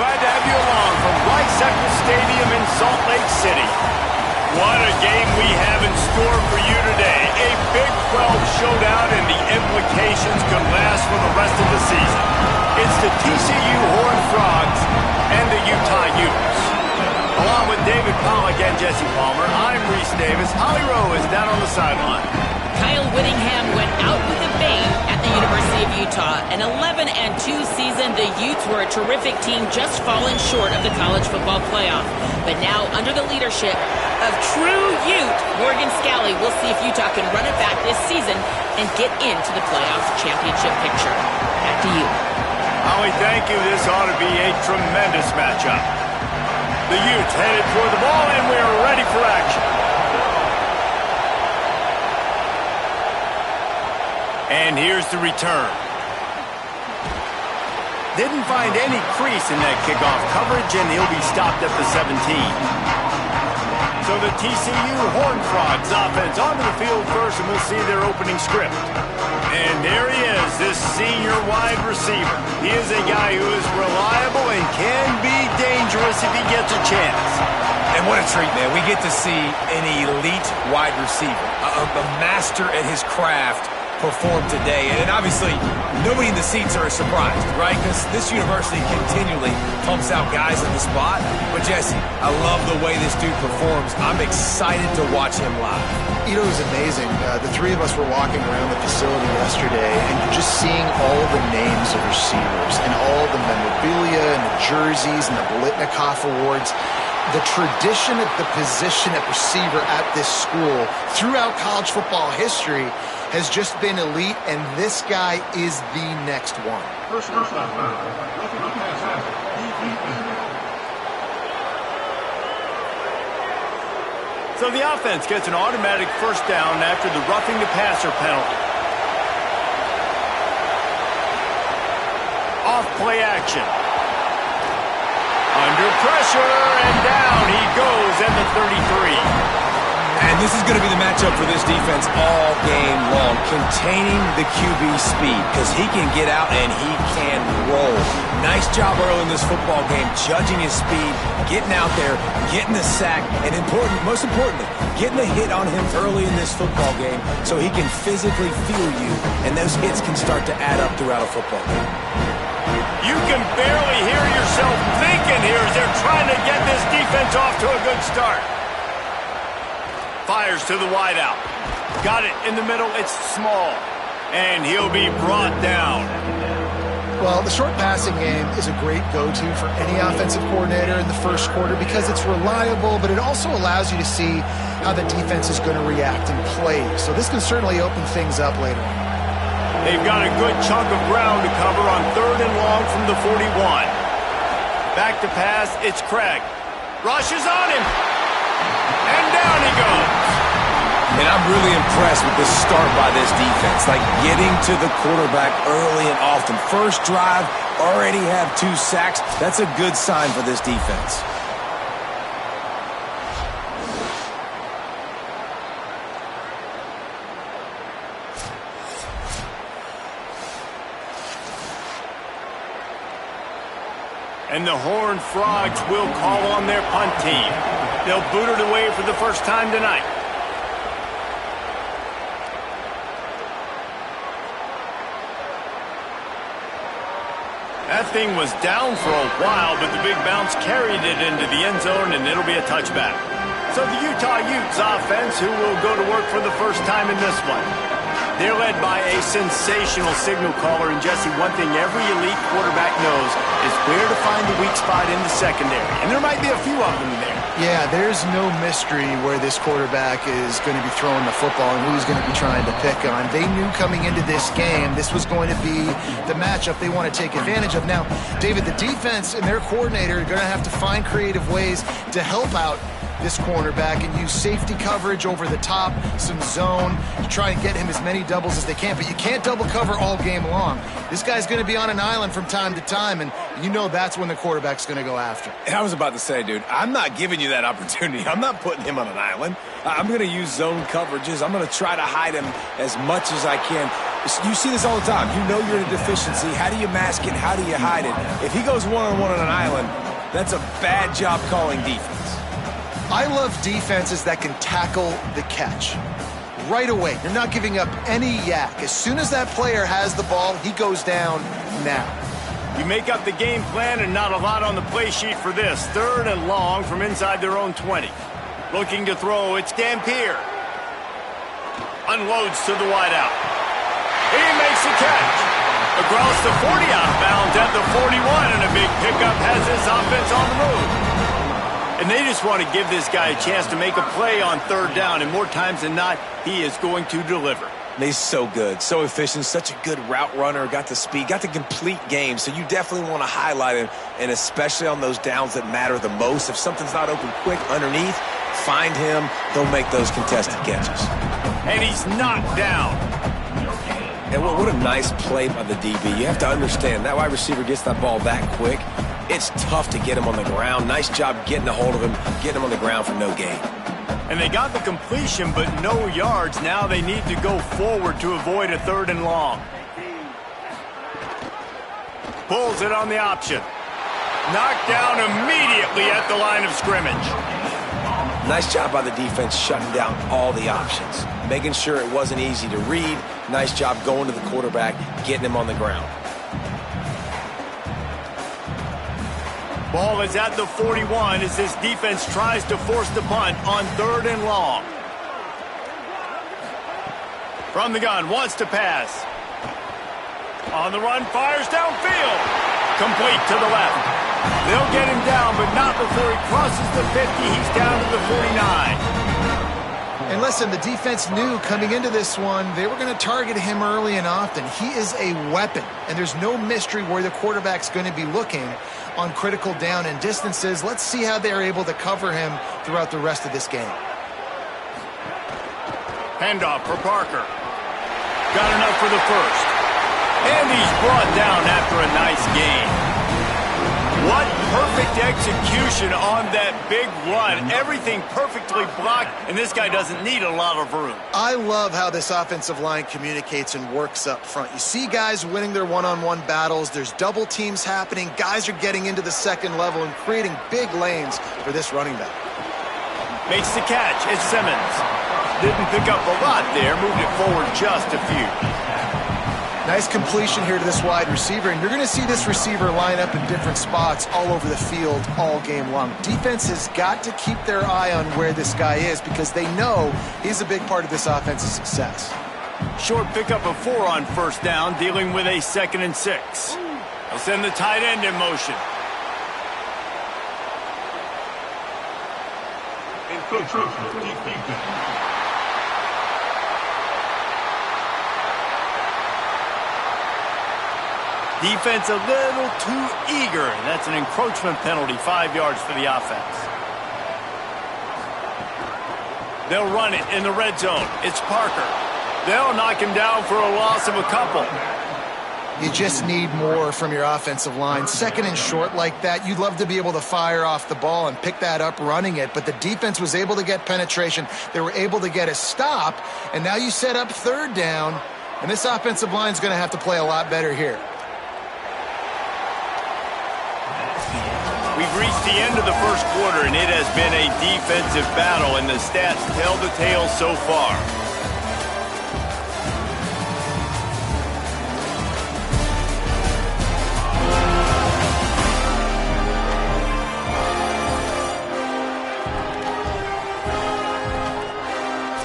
Glad to have you along from Rice Eccles Stadium in Salt Lake City. What a game we have in store for you today. A Big 12 showdown, and the implications could last for the rest of the season. It's the TCU Horned Frogs and the Utah Utes. Along with David Pollack and Jesse Palmer, I'm Reese Davis. Holly Rowe is down on the sideline. Kyle Whittingham went out with a bang at the University of Utah. An 11-2 season, the Utes were a terrific team, just falling short of the college football playoff. But now, under the leadership of true Ute Morgan Scalley, we'll see if Utah can run it back this season and get into the playoff championship picture. Back to you. Holly, thank you. This ought to be a tremendous matchup. The Utes headed for the ball, and we're ready for action. And here's the return. Didn't find any crease in that kickoff coverage, and he'll be stopped at the 17. So the TCU Horned Frogs offense onto the field first, and we'll see their opening script. And there he is, this senior wide receiver. He is a guy who is reliable and can be dangerous if he gets a chance. And what a treat, man. We get to see an elite wide receiver, a master at his craft, perform today. And obviously, nobody in the seats are surprised, right? Because this university continually pumps out guys in the spot. But Jesse, I love the way this dude performs. I'm excited to watch him live. You know, it was amazing. The three of us were walking around the facility yesterday and just seeing all the names of receivers and all the memorabilia and the jerseys and the Bolitnikoff Awards. The tradition at the position at receiver at this school throughout college football history has just been elite, and this guy is the next one. So the offense gets an automatic first down after the roughing the passer penalty. Off play action. Under pressure, and down he goes at the 33. And this is going to be the matchup for this defense all game long, containing the QB speed, because he can get out and he can roll. Nice job early in this football game, judging his speed, getting out there, getting the sack, and most importantly, getting a hit on him early in this football game so he can physically feel you, and those hits can start to add up throughout a football game. You can barely hear yourself thinking here as they're trying to get this defense off to a good start. Fires to the wideout. Got it in the middle. It's small. And he'll be brought down. Well, the short passing game is a great go-to for any offensive coordinator in the first quarter because it's reliable, but it also allows you to see how the defense is going to react and play. So this can certainly open things up later on. They've got a good chunk of ground to cover on 3rd and long from the 41. Back to pass. It's Craig. Rushes on him. And down he goes. And I'm really impressed with the start by this defense, like getting to the quarterback early and often. First drive, already have 2 sacks. That's a good sign for this defense. And the Horned Frogs will call on their punt team. They'll boot it away for the first time tonight. That thing was down for a while, but the big bounce carried it into the end zone, and it'll be a touchback. So the Utah Utes offense, who will go to work for the first time in this one. They're led by a sensational signal caller, and Jesse, one thing every elite quarterback knows is where to find the weak spot in the secondary. And there might be a few of them there. Yeah, there's no mystery where this quarterback is going to be throwing the football and who he's going to be trying to pick on. They knew coming into this game this was going to be the matchup they want to take advantage of. Now, David, the defense and their coordinator are going to have to find creative ways to help out this cornerback and use safety coverage over the top, some zone, to try and get him as many doubles as they can. But you can't double cover all game long. This guy's going to be on an island from time to time, and you know that's when the quarterback's going to go after. And I was about to say, dude, I'm not giving you that opportunity. I'm not putting him on an island. I'm going to use zone coverages. I'm going to try to hide him as much as I can. You see this all the time. You know you're in a deficiency. How do you mask it? How do you hide it? If he goes one-on-one on an island, that's a bad job calling defense. I love defenses that can tackle the catch. Right away, you're not giving up any yak. As soon as that player has the ball, he goes down now. You make up the game plan and not a lot on the play sheet for this. 3rd and long from inside their own 20. Looking to throw, it's Dampier. Unloads to the wideout. He makes the catch. Across the 40 out of bounds at the 41, and a big pickup has this offense on the move. And they just want to give this guy a chance to make a play on 3rd down, and more times than not, he is going to deliver. He's so good, so efficient, such a good route runner, got the speed, got the complete game, so you definitely want to highlight him, and especially on those downs that matter the most. If something's not open quick underneath, find him, he'll make those contested catches. And he's knocked down. And what a nice play by the DB. You have to understand, that wide receiver gets that ball that quick, it's tough to get him on the ground. Nice job getting a hold of him, getting him on the ground for no gain. And they got the completion, but no yards. Now they need to go forward to avoid a 3rd and long. Pulls it on the option. Knocked down immediately at the line of scrimmage. Nice job by the defense shutting down all the options. Making sure it wasn't easy to read. Nice job going to the quarterback, getting him on the ground. Ball is at the 41 as this defense tries to force the punt on 3rd and long. From the gun, wants to pass. On the run, fires downfield. Complete to the left. They'll get him down, but not before he crosses the 50. He's down to the 49. And listen, the defense knew coming into this one, they were going to target him early and often. He is a weapon, and there's no mystery where the quarterback's going to be looking on critical down and distances. Let's see how they're able to cover him throughout the rest of this game. Handoff for Parker. Got enough for the first. And he's brought down after a nice gain. What perfect execution on that big run. Everything perfectly blocked, and this guy doesn't need a lot of room. I love how this offensive line communicates and works up front. You see guys winning their one-on-one battles. There's double teams happening. Guys are getting into the second level and creating big lanes for this running back. Makes the catch. It's Simmons. Didn't pick up a lot there. Moved it forward just a few. Nice completion here to this wide receiver, and you're going to see this receiver line up in different spots all over the field all game long. Defense has got to keep their eye on where this guy is because they know he's a big part of this offense's success. Short pickup of 4 on 1st down, dealing with a 2nd and 6. They'll send the tight end in motion. Defense a little too eager. That's an encroachment penalty, 5 yards for the offense. They'll run it in the red zone. It's Parker. They'll knock him down for a loss of a couple. You just need more from your offensive line. 2nd and short like that, you'd love to be able to fire off the ball and pick that up running it, but the defense was able to get penetration. They were able to get a stop, and now you set up 3rd down, and this offensive line is going to have to play a lot better here. We've reached the end of the first quarter, and it has been a defensive battle, and the stats tell the tale so far.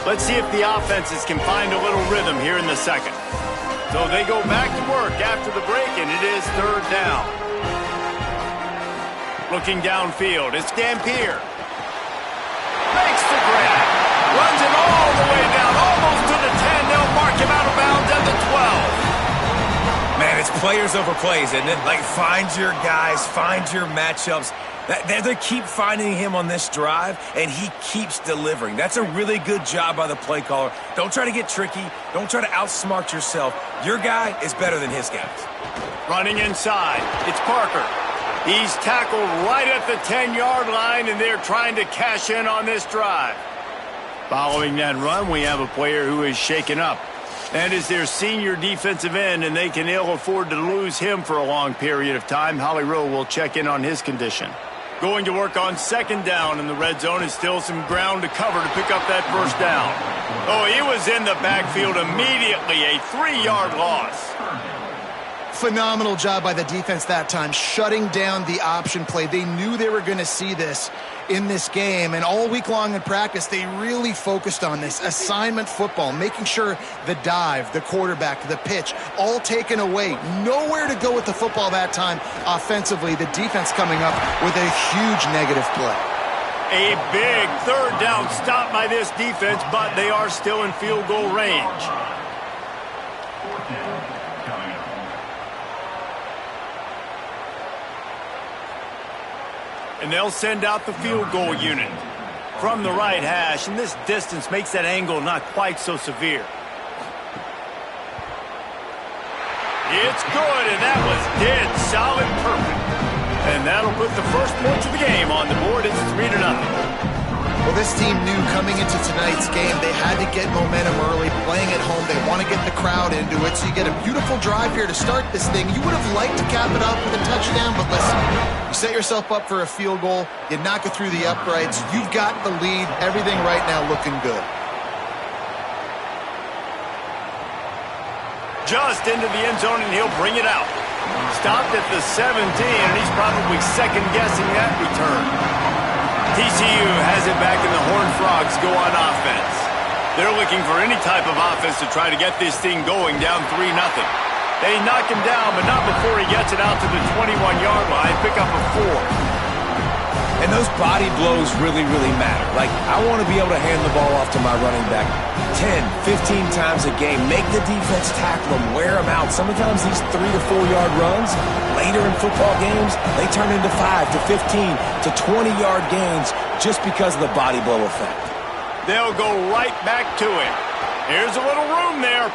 Let's see if the offenses can find a little rhythm here in the second. So they go back to work after the break, and it is 3rd down. Looking downfield, it's Dampier. Makes the grab. Runs it all the way down, almost to the 10. They'll mark him out of bounds at the 12. Man, it's players over plays, isn't it? Like, find your guys, find your matchups. They keep finding him on this drive, and he keeps delivering. That's a really good job by the play caller. Don't try to get tricky. Don't try to outsmart yourself. Your guy is better than his guys. Running inside, it's Parker. He's tackled right at the 10-yard line, and they're trying to cash in on this drive. Following that run, we have a player who is shaken up. And is their senior defensive end, and they can ill afford to lose him for a long period of time. Holly Rowe will check in on his condition. Going to work on second down in the red zone. Is still some ground to cover to pick up that first down. Oh, he was in the backfield immediately. A 3-yard loss. Phenomenal job by the defense that time, shutting down the option play. They knew they were going to see this in this game, and all week long in practice, they really focused on this assignment football, making sure the dive, the quarterback, the pitch, all taken away. Nowhere to go with the football that time offensively. The defense coming up with a huge negative play. A big third down stop by this defense, but they are still in field goal range. And they'll send out the field goal unit from the right hash, and this distance makes that angle not quite so severe. It's good, and that was dead solid perfect. And that'll put the first points of the game on the board. It's 3-0. Well, this team knew coming into tonight's game they had to get momentum early, playing at home. They want to get the crowd into it, so you get a beautiful drive here to start this thing. You would have liked to cap it off with a touchdown, but listen, you set yourself up for a field goal, you knock it through the uprights, you've got the lead, everything right now looking good. Just into the end zone, and he'll bring it out. Stopped at the 17, and he's probably second-guessing that return. TCU has it back, and the Horned Frogs go on offense. They're looking for any type of offense to try to get this thing going, down 3-0. They knock him down, but not before he gets it out to the 21-yard line, pick up a 4. And those body blows really, really matter. Like, I want to be able to hand the ball off to my running back 10, 15 times a game. Make the defense tackle them, wear them out. Sometimes these 3 to 4 yard runs, later in football games, they turn into 5 to 15 to 20-yard gains just because of the body blow effect. They'll go right back to him. Here's a little room there.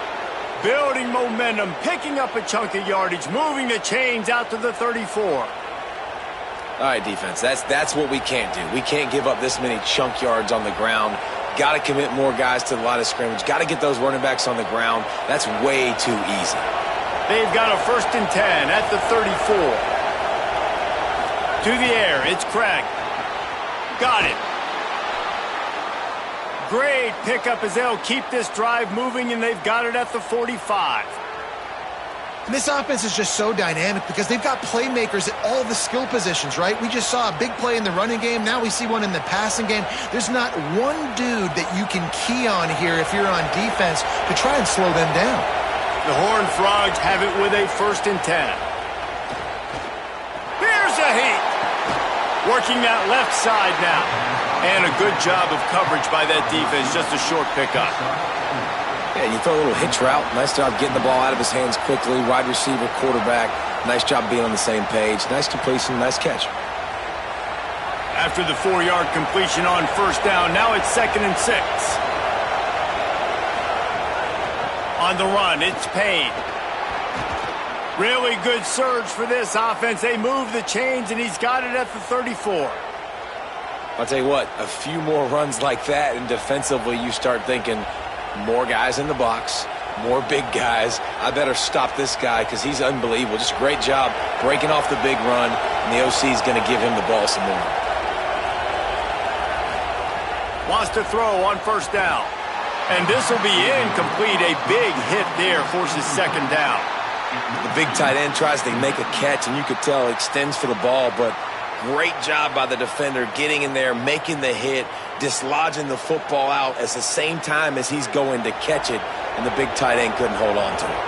Building momentum, picking up a chunk of yardage, moving the chains out to the 34. All right, defense, that's what we can't do. We can't give up this many chunk yards on the ground. Got to commit more guys to the line of scrimmage. Got to get those running backs on the ground. That's way too easy. They've got a 1st and 10 at the 34. To the air, it's Craig. Got it. Great pickup as they'll keep this drive moving, and they've got it at the 45. And this offense is just so dynamic because they've got playmakers at all the skill positions, right? We just saw a big play in the running game. Now we see one in the passing game. There's not one dude that you can key on here if you're on defense to try and slow them down. The Horned Frogs have it with a 1st and 10. Here's a heat. Working that left side now. And a good job of coverage by that defense. Just a short pickup. Yeah, you throw a little hitch route. Nice job getting the ball out of his hands quickly. Wide receiver, quarterback. Nice job being on the same page. Nice completion, nice catch. After the 4-yard completion on 1st down, now it's 2nd and 6. On the run, it's Payne. Really good surge for this offense. They move the chains, and he's got it at the 34. I'll tell you what, a few more runs like that, and defensively you start thinking, more guys in the box, more big guys. I better stop this guy because he's unbelievable. Just a great job breaking off the big run, and the OC is going to give him the ball some more. Wants to throw on 1st down. And this will be incomplete. A big hit there forces 2nd down. The big tight end tries to make a catch, and you could tell extends for the ball, but great job by the defender getting in there, making the hit, dislodging the football out at the same time as he's going to catch it, and the big tight end couldn't hold on to it.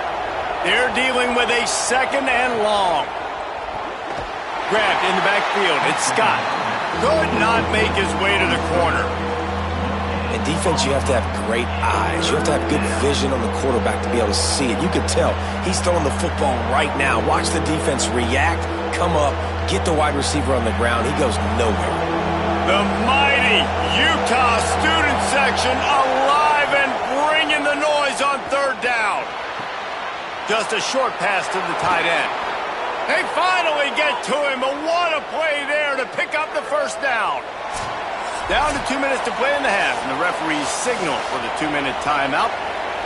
They're dealing with a 2nd and long. Grabbed in the backfield. It's Scott. Could not make his way to the corner. In defense, you have to have great eyes. You have to have good vision on the quarterback to be able to see it. You can tell he's throwing the football right now. Watch the defense react, come up, get the wide receiver on the ground. He goes nowhere. The mighty Utah student section alive and bringing the noise on 3rd down. Just a short pass to the tight end. They finally get to him, but what a play there to pick up the 1st down. Down to 2 minutes to play in the half, and the referees signal for the 2-minute timeout.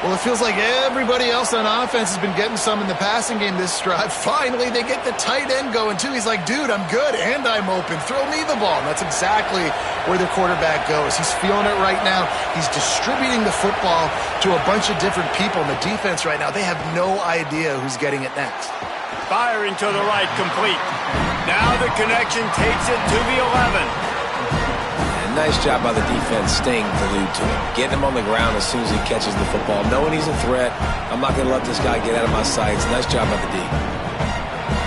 Well, it feels like everybody else on offense has been getting some in the passing game this drive. Finally, they get the tight end going, too. He's like, dude, I'm good, and I'm open. Throw me the ball. And that's exactly where the quarterback goes. He's feeling it right now. He's distributing the football to a bunch of different people. And the defense right now, they have no idea who's getting it next. Firing to the right, complete. Now the connection takes it to the 11. Nice job by the defense staying glued to him. Getting him on the ground as soon as he catches the football. Knowing he's a threat. I'm not going to let this guy get out of my sights. Nice job by the D.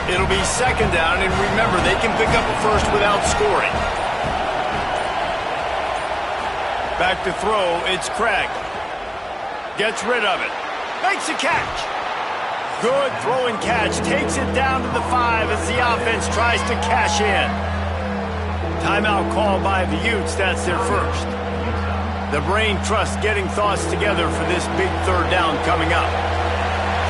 It'll be second down, and remember, they can pick up a first without scoring. Back to throw, it's Craig. Gets rid of it. Makes a catch. Good throw and catch. Takes it down to the 5 as the offense tries to cash in. Timeout call by the Utes. That's their first. The brain trust getting thoughts together for this big third down coming up.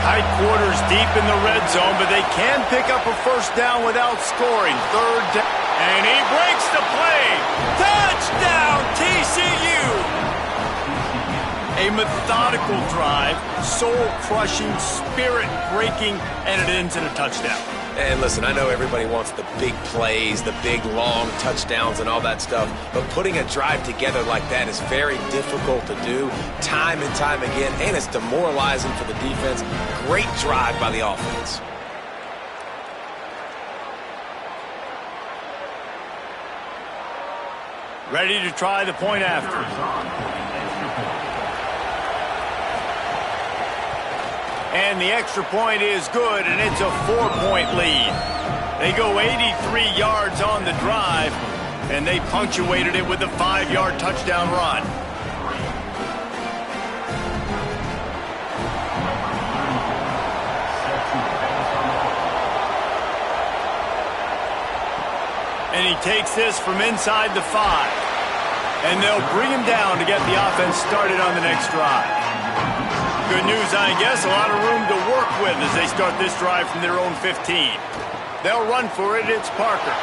Tight quarters deep in the red zone, but they can pick up a first down without scoring. Third down. And he breaks the play. Touchdown, TCU! A methodical drive, soul-crushing, spirit-breaking, and it ends in a touchdown. And listen, I know everybody wants the big plays, the big long touchdowns and all that stuff, but putting a drive together like that is very difficult to do time and time again, and it's demoralizing for the defense. Great drive by the offense. Ready to try the point after. And the extra point is good, and it's a 4-point lead. They go 83 yards on the drive, and they punctuated it with a 5-yard touchdown run. And he takes this from inside the 5. And they'll bring him down to get the offense started on the next drive. Good news, I guess, a lot of room to work with as they start this drive from their own 15. They'll run for it. It's Parker.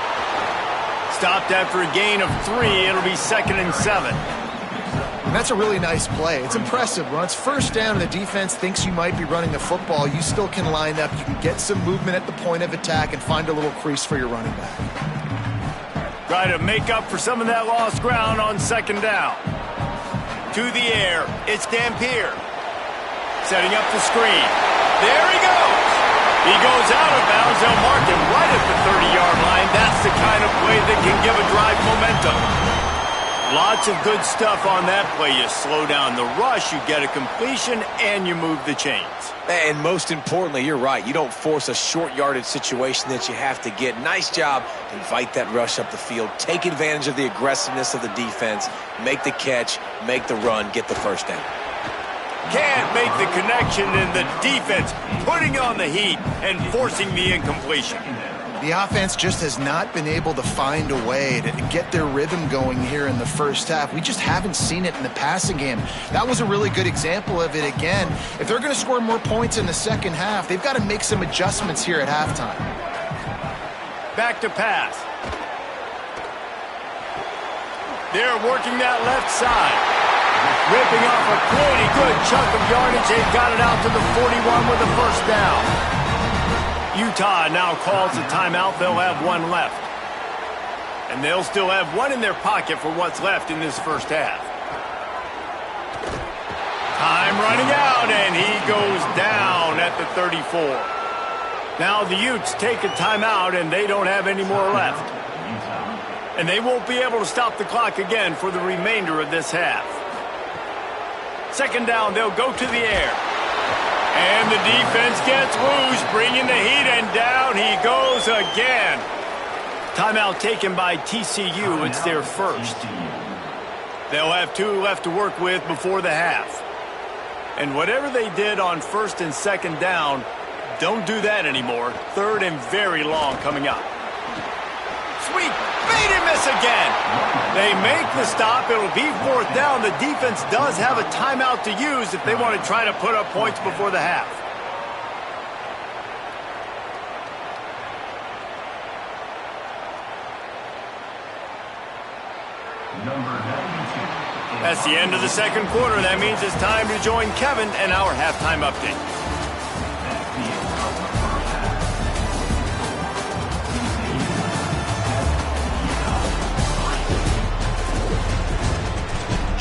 Stopped after a gain of 3. It'll be 2nd and 7. And that's a really nice play. It's impressive. When it's first down and the defense thinks you might be running the football, you still can line up. You can get some movement at the point of attack and find a little crease for your running back. Try to make up for some of that lost ground on 2nd down. To the air. It's Dampier. Setting up the screen. There he goes. He goes out of bounds. They'll mark him right at the 30-yard line. That's the kind of play that can give a drive momentum. Lots of good stuff on that play. You slow down the rush, you get a completion, and you move the chains. And most importantly, you're right. You don't force a short yardage situation that you have to get. Nice job. Invite that rush up the field. Take advantage of the aggressiveness of the defense. Make the catch. Make the run. Get the first down. Can't make the connection, and the defense putting on the heat and forcing the incompletion. The offense just has not been able to find a way to get their rhythm going here in the first half. We just haven't seen it in the passing game. That was a really good example of it again. If they're going to score more points in the second half, they've got to make some adjustments here at halftime. Back to pass. They're working that left side. Ripping off a pretty good chunk of yardage. They've got it out to the 41 with a first down. Utah now calls a timeout. They'll have one left. And they'll still have one in their pocket for what's left in this first half. Time running out, and he goes down at the 34. Now the Utes take a timeout, and they don't have any more left. And they won't be able to stop the clock again for the remainder of this half. Second down, they'll go to the air. And the defense gets loose, bringing the heat, and down he goes again. Timeout taken by TCU. It's their first. They'll have 2 left to work with before the half. And whatever they did on 1st and 2nd down, don't do that anymore. 3rd and very long coming up. Sweet. Made him miss again. They make the stop. It'll be 4th down. The defense does have a timeout to use if they want to try to put up points before the half. That's the end of the second quarter. That means it's time to join Kevin and our halftime update.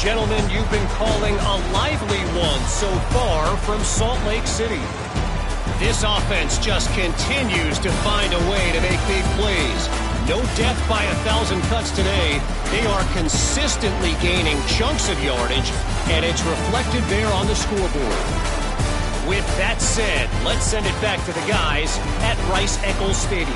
Gentlemen, you've been calling a lively one so far from Salt Lake City. This offense just continues to find a way to make big plays. No death by 1,000 cuts today. They are consistently gaining chunks of yardage, and it's reflected there on the scoreboard. With that said, let's send it back to the guys at Rice-Eccles Stadium.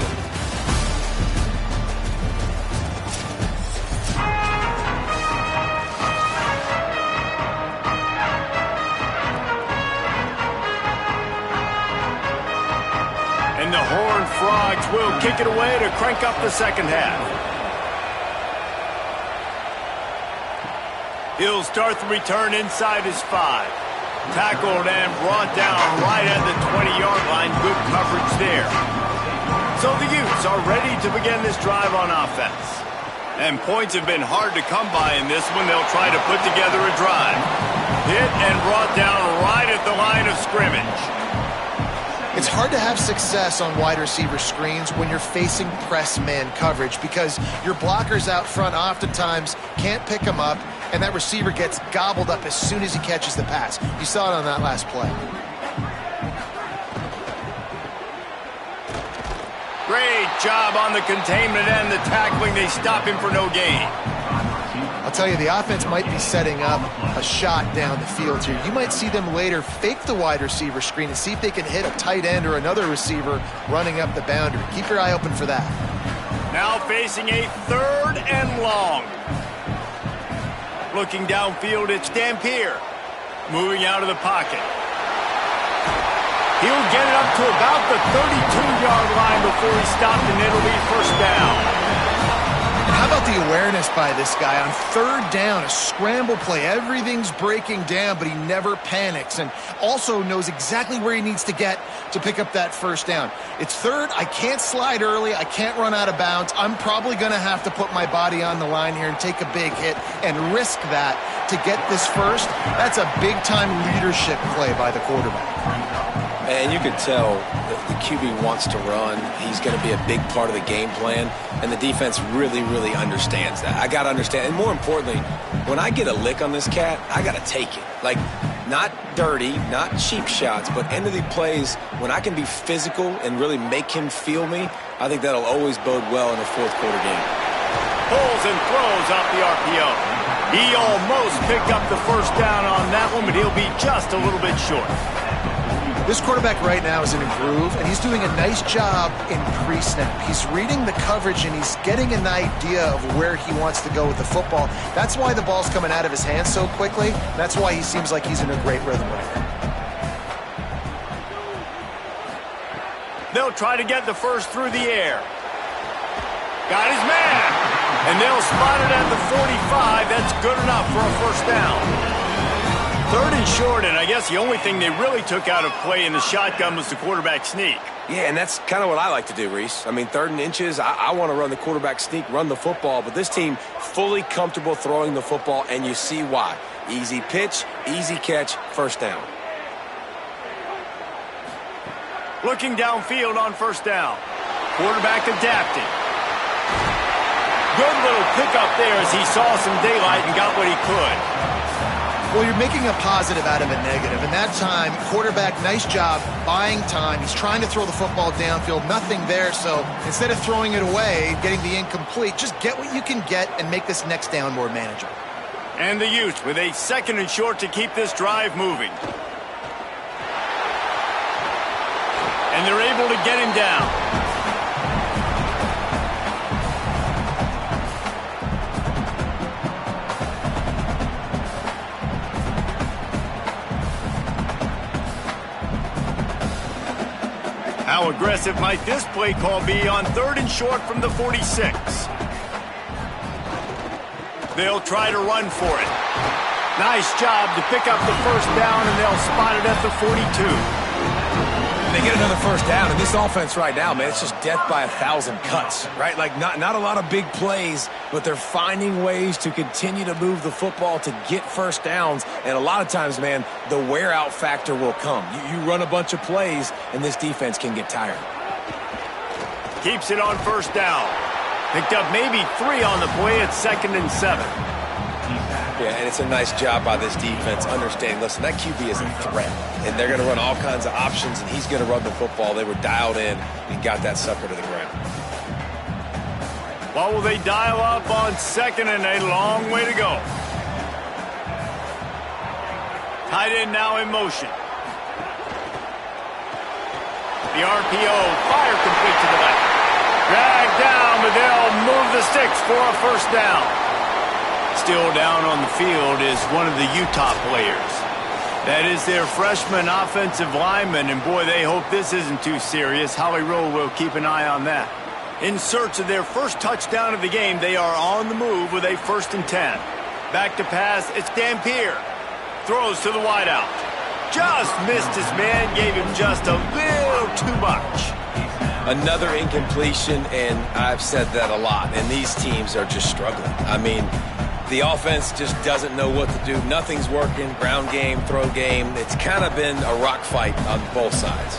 And the Horned Frogs will kick it away to crank up the second half. He'll start the return inside his 5. Tackled and brought down right at the 20-yard line. Good coverage there. So the Utes are ready to begin this drive on offense. And points have been hard to come by in this one. They'll try to put together a drive. Hit and brought down right at the line of scrimmage. It's hard to have success on wide receiver screens when you're facing press man coverage because your blockers out front oftentimes can't pick them up, and that receiver gets gobbled up as soon as he catches the pass. You saw it on that last play. Great job on the containment and the tackling. They stop him for no gain. I'll tell you, the offense might be setting up a shot down the field here. You might see them later fake the wide receiver screen and see if they can hit a tight end or another receiver running up the boundary. Keep your eye open for that. Now facing a 3rd and long. Looking downfield, it's Dampier. Moving out of the pocket. He'll get it up to about the 32-yard line before he stopped, and it'll be first down. How about the awareness by this guy on 3rd down, a scramble play. Everything's breaking down, but he never panics and also knows exactly where he needs to get to pick up that first down. It's 3rd. I can't slide early. I can't run out of bounds. I'm probably going to have to put my body on the line here and take a big hit and risk that to get this first. That's a big-time leadership play by the quarterback. And you can tell the QB wants to run. He's going to be a big part of the game plan, and the defense really, really understands that. I got to understand, and more importantly, when I get a lick on this cat, I got to take it. Like, not dirty, not cheap shots, but end of the plays, when I can be physical and really make him feel me, I think that'll always bode well in a fourth quarter game. Pulls and throws off the RPO. He almost picked up the first down on that one, but he'll be just a little bit short. This quarterback right now is in a groove, and he's doing a nice job in pre-snap. He's reading the coverage, and he's getting an idea of where he wants to go with the football. That's why the ball's coming out of his hands so quickly. That's why he seems like he's in a great rhythm right now. They'll try to get the first through the air. Got his man. And they'll spot it at the 45. That's good enough for a first down. 3rd and short, and I guess the only thing they really took out of play in the shotgun was the quarterback sneak. Yeah, and that's kind of what I like to do, Reese. I mean, 3rd and inches, I want to run the quarterback sneak, run the football, but this team fully comfortable throwing the football, and you see why. Easy pitch, easy catch, first down. Looking downfield on first down. Quarterback adapting. Good little pickup there as he saw some daylight and got what he could. Well, you're making a positive out of a negative. And that time, quarterback, nice job, buying time. He's trying to throw the football downfield, nothing there. So instead of throwing it away, getting the incomplete, just get what you can get and make this next down more manageable. And the Utes with a 2nd and short to keep this drive moving. And they're able to get him down. How aggressive might this play call be on 3rd and short from the 46? They'll try to run for it. Nice job to pick up the first down, and they'll spot it at the 42. They get another first down, and this offense right now, man, it's just death by 1,000 cuts, right? Like, not a lot of big plays, but they're finding ways to continue to move the football to get first downs, and a lot of times, man, the wear-out factor will come. You run a bunch of plays, and this defense can get tired. Keeps it on first down. Picked up maybe 3 on the play at 2nd and 7. Yeah, and it's a nice job by this defense understanding, listen, that QB is a threat, and they're going to run all kinds of options, and he's going to run the football. They were dialed in and got that sucker to the ground. What will they dial up on 2nd and a long way to go? Tight end now in motion. The RPO, fire complete to the left. Dragged down, but they'll move the sticks for a first down. Still down on the field is one of the Utah players. That is their freshman offensive lineman, and boy, they hope this isn't too serious. Holly Rowe will keep an eye on that. In search of their first touchdown of the game, they are on the move with a 1st and 10. Back to pass, it's Dampier. Throws to the wideout. Just missed his man, gave him just a little too much. Another incompletion, and I've said that a lot, and these teams are just struggling. I mean, the offense just doesn't know what to do. Nothing's working. Ground game, throw game. It's kind of been a rock fight on both sides.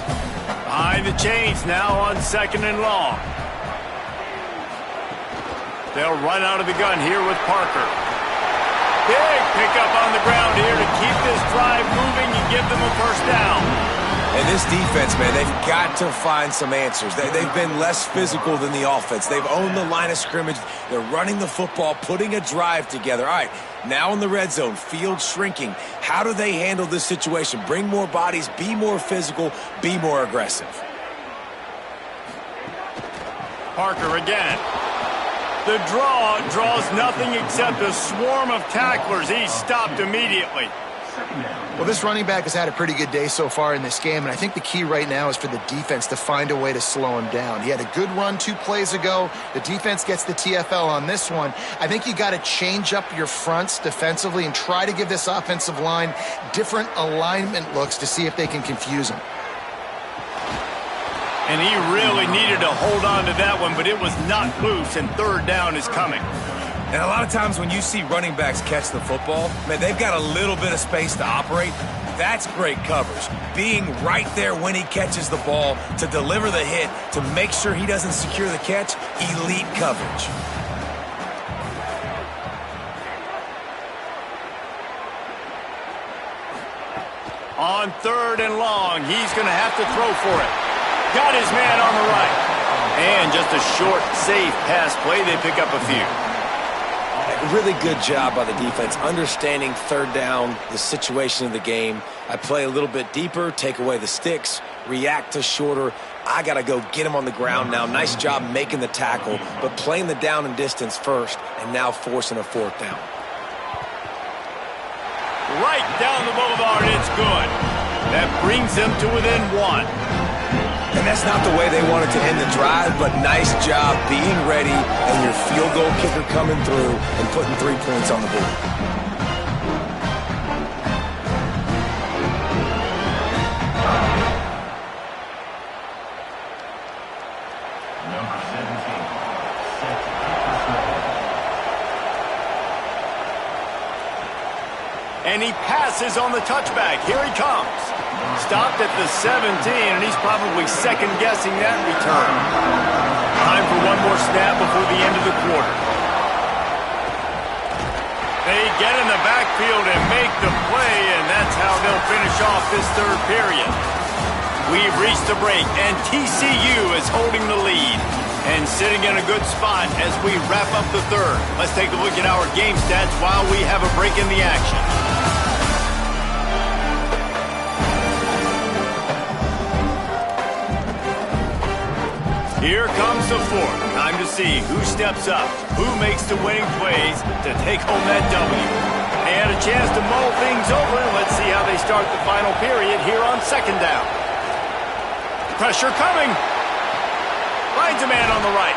Behind the chains now on 2nd and long. They'll run out of the gun here with Parker. Big pickup on the ground here to keep this drive moving and give them a first down. And this defense, man, they've got to find some answers. They've been less physical than the offense. They've owned the line of scrimmage. They're running the football, putting a drive together. All right, now in the red zone, field shrinking. How do they handle this situation? Bring more bodies, be more physical, be more aggressive. Parker again. The draw draws nothing except a swarm of tacklers. He's stopped immediately. Well, this running back has had a pretty good day so far in this game, and I think the key right now is for the defense to find a way to slow him down. He had a good run 2 plays ago. The defense gets the TFL on this one. I think you got to change up your fronts defensively and try to give this offensive line different alignment looks to see if they can confuse him. And he really needed to hold on to that one, but it was not loose, and 3rd down is coming. And a lot of times when you see running backs catch the football, man, they've got a little bit of space to operate. That's great coverage. Being right there when he catches the ball to deliver the hit, to make sure he doesn't secure the catch, elite coverage. On 3rd and long, he's going to have to throw for it. Got his man on the right. And just a short, safe pass play. They pick up a few. Really good job by the defense, understanding 3rd down, the situation of the game. I play a little bit deeper, take away the sticks, react to shorter. I got to go get him on the ground now. Nice job making the tackle, but playing the down and distance first, and now forcing a 4th down. Right down the boulevard, it's good. That brings them to within 1. And that's not the way they wanted to end the drive, but nice job being ready and your field goal kicker coming through and putting 3 points on the board. Number 17. And he passes on the touchback. Here he comes. Stopped at the 17, and he's probably second-guessing that return. Time for one more snap before the end of the quarter. They get in the backfield and make the play, and that's how they'll finish off this 3rd period. We've reached the break, and TCU is holding the lead and sitting in a good spot as we wrap up the 3rd. Let's take a look at our game stats while we have a break in the action. Here comes the 4th. Time to see who steps up, who makes the winning plays to take home that W. And a chance to mull things over, and let's see how they start the final period here on 2nd down. Pressure coming. Finds a man on the right.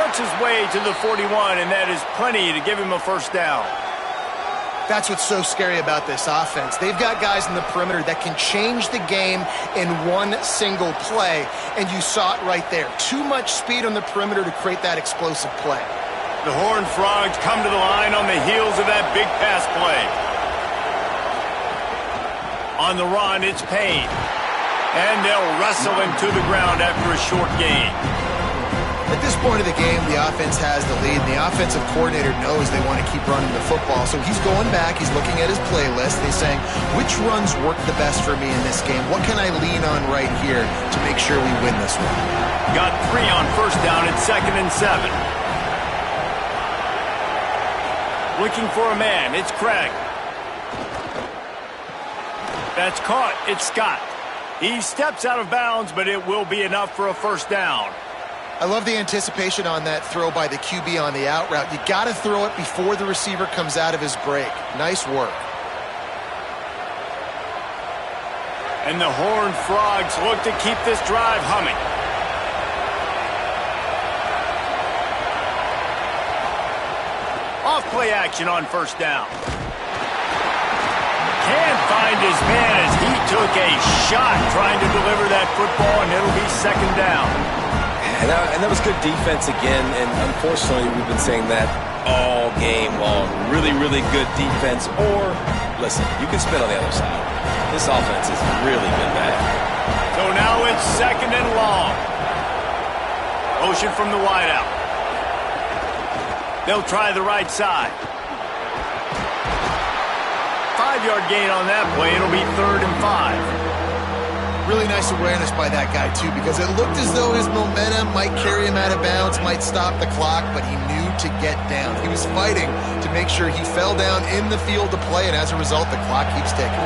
Works his way to the 41, and that is plenty to give him a first down. That's what's so scary about this offense. They've got guys in the perimeter that can change the game in one single play, and you saw it right there. Too much speed on the perimeter to create that explosive play. The Horned Frogs come to the line on the heels of that big pass play. On the run, it's Payne. And they'll wrestle him to the ground after a short gain. At this point of the game, the offense has the lead, and the offensive coordinator knows they want to keep running the football. So he's going back, he's looking at his playlist, and he's saying, which runs work the best for me in this game? What can I lean on right here to make sure we win this one? Got 3 on first down at 2nd and 7. Looking for a man, it's Craig. That's caught, it's Scott. He steps out of bounds, but it will be enough for a first down. I love the anticipation on that throw by the QB on the out route. You got to throw it before the receiver comes out of his break. Nice work. And the Horned Frogs look to keep this drive humming. Off play action on first down. Can't find his man as he took a shot trying to deliver that football, and it'll be 2nd down. And that was good defense again, and unfortunately we've been saying that all game long. Really, really good defense, or, listen, you can spin on the other side. This offense has really been bad. So now it's 2nd and long. Motion from the wideout. They'll try the right side. 5-yard gain on that play. It'll be 3rd and 5. Really nice awareness by that guy, too, because it looked as though his momentum might carry him out of bounds, might stop the clock, but he knew to get down. He was fighting to make sure he fell down in the field to play, and as a result, the clock keeps ticking.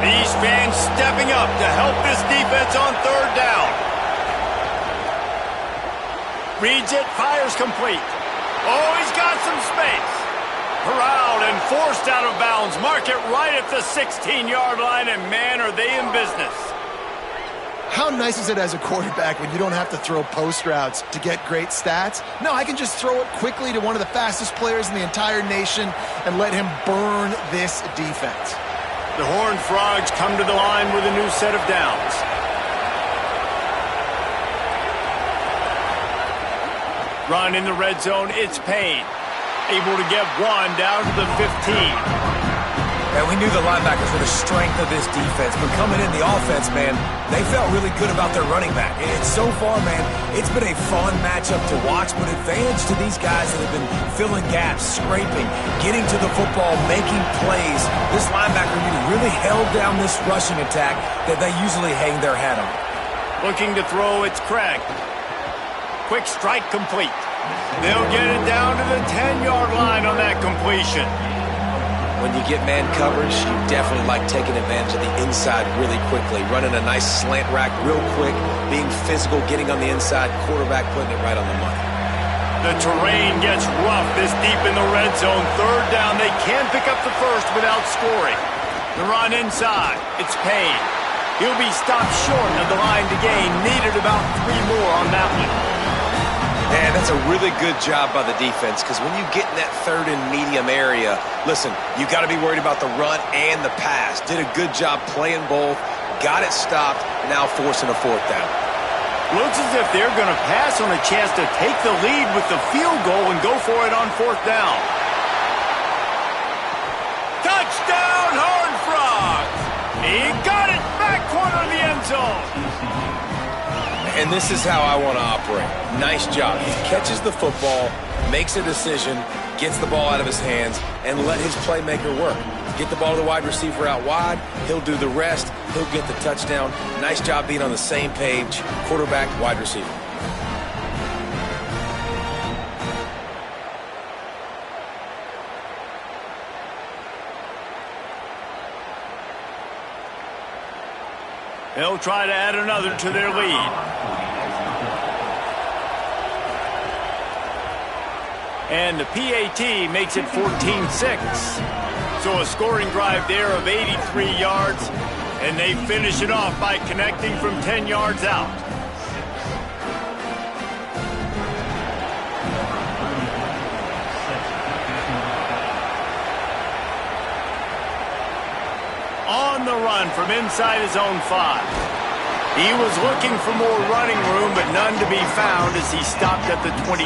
These fans stepping up to help this defense on 3rd down. Reads it, fires complete. Oh, he's got some space. Corralled and forced out of bounds. Mark it right at the 16-yard line, and man, are they in business. How nice is it as a quarterback when you don't have to throw post routes to get great stats? No, I can just throw it quickly to one of the fastest players in the entire nation and let him burn this defense. The Horned Frogs come to the line with a new set of downs. Run in the red zone, it's Payne. Able to get 1 down to the 15. And we knew the linebackers were the strength of this defense, but coming in the offense, man, they felt really good about their running back. And so far, man, it's been a fun matchup to watch, but advantage to these guys that have been filling gaps, scraping, getting to the football, making plays. This linebacker unit really held down this rushing attack that they usually hang their hat on. Looking to throw, it's Craig. Quick strike complete. They'll get it down to the 10-yard line on that completion. When you get man coverage, you definitely like taking advantage of the inside really quickly. Running a nice slant rack real quick, being physical, getting on the inside, quarterback putting it right on the money. The terrain gets rough this deep in the red zone. 3rd down, they can pick up the first without scoring. The run inside, it's Payne. He'll be stopped short of the line to gain. Needed about 3 more on that one. And that's a really good job by the defense, because when you get in that 3rd and medium area, listen, you got to be worried about the run and the pass. Did a good job playing both, got it stopped, now forcing a 4th down. Looks as if they're going to pass on a chance to take the lead with the field goal and go for it on 4th down. Touchdown, Horned Frogs! He got it back corner of the end zone. And this is how I want to operate. Nice job. He catches the football, makes a decision, gets the ball out of his hands, and let his playmaker work. Get the ball to the wide receiver out wide. He'll do the rest. He'll get the touchdown. Nice job being on the same page, quarterback, wide receiver. They'll try to add another to their lead. And the PAT makes it 14-6. So a scoring drive there of 83 yards, and they finish it off by connecting from 10 yards out. on the run from inside his own 5. He was looking for more running room, but none to be found as he stopped at the 23.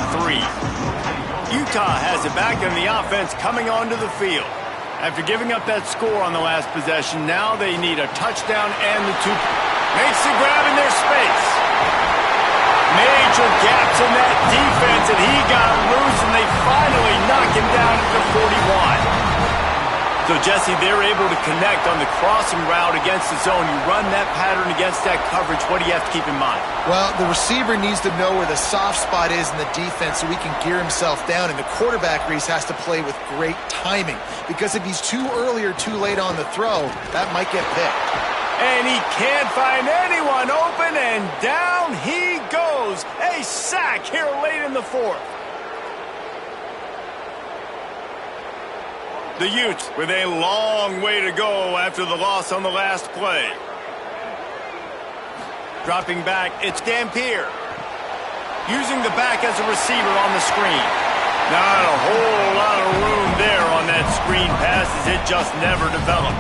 Utah has it back, and the offense coming onto the field. After giving up that score on the last possession, now they need a touchdown and the 2. Makes the grab in their space. Major gaps in that defense, and he got loose, and they finally knock him down at the 41. So, Jesse, they're able to connect on the crossing route against the zone. You run that pattern against that coverage. What do you have to keep in mind? Well, the receiver needs to know where the soft spot is in the defense so he can gear himself down. And the quarterback, Reese, has to play with great timing. Because if he's too early or too late on the throw, that might get picked. And he can't find anyone open, and down he goes. A sack here late in the 4th. The Utes with a long way to go after the loss on the last play. Dropping back, it's Dampier. Using the back as a receiver on the screen. Not a whole lot of room there on that screen pass as it just never developed.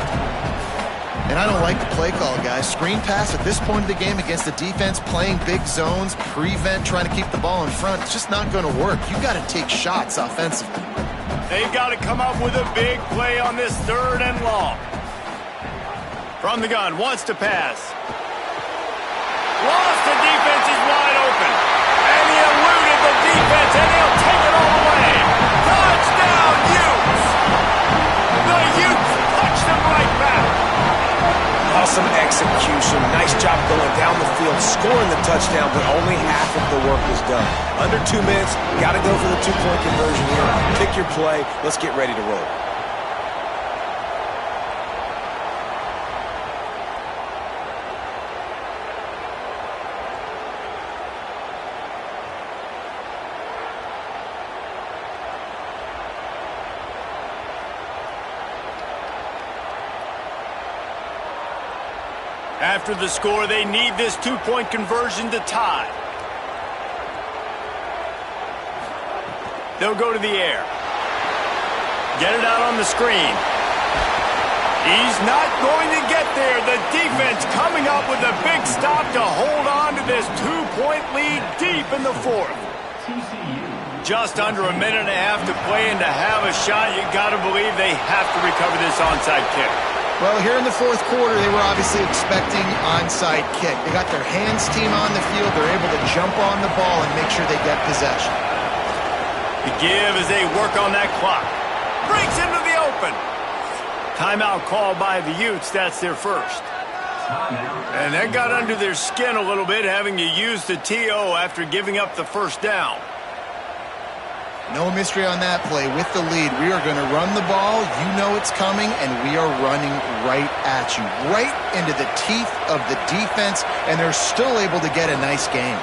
And I don't like the play call, guys. Screen pass at this point of the game against the defense, playing big zones, prevent, trying to keep the ball in front. It's just not going to work. You've got to take shots offensively. They've got to come up with a big play on this 3rd and long. From the gun, wants to pass. Lost, the defense is wide open. And he eluded the defense, and he'll take it all away. Touchdown, Utes! The Utes punch them right back. Awesome execution. Nice job going down the field, scoring the touchdown, but only half of the work is done. Under 2 minutes, got to go for the 2-point conversion here. Pick your play. Let's get ready to roll. After the score, they need this 2-point conversion to tie. They'll go to the air. Get it out on the screen. He's not going to get there. The defense coming up with a big stop to hold on to this 2-point lead deep in the 4th. Just under a minute and a half to play, and to have a shot, you got to believe they have to recover this onside kick. Well, here in the 4th quarter, they were obviously expecting onside kick. They got their hands team on the field. They're able to jump on the ball and make sure they get possession. The give as they work on that clock. Breaks into the open. Timeout called by the Utes. That's their first. And that got under their skin a little bit, having to use the TO after giving up the first down. No mystery on that play. With the lead, we are going to run the ball. You know it's coming, and we are running right at you. Right into the teeth of the defense, and they're still able to get a nice game.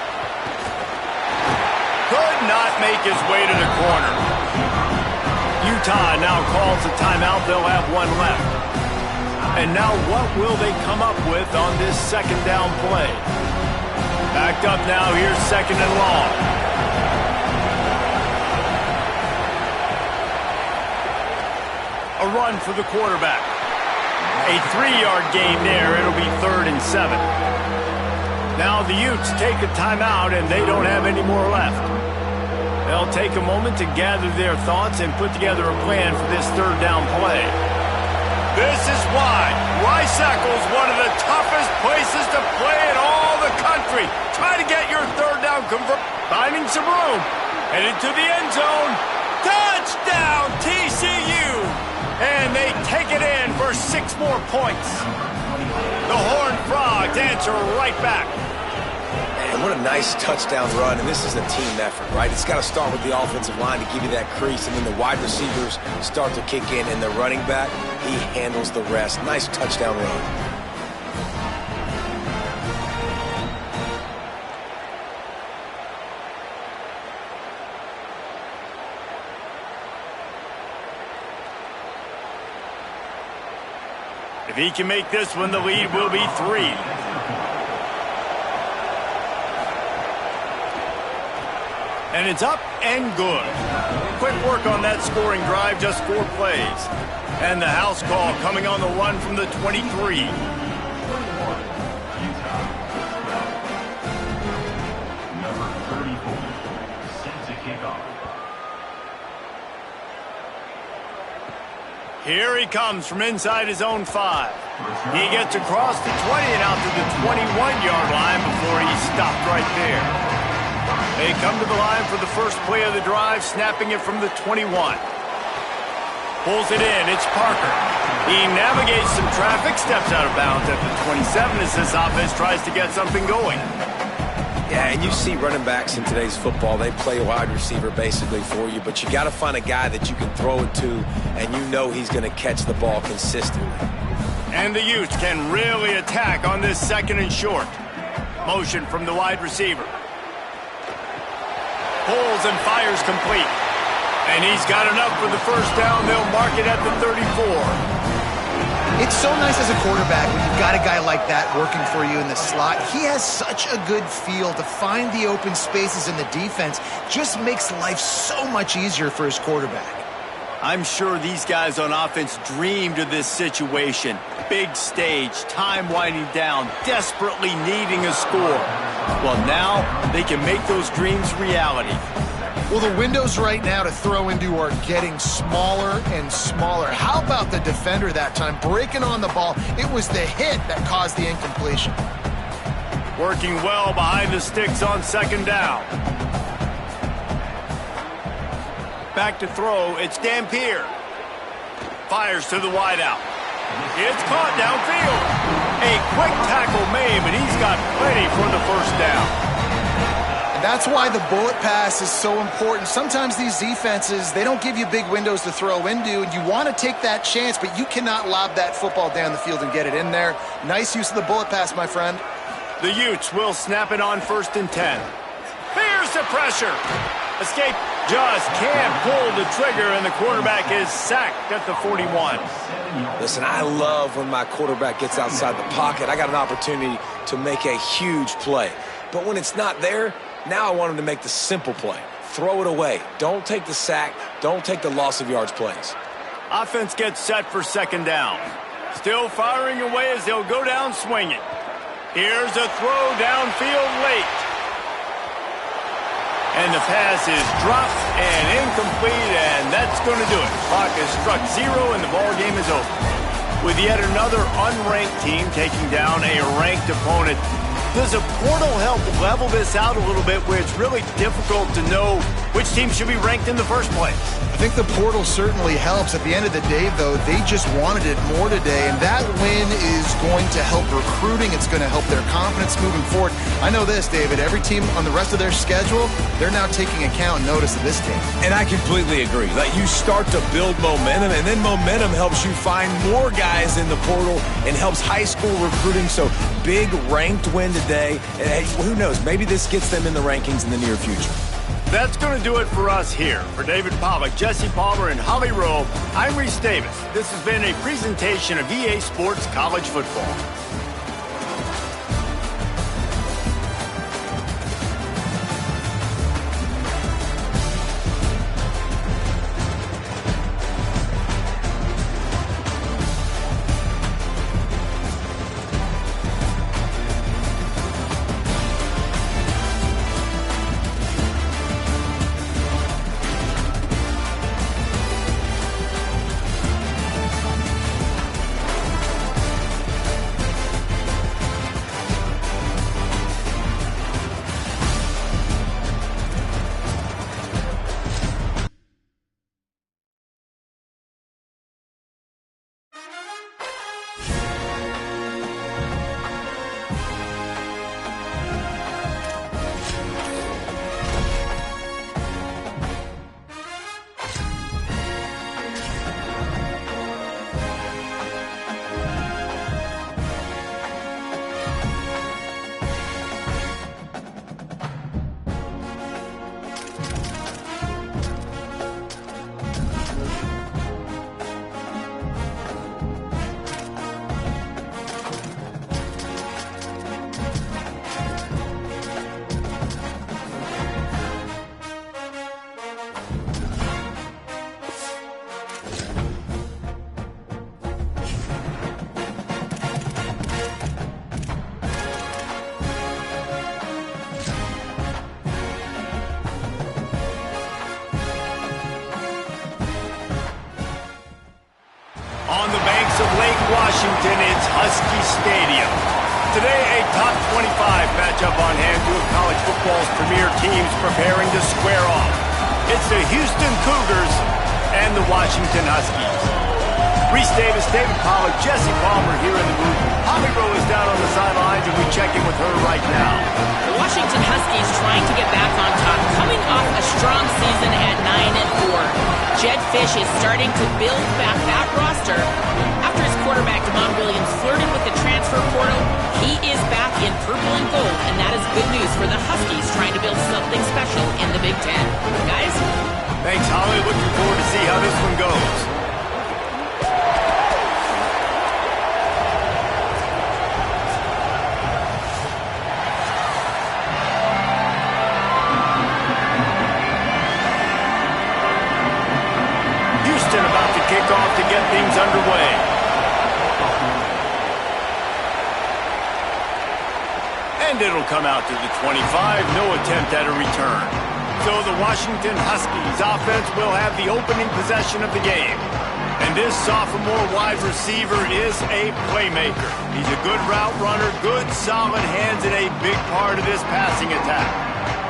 Could not make his way to the corner. Utah now calls a timeout. They'll have one left. And now what will they come up with on this 2nd down play? Backed up now. Here's 2nd and long. A run for the quarterback. A 3-yard gain there. It'll be 3rd and 7. Now the Utes take a timeout, and they don't have any more left. They'll take a moment to gather their thoughts and put together a plan for this 3rd down play. This is why Rice-Eccles is one of the toughest places to play in all the country. Try to get your 3rd down convert. Finding some room. Headed to the end zone. Touchdown, TCU! And they take it in for 6 more points. The Horned Frogs answer right back. Man, what a nice touchdown run, and this is a team effort, right? It's got to start with the offensive line to give you that crease, and then the wide receivers start to kick in, and the running back, he handles the rest. Nice touchdown run. If he can make this one, the lead will be 3. And it's up and good. Quick work on that scoring drive, just 4 plays. And the house call coming on the run from the 23. Number 34, set to kick off. Here he comes from inside his own 5. He gets across the 20 and out to the 21-yard line before he's stopped right there. They come to the line for the first play of the drive, snapping it from the 21. Pulls it in, it's Parker. He navigates some traffic, steps out of bounds at the 27 as this offense tries to get something going. Yeah, and you see running backs in today's football, they play a wide receiver basically for you, but you got to find a guy that you can throw it to, and you know he's going to catch the ball consistently. And the Utes can really attack on this 2nd and short. Motion from the wide receiver. Pulls and fires complete. And he's got enough for the first down. They'll mark it at the 34. It's so nice as a quarterback when you've got a guy like that working for you in the slot. He has such a good feel to find the open spaces in the defense. Just makes life so much easier for his quarterback. I'm sure these guys on offense dreamed of this situation. Big stage, time winding down, desperately needing a score. Well, now they can make those dreams reality. Well, the windows right now to throw into are getting smaller and smaller. How about the defender that time breaking on the ball? It was the hit that caused the incompletion. Working well behind the sticks on 2nd down. Back to throw, it's Dampier. Fires to the wideout. It's caught downfield. A quick tackle made, but he's got plenty for the first down. And that's why the bullet pass is so important. Sometimes these defenses, they don't give you big windows to throw into, and you want to take that chance, but you cannot lob that football down the field and get it in there. Nice use of the bullet pass, my friend. The Utes will snap it on 1st and 10. Here's the pressure. Escape just can't pull the trigger, and the quarterback is sacked at the 41. Listen, I love when my quarterback gets outside the pocket. I got an opportunity to make a huge play. But when it's not there, now I want him to make the simple play. Throw it away. Don't take the sack. Don't take the loss of yards plays. Offense gets set for 2nd down. Still firing away as they'll go down swinging. Here's a throw downfield late. And the pass is dropped and incomplete, and that's going to do it. Clock has struck 0, and the ball game is over. With yet another unranked team taking down a ranked opponent, does a portal help level this out a little bit where it's really difficult to know which team should be ranked in the first place? I think the portal certainly helps. At the end of the day, though, they just wanted it more today, and that win is going to help recruiting. It's going to help their confidence moving forward. I know this, David, every team on the rest of their schedule, they're now taking account and notice of this team. And I completely agree. Like, you start to build momentum, and then momentum helps you find more guys in the portal and helps high school recruiting. So big ranked win today. And hey, who knows, maybe this gets them in the rankings in the near future. That's going to do it for us here. For David Pollack, Jesse Palmer, and Holly Rowe, I'm Reese Davis. This has been a presentation of EA Sports College Football. banks of Lake Washington, it's Husky Stadium. Today, a top 25 matchup on hand, two of college football's premier teams preparing to square off. It's the Houston Cougars and the Washington Huskies. Reese Davis, David Pollack, Jesse Palmer here in the booth. Holly Rowe is down on the sidelines, and we check in with her right now. The Washington Huskies trying to get back on top, coming off a strong season at 9-4. Jed Fish is starting to build back that roster. After his quarterback, Damon Williams, flirted with the transfer portal, he is back in purple and gold, and that is good news for the Huskies trying to build something special in the Big Ten. Guys? Thanks, Holly. Looking forward to see how this one goes. About to kick off to get things underway. And it'll come out to the 25, no attempt at a return. So the Washington Huskies offense will have the opening possession of the game. And this sophomore wide receiver is a playmaker. He's a good route runner, good solid hands, and a big part of this passing attack.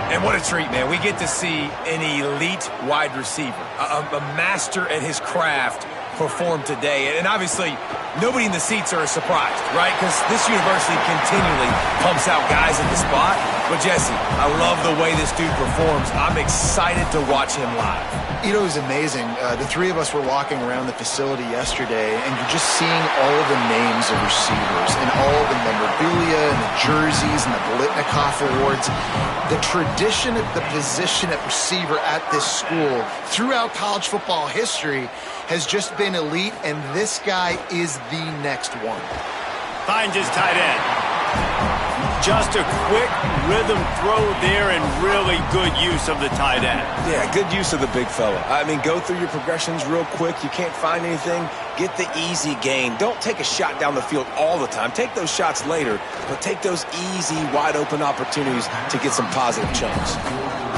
And what a treat, man. We get to see an elite wide receiver, a master at his craft perform today. And obviously, nobody in the seats are surprised, right? Because this university continually pumps out guys in the spot. But, Jesse, I love the way this dude performs. I'm excited to watch him live. You know, it was amazing. The three of us were walking around the facility yesterday, and you're just seeing all of the names of receivers and all of the memorabilia and the jerseys and the Bolitnikoff awards. The tradition at the position at receiver at this school throughout college football history has just been elite, and this guy is the next one. Finds his tight end. Just a quick rhythm throw there and really good use of the tight end. Yeah, good use of the big fella. I mean, go through your progressions real quick. You can't find anything. Get the easy gain. Don't take a shot down the field all the time. Take those shots later, but take those easy, wide-open opportunities to get some positive chunks.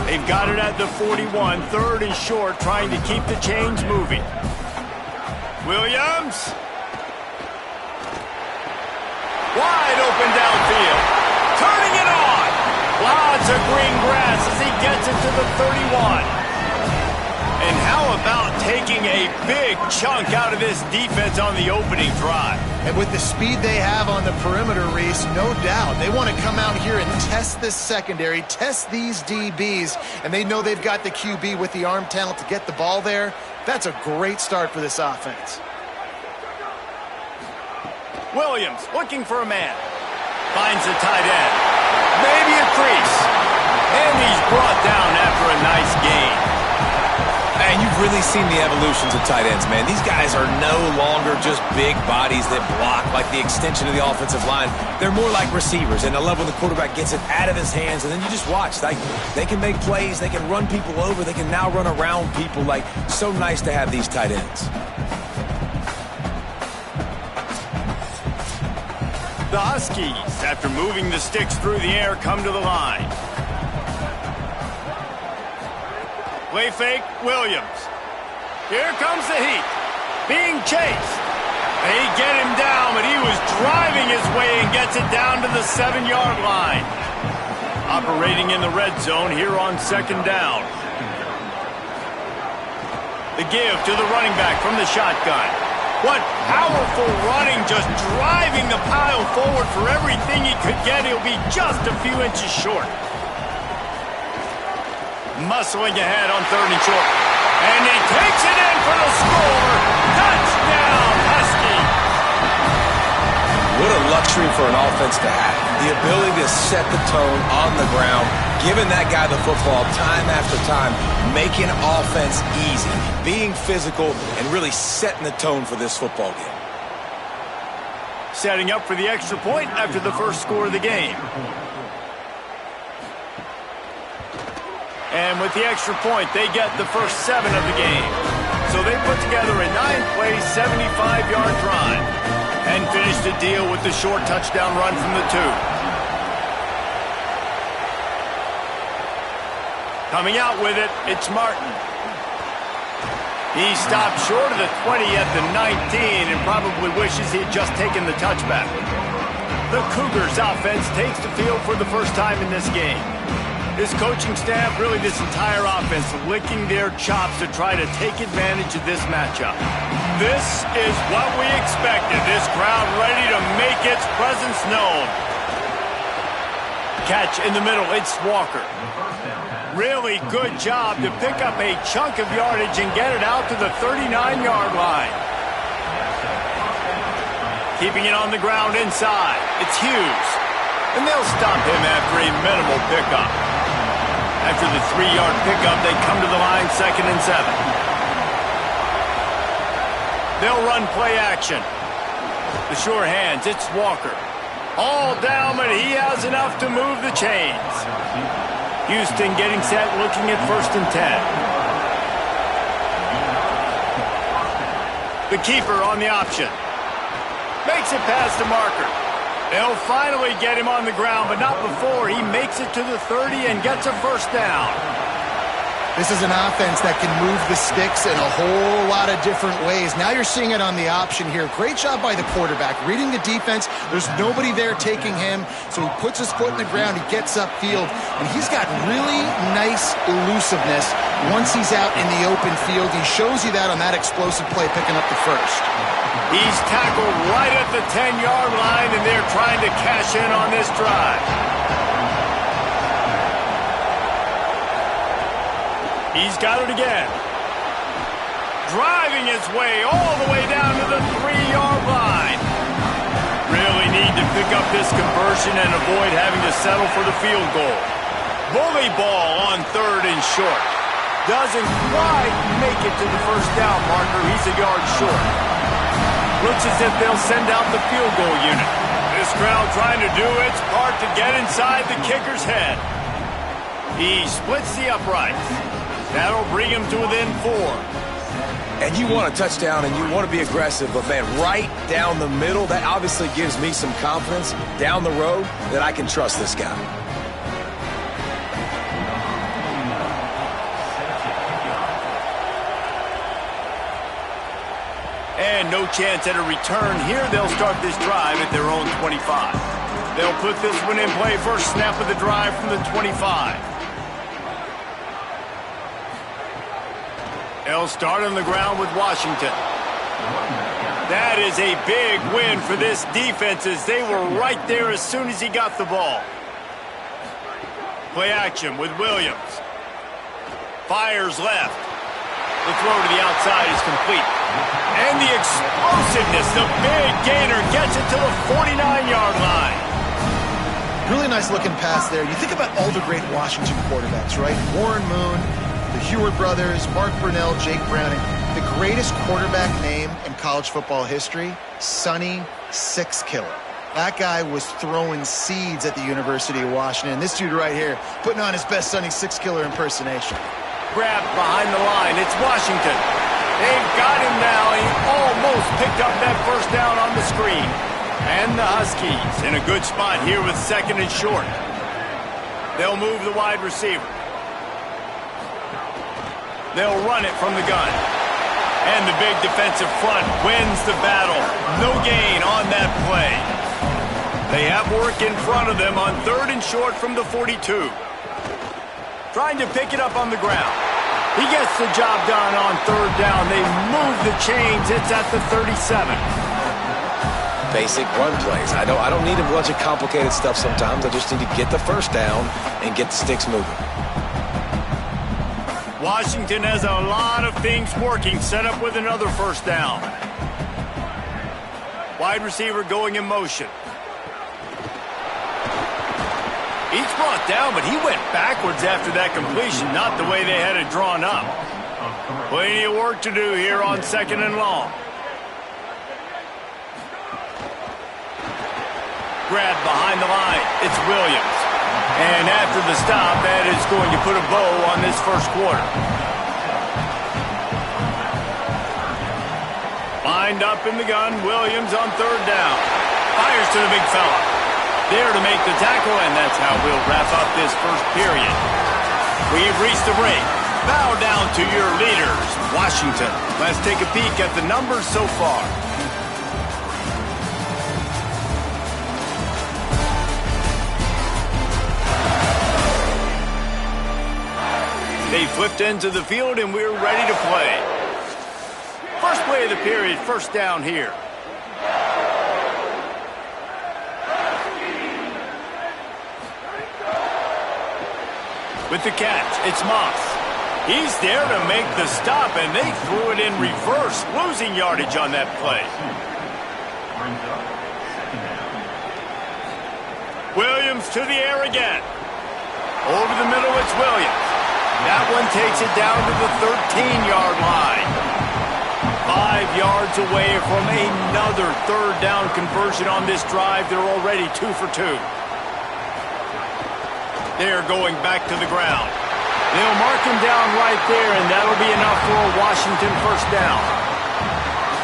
They've got it at the 41, third and short, trying to keep the chains moving. Williams. Wide open downfield. Turning it on. Lots of green grass as he gets it to the 31. And how about taking a big chunk out of this defense on the opening drive? And with the speed they have on the perimeter, Reese, no doubt, they want to come out here and test this secondary, test these DBs, and they know they've got the QB with the arm talent to get the ball there. That's a great start for this offense. Williams looking for a man. Finds the tight end. Maybe a crease. And he's brought down after a nice gain. And you've really seen the evolutions of tight ends, man. These guys are no longer just big bodies that block like the extension of the offensive line. They're more like receivers, and I love when the quarterback gets it out of his hands, and then you just watch. Like, they can make plays, they can run people over, they can now run around people. Like, so nice to have these tight ends. The Huskies, after moving the sticks through the air, come to the line. Play fake, Williams. Here comes the heat. Being chased. They get him down, but he was driving his way and gets it down to the 7-yard line. Operating in the red zone here on second down. The give to the running back from the shotgun. What powerful running, just driving the pile forward for everything he could get. He'll be just a few inches short. Muscling ahead on third and short. And he takes it in for the score. Touchdown, Husky. What a luxury for an offense to have. The ability to set the tone on the ground, giving that guy the football time after time, making offense easy, being physical, and really setting the tone for this football game. Setting up for the extra point after the first score of the game. And with the extra point, they get the first 7 of the game. So they put together a 9-play, 75-yard drive and finish the deal with the short touchdown run from the 2. Coming out with it, it's Martin. He stopped short of the 20 at the 19 and probably wishes he'd just taken the touchback. The Cougars offense takes the field for the first time in this game. This coaching staff, really this entire offense, licking their chops to try to take advantage of this matchup. This is what we expected. This crowd ready to make its presence known. Catch in the middle, it's Walker. Really good job to pick up a chunk of yardage and get it out to the 39-yard line. Keeping it on the ground inside, it's Hughes. And they'll stop him after a minimal pickup. After the 3-yard pickup, they come to the line 2nd and 7. They'll run play action. The sure hands, it's Walker. All down, but he has enough to move the chains. Houston getting set, looking at 1st and 10. The keeper on the option. Makes it past the marker. They'll finally get him on the ground, but not before he makes it to the 30 and gets a 1st down. This is an offense that can move the sticks in a whole lot of different ways. Now you're seeing it on the option here. Great job by the quarterback. Reading the defense, there's nobody there taking him, so he puts his foot in the ground, he gets upfield, and he's got really nice elusiveness once he's out in the open field. He shows you that on that explosive play, picking up the 1st. He's tackled right at the 10-yard line, and they're trying to cash in on this drive. He's got it again. Driving his way all the way down to the 3-yard line. Really need to pick up this conversion and avoid having to settle for the field goal. Bully ball on 3rd and short. Doesn't quite make it to the 1st down marker. He's a yard short. Looks as if they'll send out the field goal unit. This crowd trying to do its part to get inside the kicker's head. He splits the uprights. That'll bring him to within 4. And you want a touchdown and you want to be aggressive, but man, right down the middle, that obviously gives me some confidence down the road that I can trust this guy. And no chance at a return here. They'll start this drive at their own 25. They'll put this one in play. First snap of the drive from the 25. They'll start on the ground with Washington. That is a big win for this defense as they were right there as soon as he got the ball. Play action with Williams. Fires left. The throw to the outside is complete. And the explosiveness, the big gainer gets it to the 49-yard line. Really nice looking pass there. You think about all the great Washington quarterbacks, right? Warren Moon, the Heward brothers, Mark Brunell, Jake Browning. The greatest quarterback name in college football history, Sonny Six Killer. That guy was throwing seeds at the University of Washington. This dude right here, putting on his best Sonny Six Killer impersonation. Grab behind the line. It's Washington. They've got him now. He almost picked up that 1st down on the screen. And the Huskies in a good spot here with 2nd and short. They'll move the wide receiver. They'll run it from the gun. And the big defensive front wins the battle. No gain on that play. They have work in front of them on 3rd and short from the 42. Trying to pick it up on the ground. He gets the job done on 3rd down. They move the chains. It's at the 37. Basic run plays. I don't need a bunch of complicated stuff sometimes. I just need to get the 1st down and get the sticks moving. Washington has a lot of things working. Set up with another 1st down. Wide receiver going in motion. He's brought down, but he went backwards after that completion, not the way they had it drawn up. Plenty of work to do here on 2nd and long. Grab behind the line. It's Williams. And after the stop, that is going to put a bow on this 1st quarter. Lined up in the gun, Williams on 3rd down. Fires to the big fella. There to make the tackle, and that's how we'll wrap up this 1st period. We've reached the break. Bow down to your leaders, Washington. Let's take a peek at the numbers so far. They flipped into the field, and we're ready to play. First play of the period, first down here. With the catch, it's Moss. He's there to make the stop, and they threw it in reverse, losing yardage on that play. Williams to the air again. Over the middle, it's Williams. That one takes it down to the 13-yard line. 5 yards away from another third down conversion on this drive. They're already 2 for 2. They're going back to the ground. They'll mark him down right there, and that'll be enough for a Washington first down.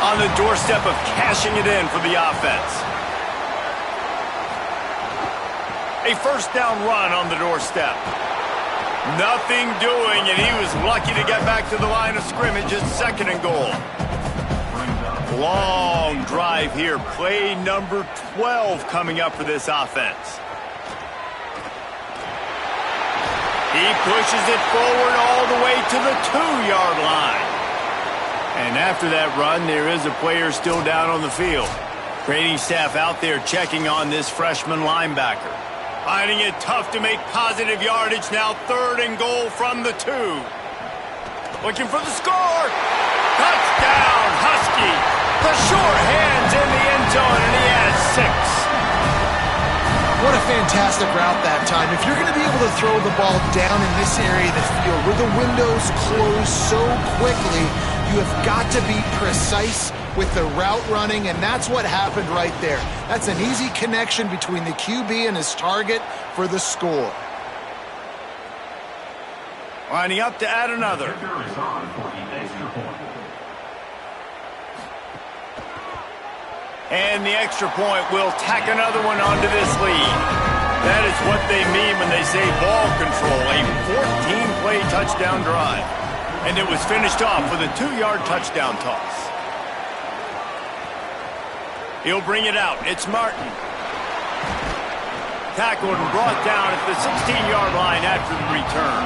On the doorstep of cashing it in for the offense. A first down run on the doorstep. Nothing doing, and he was lucky to get back to the line of scrimmage. It's second and goal. Long drive here. Play number 12 coming up for this offense. He pushes it forward all the way to the 2-yard line. And after that run, there is a player still down on the field. Training staff out there checking on this freshman linebacker. Finding it tough to make positive yardage now. Third and goal from the 2. Looking for the score. Touchdown, Husky. The sure hands in the end zone, and he has 6. What a fantastic route that time. If you're going to be able to throw the ball down in this area of the field where the windows close so quickly, you have got to be precise with the route running, and that's what happened right there. That's an easy connection between the QB and his target for the score. Lining up to add another. And the extra point will tack another one onto this lead. That is what they mean when they say ball control. A 14-play touchdown drive. And it was finished off with a 2-yard touchdown toss. He'll bring it out. It's Martin. Tackled and brought down at the 16-yard line after the return.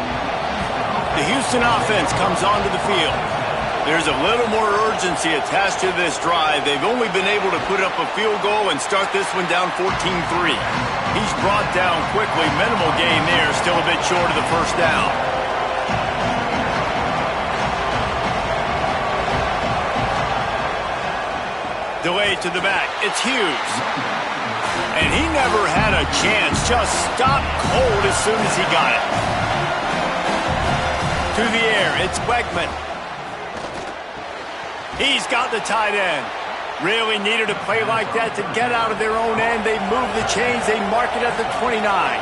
The Houston offense comes onto the field. There's a little more urgency attached to this drive. They've only been able to put up a field goal and start this one down 14-3. He's brought down quickly. Minimal gain there. Still a bit short of the first down. Delay to the back. It's Hughes. And he never had a chance. Just stopped cold as soon as he got it. To the air. It's Wegman. He's got the tight end. Really needed a play like that to get out of their own end. They move the chains. They mark it at the 29.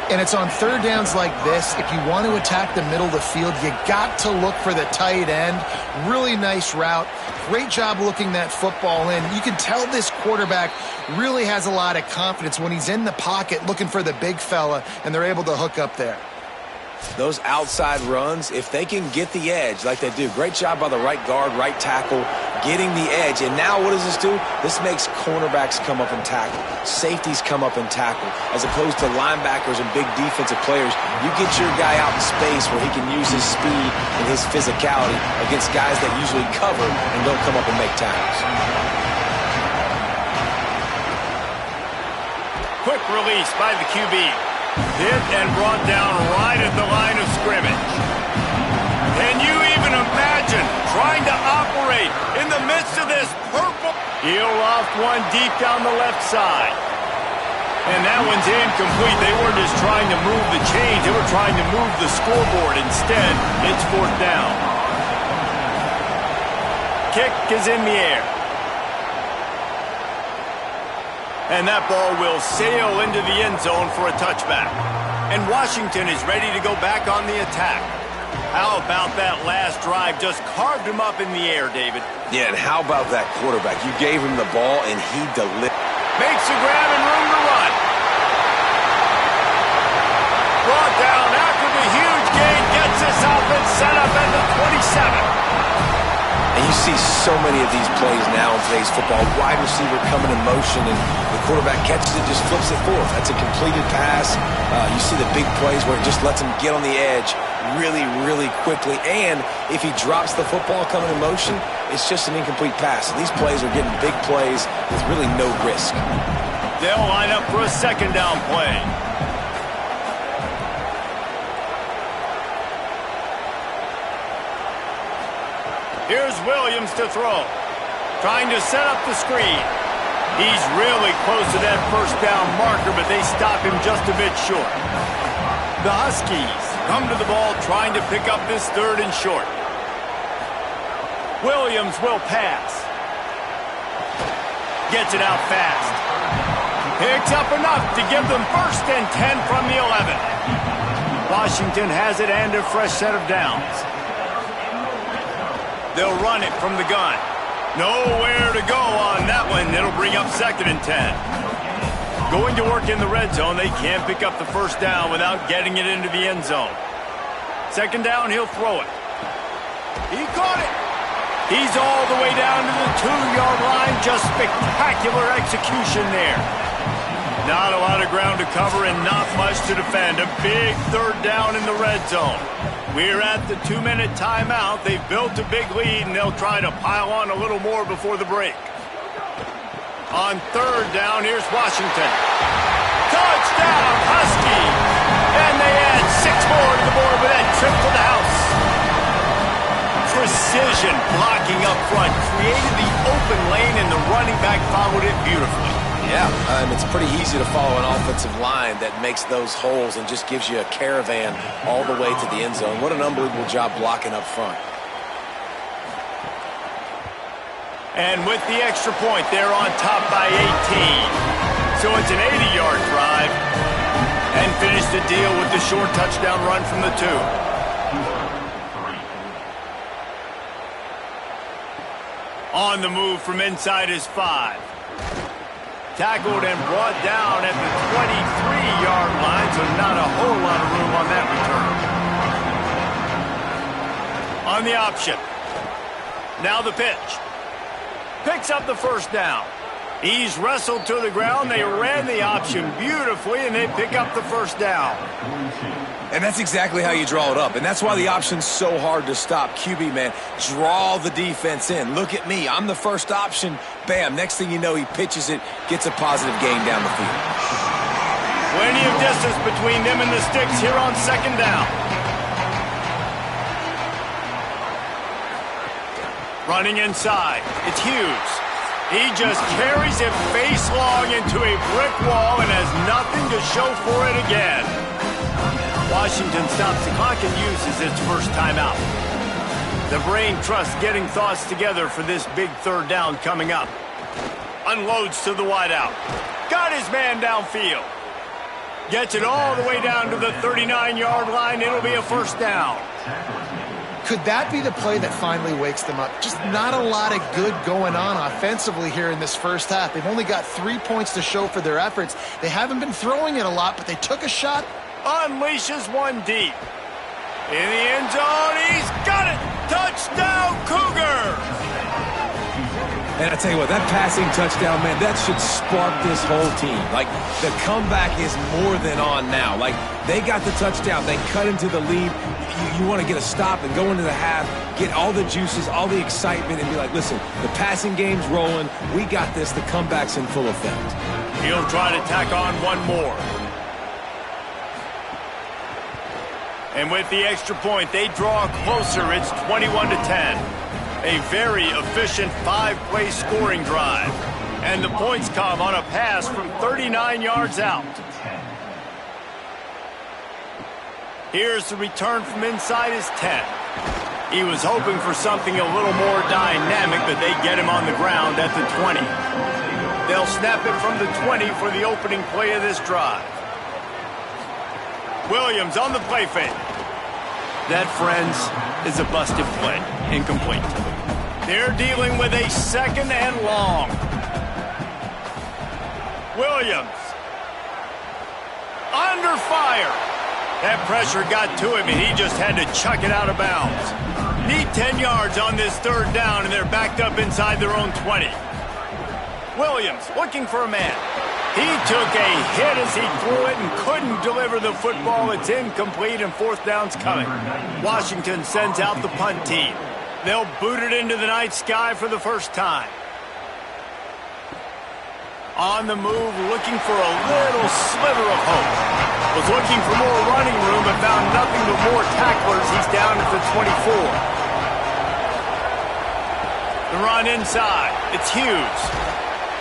And it's on third downs like this. If you want to attack the middle of the field, you got to look for the tight end. Really nice route. Great job looking that football in. You can tell this quarterback really has a lot of confidence when he's in the pocket looking for the big fella, and they're able to hook up there. Those outside runs, if they can get the edge like they do, great job by the right guard, right tackle, getting the edge. And now what does this do? This makes cornerbacks come up and tackle. Safeties come up and tackle. As opposed to linebackers and big defensive players, you get your guy out in space where he can use his speed and his physicality against guys that usually cover and don't come up and make tackles. Quick release by the QB. Hit and brought down right at the line of scrimmage. Can you even imagine trying to operate in the midst of this purple? He'll loft one deep down the left side. And that one's incomplete. They weren't just trying to move the chains. They were trying to move the scoreboard. Instead, it's fourth down. Kick is in the air. And that ball will sail into the end zone for a touchback. And Washington is ready to go back on the attack. How about that last drive? Just carved him up in the air, David. Yeah, and how about that quarterback? You gave him the ball, and he delivered. Makes a grab and room to run. Brought down after the huge gain. Gets a this offense set up at the 27. And you see so many of these plays now in today's football. Wide receiver coming in motion, and the quarterback catches it, just flips it forward. That's a completed pass. You see the big plays where it just lets him get on the edge really, really quickly. And if he drops the football coming in motion, it's just an incomplete pass. These plays are getting big plays with really no risk. They'll line up for a second down play. Here's Williams to throw. Trying to set up the screen. He's really close to that first down marker, but they stop him just a bit short. The Huskies come to the ball trying to pick up this third and short. Williams will pass. Gets it out fast. Picks up enough to give them first and 10 from the 11. Washington has it and a fresh set of downs. They'll run it from the gun. Nowhere to go on that one. It'll bring up second and 10. Going to work in the red zone. They can't pick up the first down without getting it into the end zone. Second down, he'll throw it. He caught it. He's all the way down to the 2-yard line. Just spectacular execution there. Not a lot of ground to cover and not much to defend. A big third down in the red zone. We're at the 2-minute timeout. They've built a big lead, and they'll try to pile on a little more before the break. On third down, here's Washington. Touchdown, Huskies! And they add 6 more to the board with that trip to the house. Precision blocking up front created the open lane, and the running back followed it beautifully. Yeah, it's pretty easy to follow an offensive line that makes those holes and just gives you a caravan all the way to the end zone. What an unbelievable job blocking up front. And with the extra point, they're on top by 18. So it's an 80-yard drive. And finish the deal with the short touchdown run from the 2. On the move from inside is 5. Tackled and brought down at the 23-yard line, so not a whole lot of room on that return. On the option. Now the pitch. Picks up the first down. He's wrestled to the ground. They ran the option beautifully, and they pick up the first down. And that's exactly how you draw it up. And that's why the option's so hard to stop. QB, man, draw the defense in. Look at me. I'm the first option. Bam. Next thing you know, he pitches it, gets a positive gain down the field. Plenty of distance between them and the sticks here on second down. Running inside. It's Hughes. He just carries it face long into a brick wall and has nothing to show for it again. Washington stops the clock and uses its first timeout. The brain trust getting thoughts together for this big third down coming up. Unloads to the wideout. Got his man downfield. Gets it all the way down to the 39-yard line. It'll be a first down. Could that be the play that finally wakes them up? Just not a lot of good going on offensively here in this first half. They've only got 3 points to show for their efforts. They haven't been throwing it a lot, but they took a shot. Unleashes one deep. In the end zone, he's got it! Touchdown, Cougar! And I tell you what, that passing touchdown, man, that should spark this whole team. Like, the comeback is more than on now. Like, they got the touchdown. They cut into the lead. You want to get a stop and go into the half, get all the juices, all the excitement, and be like, listen, the passing game's rolling. We got this. The comeback's in full effect. He'll try to tack on one more. And with the extra point, they draw closer. It's 21-10. A very efficient 5-play scoring drive. And the points come on a pass from 39 yards out. Here's the return from inside his 10. He was hoping for something a little more dynamic, but they get him on the ground at the 20. They'll snap it from the 20 for the opening play of this drive. Williams on the play fake. That, friends, is a busted play. Incomplete. They're dealing with a second and long. Williams. Under fire. That pressure got to him, and he just had to chuck it out of bounds. Need 10 yards on this third down, and they're backed up inside their own 20. Williams looking for a man. He took a hit as he threw it and couldn't deliver the football. It's incomplete, and fourth down's coming. Washington sends out the punt team. They'll boot it into the night sky for the first time. On the move, looking for a little sliver of hope. Was looking for more running room, but found nothing but more tacklers. He's down at the 24. The run inside. It's Hughes.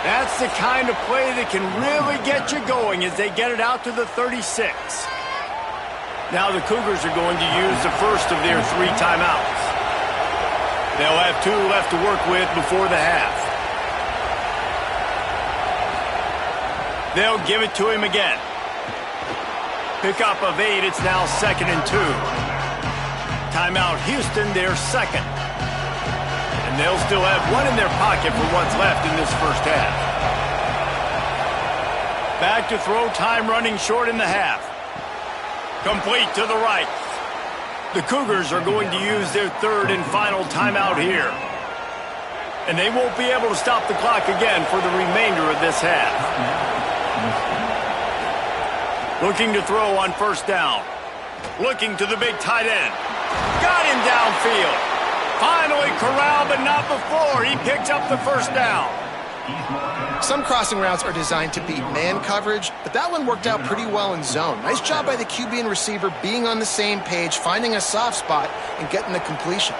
That's the kind of play that can really get you going as they get it out to the 36. Now the Cougars are going to use the first of their 3 timeouts. They'll have 2 left to work with before the half. They'll give it to him again. Pickup of 8, it's now 2nd and 2. Timeout Houston, their second. And they'll still have 1 in their pocket for what's left in this first half. Back to throw, time running short in the half. Complete to the right. The Cougars are going to use their 3rd and final timeout here. And they won't be able to stop the clock again for the remainder of this half. Looking to throw on first down. Looking to the big tight end. Got him downfield. Finally corralled, but not before. He picks up the first down. Some crossing routes are designed to beat man coverage, but that one worked out pretty well in zone. Nice job by the QB and receiver being on the same page, finding a soft spot, and getting the completion.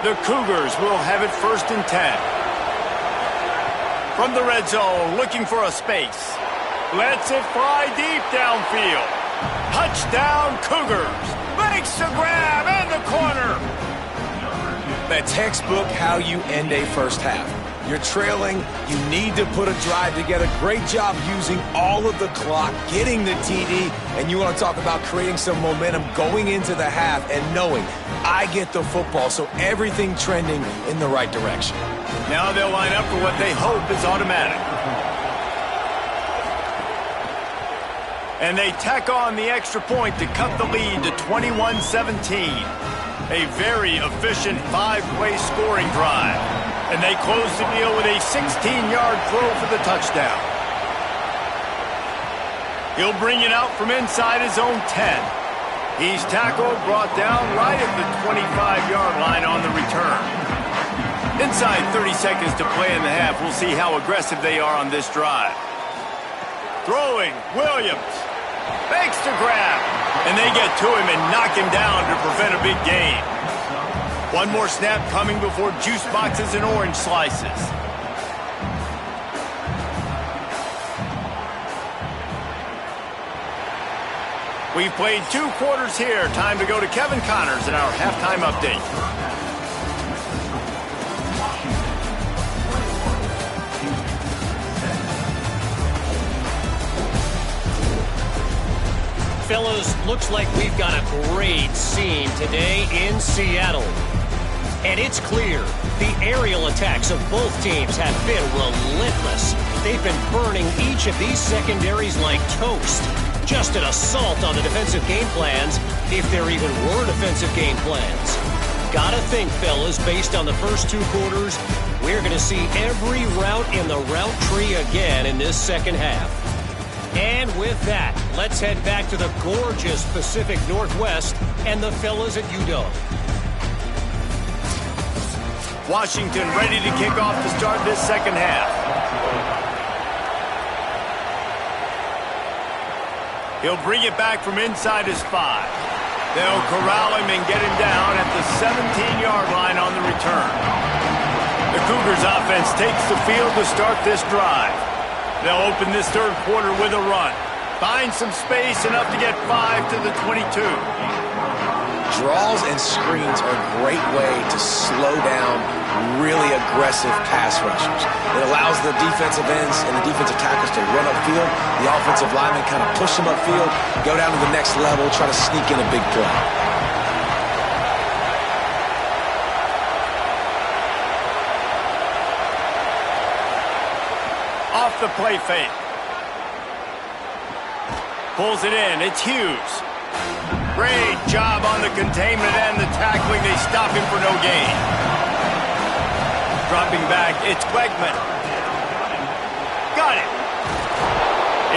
The Cougars will have it 1st and 10. From the red zone, looking for a space. Lets it fly deep downfield. Touchdown, Cougars. Makes the grab and the corner. The textbook how you end a first half. You're trailing. You need to put a drive together. Great job using all of the clock, getting the TD, and you want to talk about creating some momentum going into the half and knowing I get the football, so everything trending in the right direction. Now they'll line up for what they hope is automatic. And they tack on the extra point to cut the lead to 21-17. A very efficient 5-play scoring drive. And they close the deal with a 16-yard throw for the touchdown. He'll bring it out from inside his own 10. He's tackled, brought down right at the 25-yard line on the return. Inside 30 seconds to play in the half. We'll see how aggressive they are on this drive. Throwing, Williams. Makes the grab. And they get to him and knock him down to prevent a big gain. One more snap coming before juice boxes and orange slices. We've played 2 quarters here. Time to go to Kevin Connors in our halftime update. Fellas, looks like we've got a great scene today in Seattle. And it's clear, the aerial attacks of both teams have been relentless. They've been burning each of these secondaries like toast. Just an assault on the defensive game plans, if there even were defensive game plans. Gotta think, fellas, based on the first 2 quarters, we're going to see every route in the route tree again in this second half. And with that, let's head back to the gorgeous Pacific Northwest and the fellas at UW. Washington ready to kick off to start this second half. He'll bring it back from inside his 5. They'll corral him and get him down at the 17-yard line on the return. The Cougars offense takes the field to start this drive. They'll open this third quarter with a run. Find some space enough to get 5 to the 22. Draws and screens are a great way to slow down really aggressive pass rushers. It allows the defensive ends and the defensive tackles to run upfield. The offensive linemen kind of push them upfield, go down to the next level, try to sneak in a big play. Off the play fake. Pulls it in. It's Hughes. Great job on the containment and the tackling. They stop him for no gain. Dropping back, it's Wegman. Got it.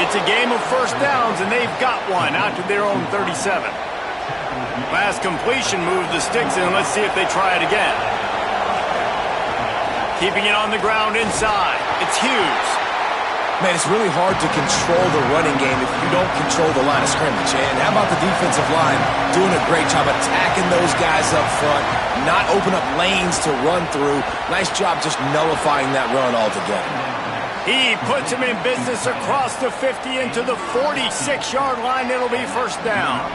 It's a game of first downs, and they've got one out to their own 37. Last completion moved the sticks in. Let's see if they try it again. Keeping it on the ground inside. It's Hughes. Man, it's really hard to control the running game if you don't control the line of scrimmage. And how about the defensive line doing a great job attacking those guys up front, not open up lanes to run through. Nice job just nullifying that run altogether. He puts him in business across the 50 into the 46-yard line. It'll be first down.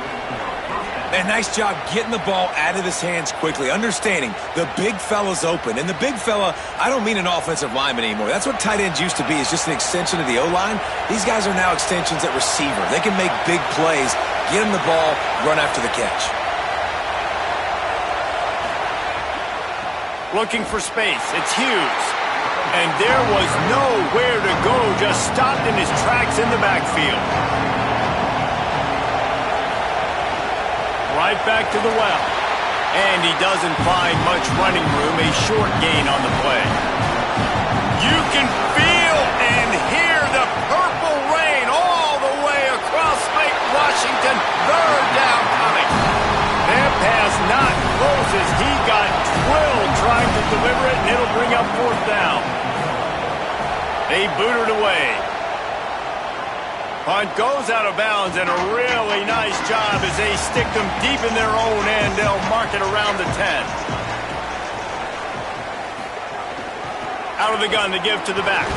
And nice job getting the ball out of his hands quickly, understanding the big fella's open. And the big fella, I don't mean an offensive lineman anymore. That's what tight ends used to be, is just an extension of the O-line. These guys are now extensions at receiver. They can make big plays, get him the ball, run after the catch. Looking for space. It's Hughes. And there was nowhere to go, just stopped in his tracks in the backfield. Right back to the well. And he doesn't find much running room, a short gain on the play. You can feel and hear the purple rain all the way across Lake Washington. Third down coming. That pass not close as he got drilled trying to deliver it, and it'll bring up fourth down. They boot it away. Punt goes out of bounds, and a really nice job as they stick them deep in their own end. They'll mark it around the 10. Out of the gun to give to the back.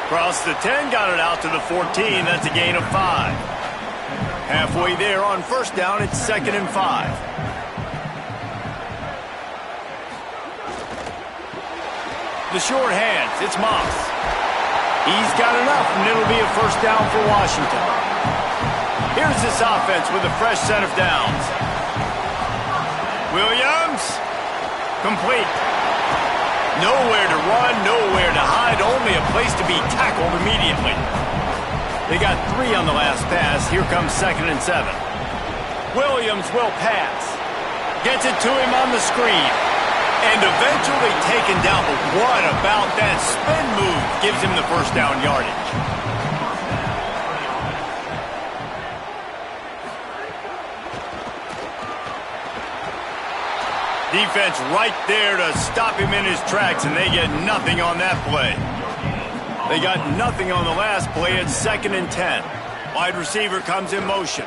Across the 10, got it out to the 14. That's a gain of 5. Halfway there on first down, it's 2nd and 5. The short hands, it's Moss. He's got enough, and it'll be a first down for Washington. Here's this offense with a fresh set of downs. Williams, complete. Nowhere to run, nowhere to hide, only a place to be tackled immediately. They got 3 on the last pass. Here comes 2nd and 7. Williams will pass. Gets it to him on the screen. And eventually taken down. But what about that spin move? Gives him the first down yardage. Defense right there to stop him in his tracks, and they get nothing on that play. They got nothing on the last play. It's 2nd and 10. Wide receiver comes in motion.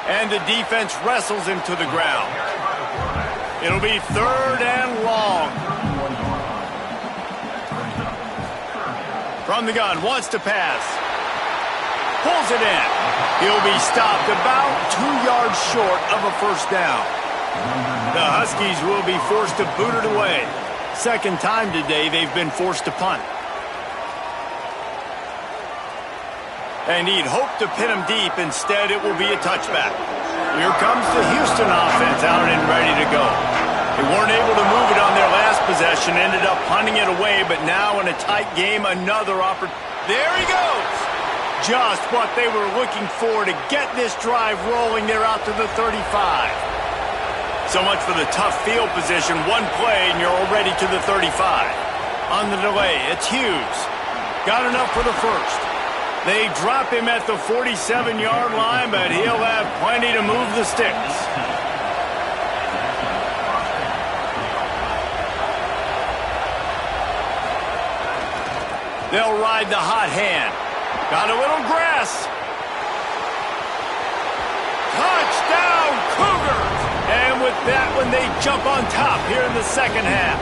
And the defense wrestles him to the ground. It'll be 3rd and long. From the gun, wants to pass. Pulls it in. He'll be stopped about 2 yards short of a first down. The Huskies will be forced to boot it away. Second time today they've been forced to punt. And he'd hoped to pin him deep. Instead, it will be a touchback. Here comes the Houston offense out and ready to go. They weren't able to move it on their last possession, ended up punting it away, but now in a tight game, another opportunity. There he goes! Just what they were looking for to get this drive rolling. They're out to the 35. So much for the tough field position. One play, and you're already to the 35. On the delay, it's Hughes. Got enough for the first. They drop him at the 47-yard line, but he'll have plenty to move the sticks. They'll ride the hot hand. Got a little grass. Touchdown, Cougars! And with that one, they jump on top here in the second half.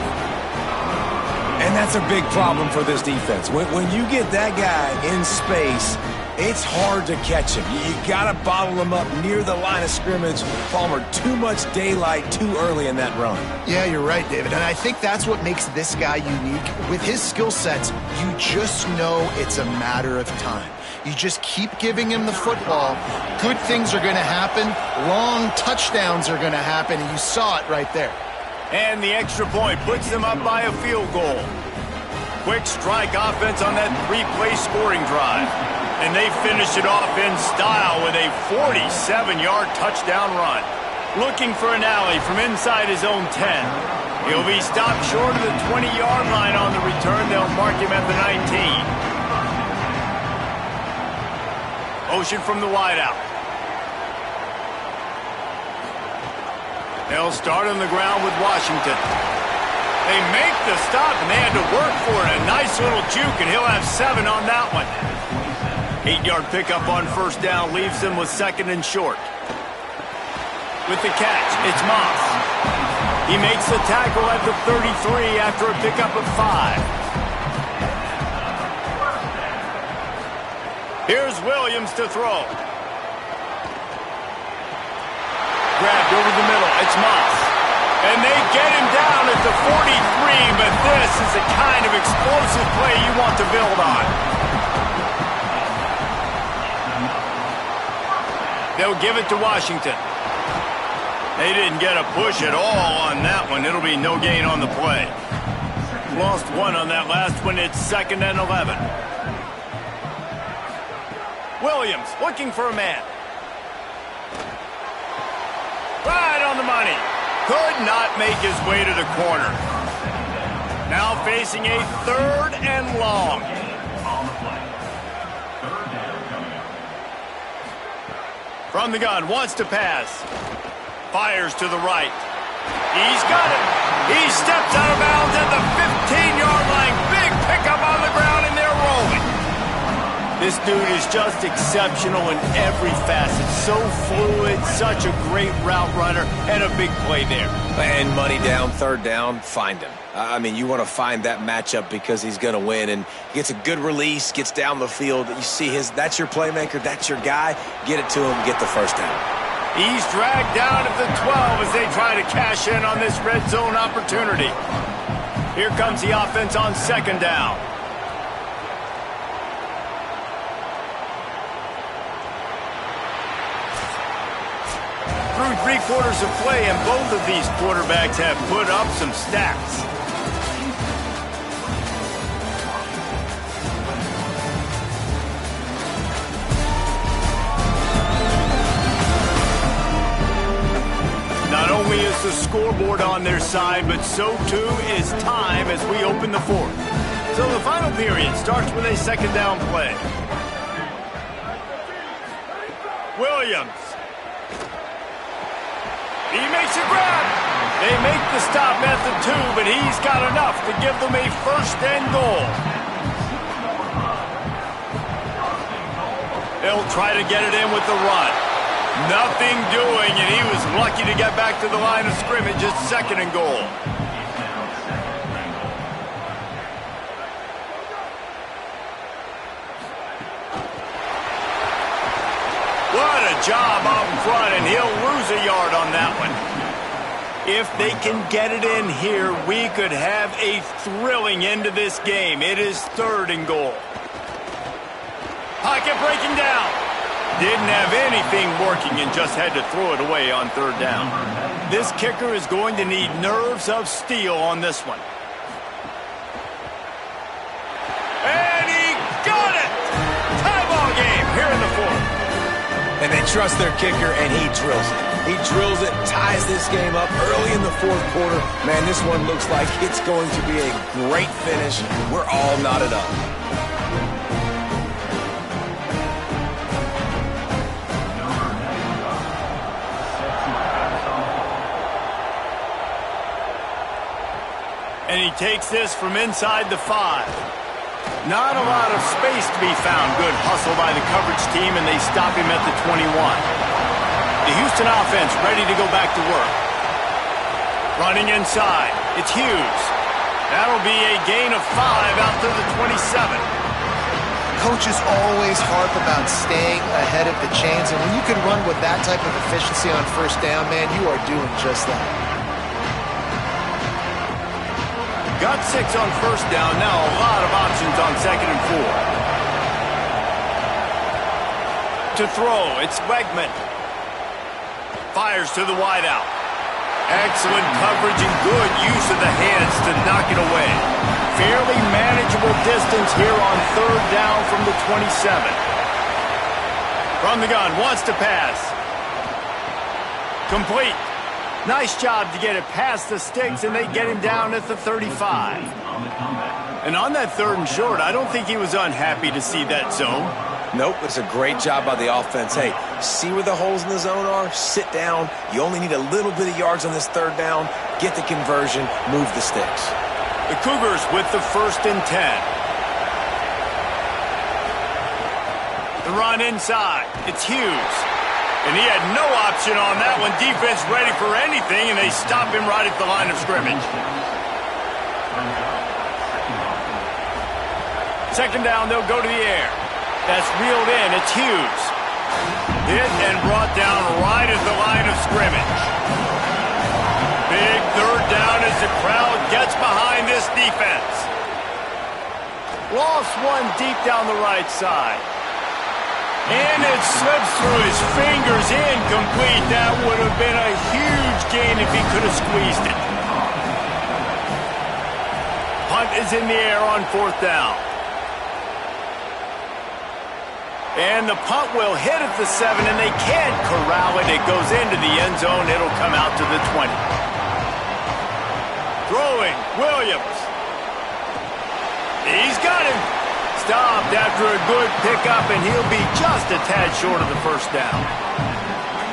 And that's a big problem for this defense. When you get that guy in space, it's hard to catch him. You got to bottle him up near the line of scrimmage. Palmer, too much daylight too early in that run. Yeah, you're right, David. And I think that's what makes this guy unique. With his skill sets, you just know it's a matter of time. You just keep giving him the football. Good things are going to happen. Long touchdowns are going to happen. And you saw it right there. And the extra point puts them up by a field goal. Quick strike offense on that 3-play scoring drive. And they finish it off in style with a 47-yard touchdown run. Looking for an alley from inside his own 10. He'll be stopped short of the 20-yard line on the return. They'll mark him at the 19. Motion from the wideout. They'll start on the ground with Washington. They make the stop, and they had to work for it. A nice little juke, and he'll have 7 on that one. 8-yard pickup on first down leaves them with 2nd and short. With the catch, it's Moss. He makes the tackle at the 33 after a pickup of 5. Here's Williams to throw. Grabbed over the middle, it's Moss. And they get him down at the 43, but this is the kind of explosive play you want to build on. They'll give it to Washington. They didn't get a push at all on that one. It'll be no gain on the play. Lost 1 on that last one. It's 2nd and 11. Williams looking for a man. Right on the money. Could not make his way to the corner. Now facing a 3rd and long. From the gun, wants to pass. Fires to the right. He's got it. He steps out of bounds at the 15-yard line. Big pickup on the ground, and they're rolling. This dude is just exceptional in every facet. So fluid, such a great route runner, and a big play there. And money down, 3rd down, find him. I mean, you want to find that matchup because he's going to win, and he gets a good release, gets down the field. You see that's your playmaker, that's your guy. Get it to him, get the first down. He's dragged down at the 12 as they try to cash in on this red zone opportunity. Here comes the offense on 2nd down. Through 3 quarters of play, and both of these quarterbacks have put up some stats. Not only is the scoreboard on their side, but so too is time as we open the 4th. So the final period starts with a 2nd down play. Williams. He makes a grab. They make the stop at the 2, but he's got enough to give them a 1st and goal. They'll try to get it in with the run. Nothing doing, and he was lucky to get back to the line of scrimmage. It's 2nd and goal. What a job out in front, and he'll lose a yard on that one. If they can get it in here, we could have a thrilling end to this game. It is 3rd and goal. Pocket breaking down. Didn't have anything working and just had to throw it away on 3rd down. This kicker is going to need nerves of steel on this one. And he got it! Tie ball game here in the 4th. And they trust their kicker, and he drills it. He drills it, ties this game up early in the 4th quarter. Man, this one looks like it's going to be a great finish. We're all knotted up. And he takes this from inside the 5. Not a lot of space to be found. Good hustle by the coverage team, and they stop him at the 21. The Houston offense ready to go back to work. Running inside. It's Hughes. That'll be a gain of 5 out to the 27. Coaches always harp about staying ahead of the chains, and when you can run with that type of efficiency on 1st down, man, you are doing just that. Got 6 on 1st down. Now a lot of options on 2nd and 4. To throw, it's Wegman. Fires to the wideout. Excellent coverage and good use of the hands to knock it away. Fairly manageable distance here on 3rd down from the 27. From the gun, wants to pass. Complete. Nice job to get it past the sticks, and they get him down at the 35. And on that 3rd and short, I don't think he was unhappy to see that zone. Nope, it's a great job by the offense. Hey, see where the holes in the zone are? Sit down. You only need a little bit of yards on this 3rd down. Get the conversion. Move the sticks. The Cougars with the 1st and 10. The run inside. It's Hughes. And he had no option on that one. Defense ready for anything, and they stop him right at the line of scrimmage. 2nd down, they'll go to the air. That's reeled in. It's Hughes. Hit and brought down right at the line of scrimmage. Big 3rd down as the crowd gets behind this defense. Lost one deep down the right side. And it slips through his fingers, incomplete. That would have been a huge gain if he could have squeezed it. Punt is in the air on 4th down. And the punt will hit at the 7, and they can't corral it. It goes into the end zone. It'll come out to the 20. Throwing, Williams. He's got him. Stopped after a good pickup, and he'll be just a tad short of the 1st down.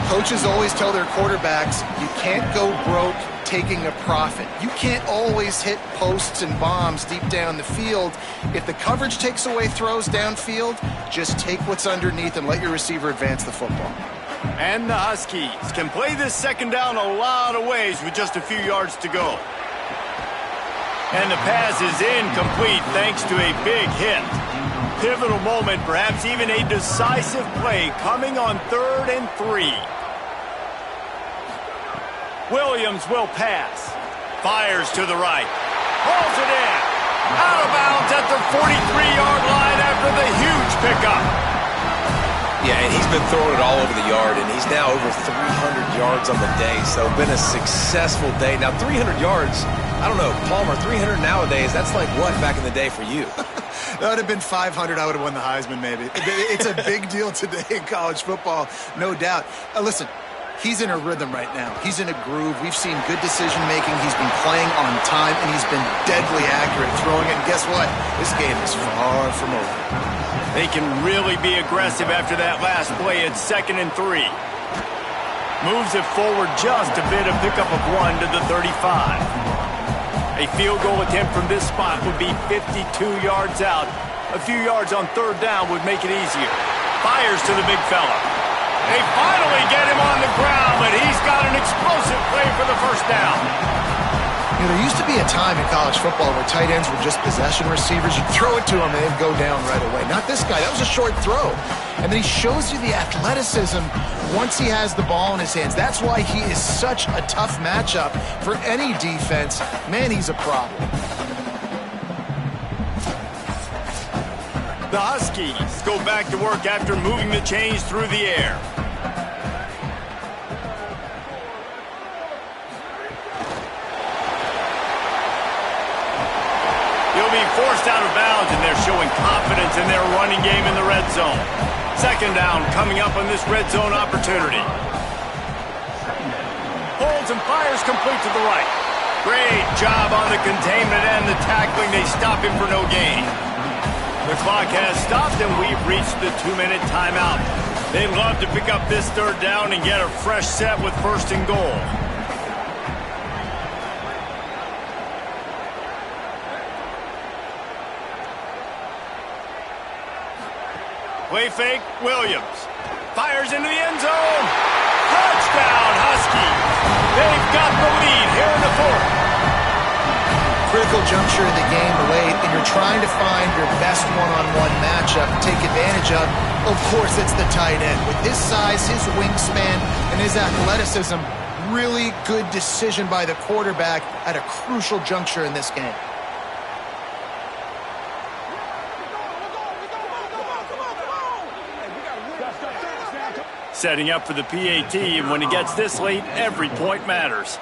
Coaches always tell their quarterbacks, you can't go broke taking a profit. You can't always hit posts and bombs deep down the field. If the coverage takes away throws downfield, just take what's underneath and let your receiver advance the football. And the Huskies can play this 2nd down a lot of ways with just a few yards to go. And the pass is incomplete thanks to a big hit. Pivotal moment, perhaps even a decisive play coming on 3rd and 3. Williams will pass. Fires to the right. Pulls it in. Out of bounds at the 43-yard line after the huge pickup. Yeah, and he's been throwing it all over the yard, and he's now over 300 yards on the day, so been a successful day. Now, 300 yards, I don't know, Palmer, 300 nowadays, that's like what back in the day for you? That would have been 500. I would have won the Heisman, maybe. It's a big deal today in college football, no doubt. Listen, he's in a rhythm right now. He's in a groove. We've seen good decision-making. He's been playing on time, and he's been deadly accurate throwing it. And guess what? This game is far from over. They can really be aggressive after that last play. It's 2nd and 3. Moves it forward just a bit, a pickup of 1 to the 35. A field goal attempt from this spot would be 52 yards out. A few yards on 3rd down would make it easier. Fires to the big fella. They finally get him on the ground, but he's got an explosive play for the 1st down. You know, there used to be a time in college football where tight ends were just possession receivers. You'd throw it to him and they'd go down right away. Not this guy. That was a short throw. And then he shows you the athleticism once he has the ball in his hands. That's why he is such a tough matchup for any defense. Man, he's a problem. The Huskies go back to work after moving the chains through the air. He'll be forced out of bounds, and they're showing confidence in their running game in the red zone. 2nd down coming up on this red zone opportunity. Holds and fires complete to the right. Great job on the containment and the tackling. They stop him for no gain. The clock has stopped, and we've reached the 2-minute timeout. They'd love to pick up this 3rd down and get a fresh set with 1st and goal. Play fake, Williams. Fires into the end zone. Touchdown, Huskies. They've got the lead here in the 4th. Critical juncture of the game late, and you're trying to find your best one-on-one matchup to take advantage of course, it's the tight end. With his size, his wingspan, and his athleticism, really good decision by the quarterback at a crucial juncture in this game. Setting up for the PAT, and when he gets this late, every point matters.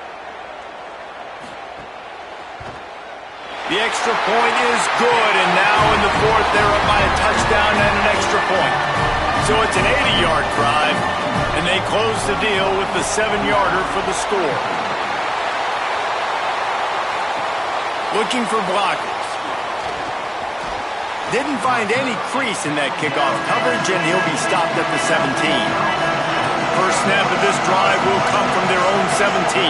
The extra point is good, and now in the fourth, they're up by a touchdown and an extra point. So it's an 80-yard drive, and they close the deal with the 7-yarder for the score. Looking for blockers. Didn't find any crease in that kickoff coverage, and he'll be stopped at the 17. First snap of this drive will come from their own 17.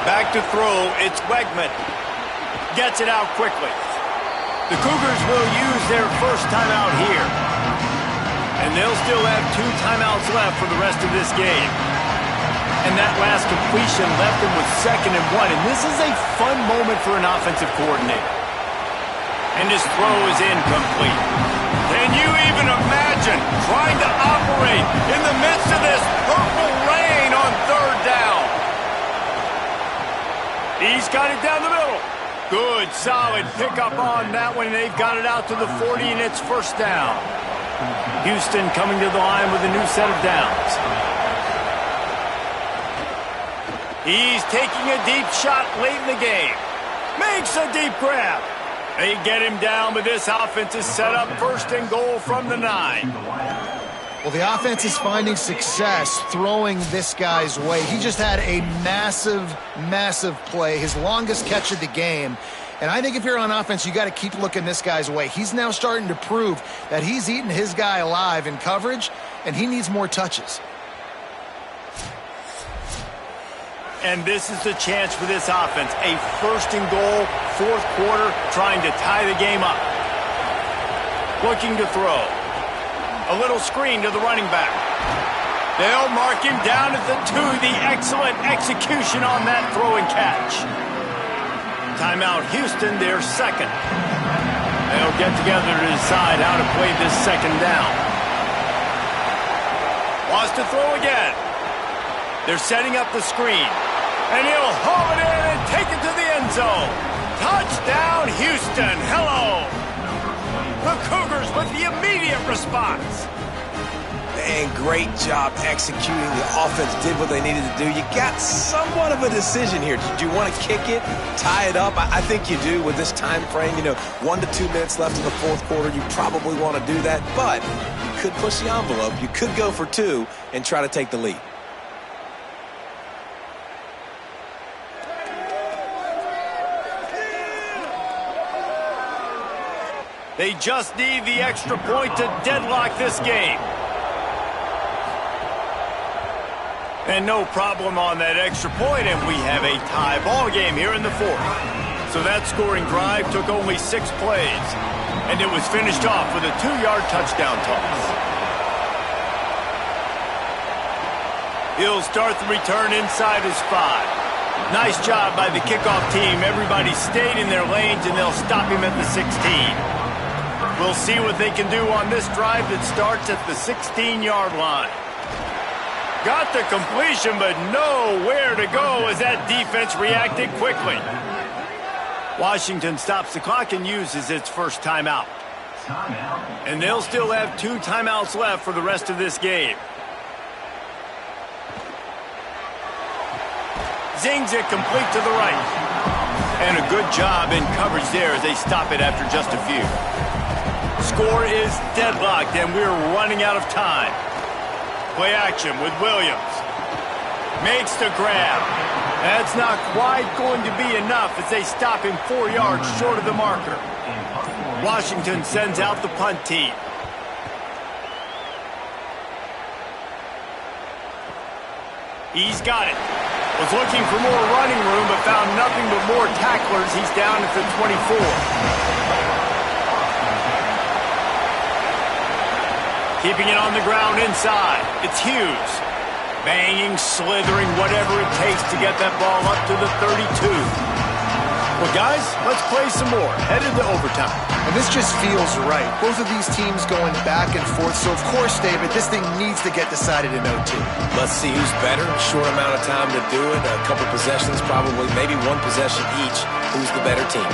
Back to throw, it's Wegman. Gets it out quickly. The Cougars will use their first timeout here. And they'll still have 2 timeouts left for the rest of this game. And that last completion left them with 2nd and 1. And this is a fun moment for an offensive coordinator. And his throw is incomplete. Can you even imagine trying to operate in the midst of this purple rain on 3rd down? He's got it down the middle. Good, solid pickup on that one. They've got it out to the 40, and it's first down. Houston coming to the line with a new set of downs. He's taking a deep shot late in the game. Makes a deep grab. They get him down, but this offense is set up 1st and goal from the 9. Well, the offense is finding success throwing this guy's way. He just had a massive, massive play, his longest catch of the game. And I think if you're on offense, you got to keep looking this guy's way. He's now starting to prove that he's eating his guy alive in coverage, and he needs more touches. And this is the chance for this offense. A 1st and goal, 4th quarter, trying to tie the game up. Looking to throw. A little screen to the running back. They'll mark him down at the 2. The excellent execution on that throw and catch. Timeout Houston, their 2nd. They'll get together to decide how to play this 2nd down. Wants to throw again. They're setting up the screen. And he'll haul it in and take it to the end zone. Touchdown Houston. Hello. The Cougars with the immediate response. And great job executing. The offense did what they needed to do. You got somewhat of a decision here. Do you want to kick it, tie it up? I think you do with this time frame. 1 to 2 minutes left in the 4th quarter. You probably want to do that, but you could push the envelope. You could go for 2 and try to take the lead. They just need the extra point to deadlock this game. And no problem on that extra point, and we have a tie ball game here in the 4th. So that scoring drive took only 6 plays, and it was finished off with a 2-yard touchdown toss. He'll start the return inside his 5. Nice job by the kickoff team. Everybody stayed in their lanes, and they'll stop him at the 16. We'll see what they can do on this drive that starts at the 16-yard line. Got the completion, but nowhere to go as that defense reacted quickly. Washington stops the clock and uses its first timeout. And they'll still have 2 timeouts left for the rest of this game. Zings it complete to the right. And a good job in coverage there as they stop it after just a few. Score is deadlocked, and we're running out of time. Play action with Williams. Makes the grab. That's not quite going to be enough as they stop him 4 yards short of the marker. Washington sends out the punt team. He's got it. Was looking for more running room, but found nothing but more tacklers. He's down at the 24. Keeping it on the ground inside. It's Hughes. Banging, slithering, whatever it takes to get that ball up to the 32. Well, guys, let's play some more. Headed to overtime. And this just feels right. Both of these teams going back and forth. So, of course, David, this thing needs to get decided in OT. Let's see who's better. Short amount of time to do it. A couple possessions, probably maybe 1 possession each. Who's the better team?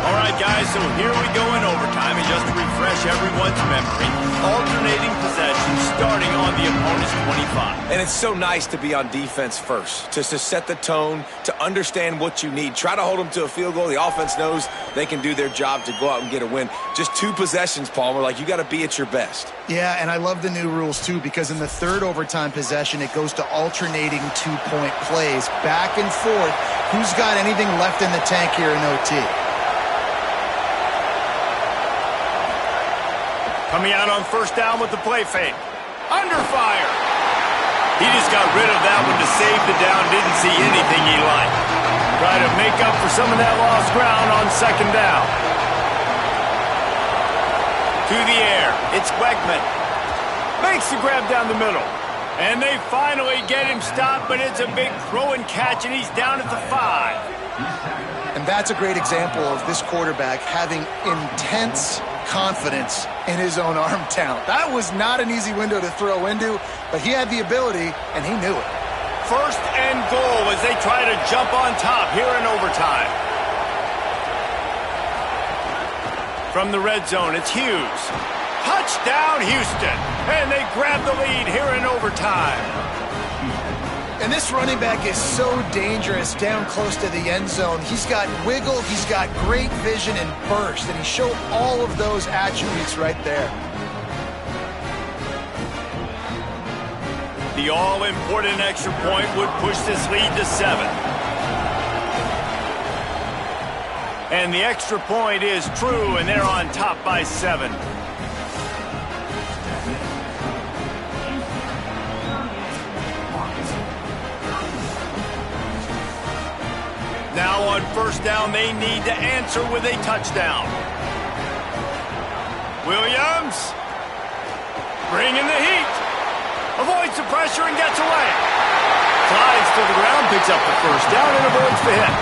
All right, guys, so here we go in overtime. And just to refresh everyone's memory, alternating possession starting on the opponent's 25. And it's so nice to be on defense first, just to set the tone, to understand what you need. Try to hold them to a field goal. The offense knows they can do their job to go out and get a win. Just 2 possessions, Palmer. Like, you got to be at your best. Yeah, and I love the new rules, too, because in the third overtime possession, it goes to alternating 2-point plays, back and forth. Who's got anything left in the tank here in OT? Coming out on first down with the play fake. Under fire. He just got rid of that one to save the down. Didn't see anything he liked. Try to make up for some of that lost ground on second down. To the air. It's Wegman. Makes the grab down the middle. And they finally get him stopped, but it's a big throw and catch, and he's down at the 5. And that's a great example of this quarterback having intense confidence in his own arm talent. That was not an easy window to throw into, but he had the ability, and he knew it. First and goal as they try to jump on top here in overtime. From the red zone, it's Hughes. Touchdown, Houston. And they grab the lead here in overtime. And this running back is so dangerous down close to the end zone. He's got wiggle, he's got great vision and burst, and he showed all of those attributes right there. The all-important extra point would push this lead to 7. And the extra point is true, and they're on top by 7. Now on first down, they need to answer with a touchdown. Williams, bringing the heat. Avoids the pressure and gets away. Slides to the ground, picks up the first down and avoids the hit.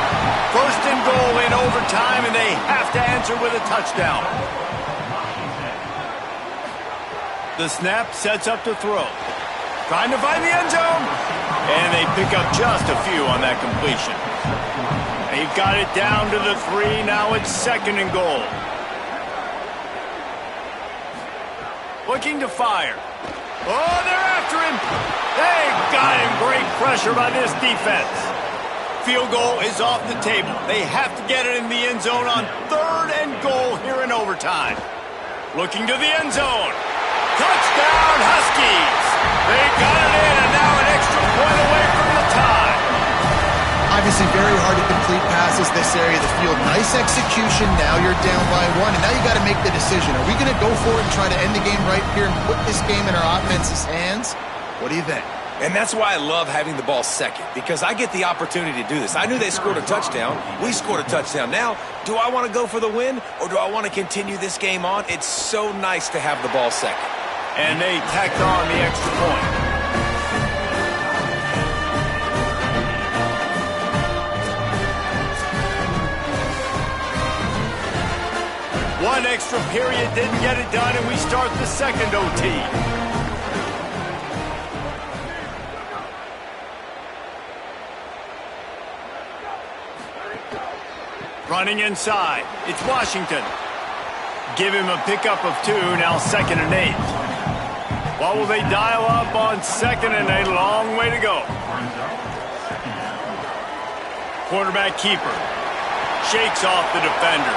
First and goal in overtime, and they have to answer with a touchdown. The snap sets up to throw. Trying to find the end zone. And they pick up just a few on that completion. They've got it down to the 3. Now it's second and goal. Looking to fire. Oh, they're after him. They've got him. Great pressure by this defense. Field goal is off the table. They have to get it in the end zone on third and goal here in overtime. Looking to the end zone. Touchdown, Huskies. They got it in, and now an extra point away from the tie. Obviously very hard to complete passes this area of the field. Nice execution. Now you're down by 1, and now you got to make the decision. Are we going to go for it and try to end the game right here and put this game in our offense's hands? What do you think? And that's why I love having the ball second, because I get the opportunity to do this. I knew they scored a touchdown. We scored a touchdown. Now, do I want to go for the win, or do I want to continue this game on? It's so nice to have the ball second. And they tacked on the extra point. One extra period didn't get it done, and we start the second OT. Running inside, it's Washington. Give him a pickup of 2, now second and 8. What will they dial up on second and 8? Long way to go. Quarterback keeper. Shakes off the defender.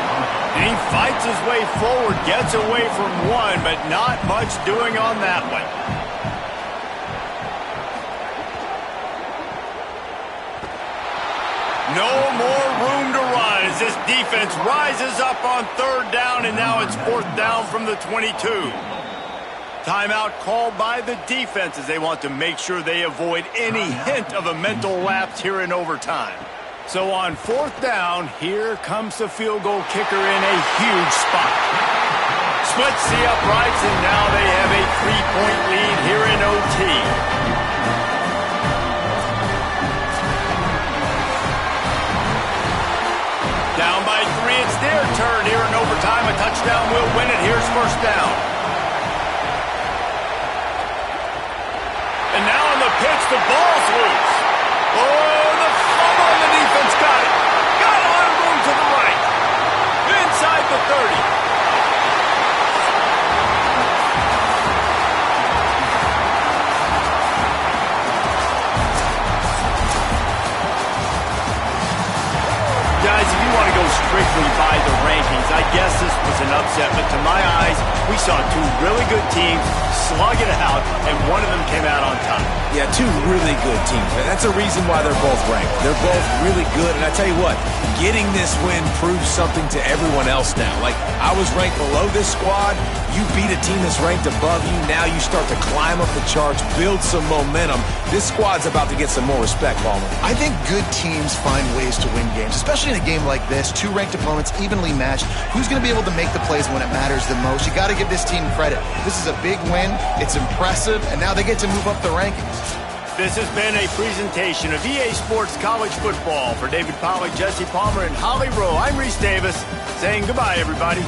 And he fights his way forward, gets away from 1, but not much doing on that one. No more room to run as this defense rises up on third down, and now it's fourth down from the 22. Timeout called by the defense as they want to make sure they avoid any hint of a mental lapse here in overtime. So on fourth down, here comes the field goal kicker in a huge spot. Splits the uprights, and now they have a 3-point lead here in OT. Down by 3, it's their turn here in overtime. A touchdown will win it. Here's first down. And now on the pitch, the ball's loose. Oh, the fumble, and the defense got it. Got a lot of room to the right. upset, but to my eyes, we saw two really good teams slug it out, and one of them came out on top. Yeah, two really good teams. That's a reason why they're both ranked. They're both really good, and I tell you what, getting this win proves something to everyone else now. Like, I was ranked below this squad. You beat a team that's ranked above you. Now you start to climb up the charts, build some momentum. This squad's about to get some more respect, Palmer. I think good teams find ways to win games, especially in a game like this. Two ranked opponents, evenly matched. Who's going to be able to make the plays when it matters the most? You got to give this team credit. This is a big win. It's impressive, and now they get to move up the rankings. This has been a presentation of EA Sports College Football. For David Pollack, Jesse Palmer, and Holly Rowe, I'm Reese Davis, saying goodbye, everybody.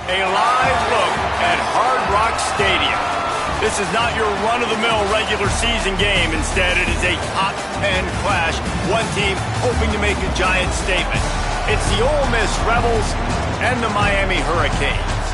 A live look at Hard Rock Stadium. This is not your run-of-the-mill regular season game. Instead, it is a top 10 clash. One team hoping to make a giant statement. It's the Ole Miss Rebels and the Miami Hurricanes.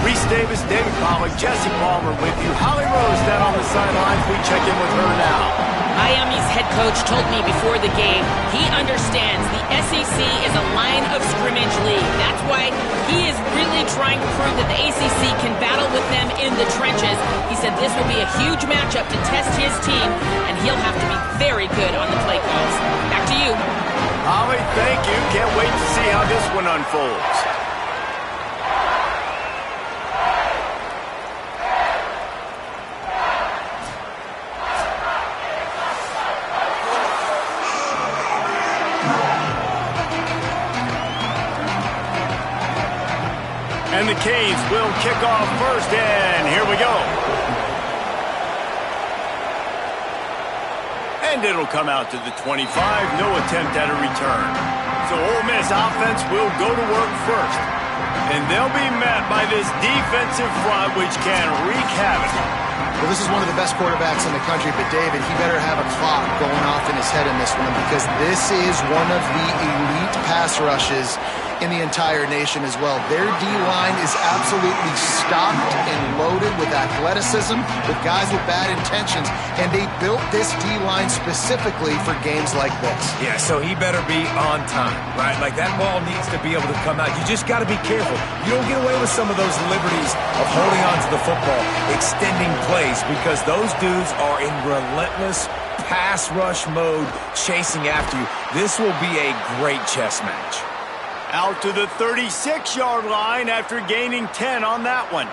Reese Davis, David Pollack, Jesse Palmer with you. Holly Rose down on the sidelines. We check in with her now. Miami's head coach told me before the game he understands the SEC is a line of scrimmage league. That's why he is really trying to prove that the ACC can battle with them in the trenches. He said this will be a huge matchup to test his team, and he'll have to be very good on the play calls. Back to you. Holly, thank you. Can't wait to see how this one unfolds. And the Canes will kick off first, and here we go. And it'll come out to the 25, no attempt at a return. So Ole Miss offense will go to work first. And they'll be met by this defensive front, which can wreak havoc. Well, this is one of the best quarterbacks in the country, but David, he better have a clock going off in his head in this one, because this is one of the elite pass rushes in the entire nation as well. Their D-line is absolutely stocked and loaded with athleticism, with guys with bad intentions, and they built this D-line specifically for games like this. Yeah, so he better be on time, right? Like, that ball needs to be able to come out. You just got to be careful. You don't get away with some of those liberties of holding on to the football, extending plays, because those dudes are in relentless pass rush mode, chasing after you. This will be a great chess match. Out to the 36-yard line after gaining 10 on that one.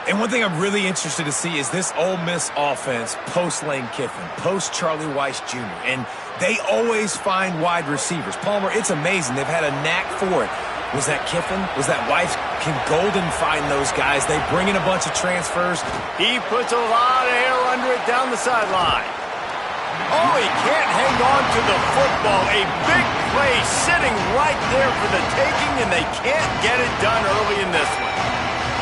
And one thing I'm really interested to see is this Ole Miss offense post-Lane Kiffin, post-Charlie Weiss Jr., and they always find wide receivers. Palmer, it's amazing. They've had a knack for it. Was that Kiffin? Was that Weiss? Can Golden find those guys? They bring in a bunch of transfers. He puts a lot of air under it down the sideline. Oh, he can't hang on to the football. A big play sitting right there for the taking, and they can't get it done early in this one.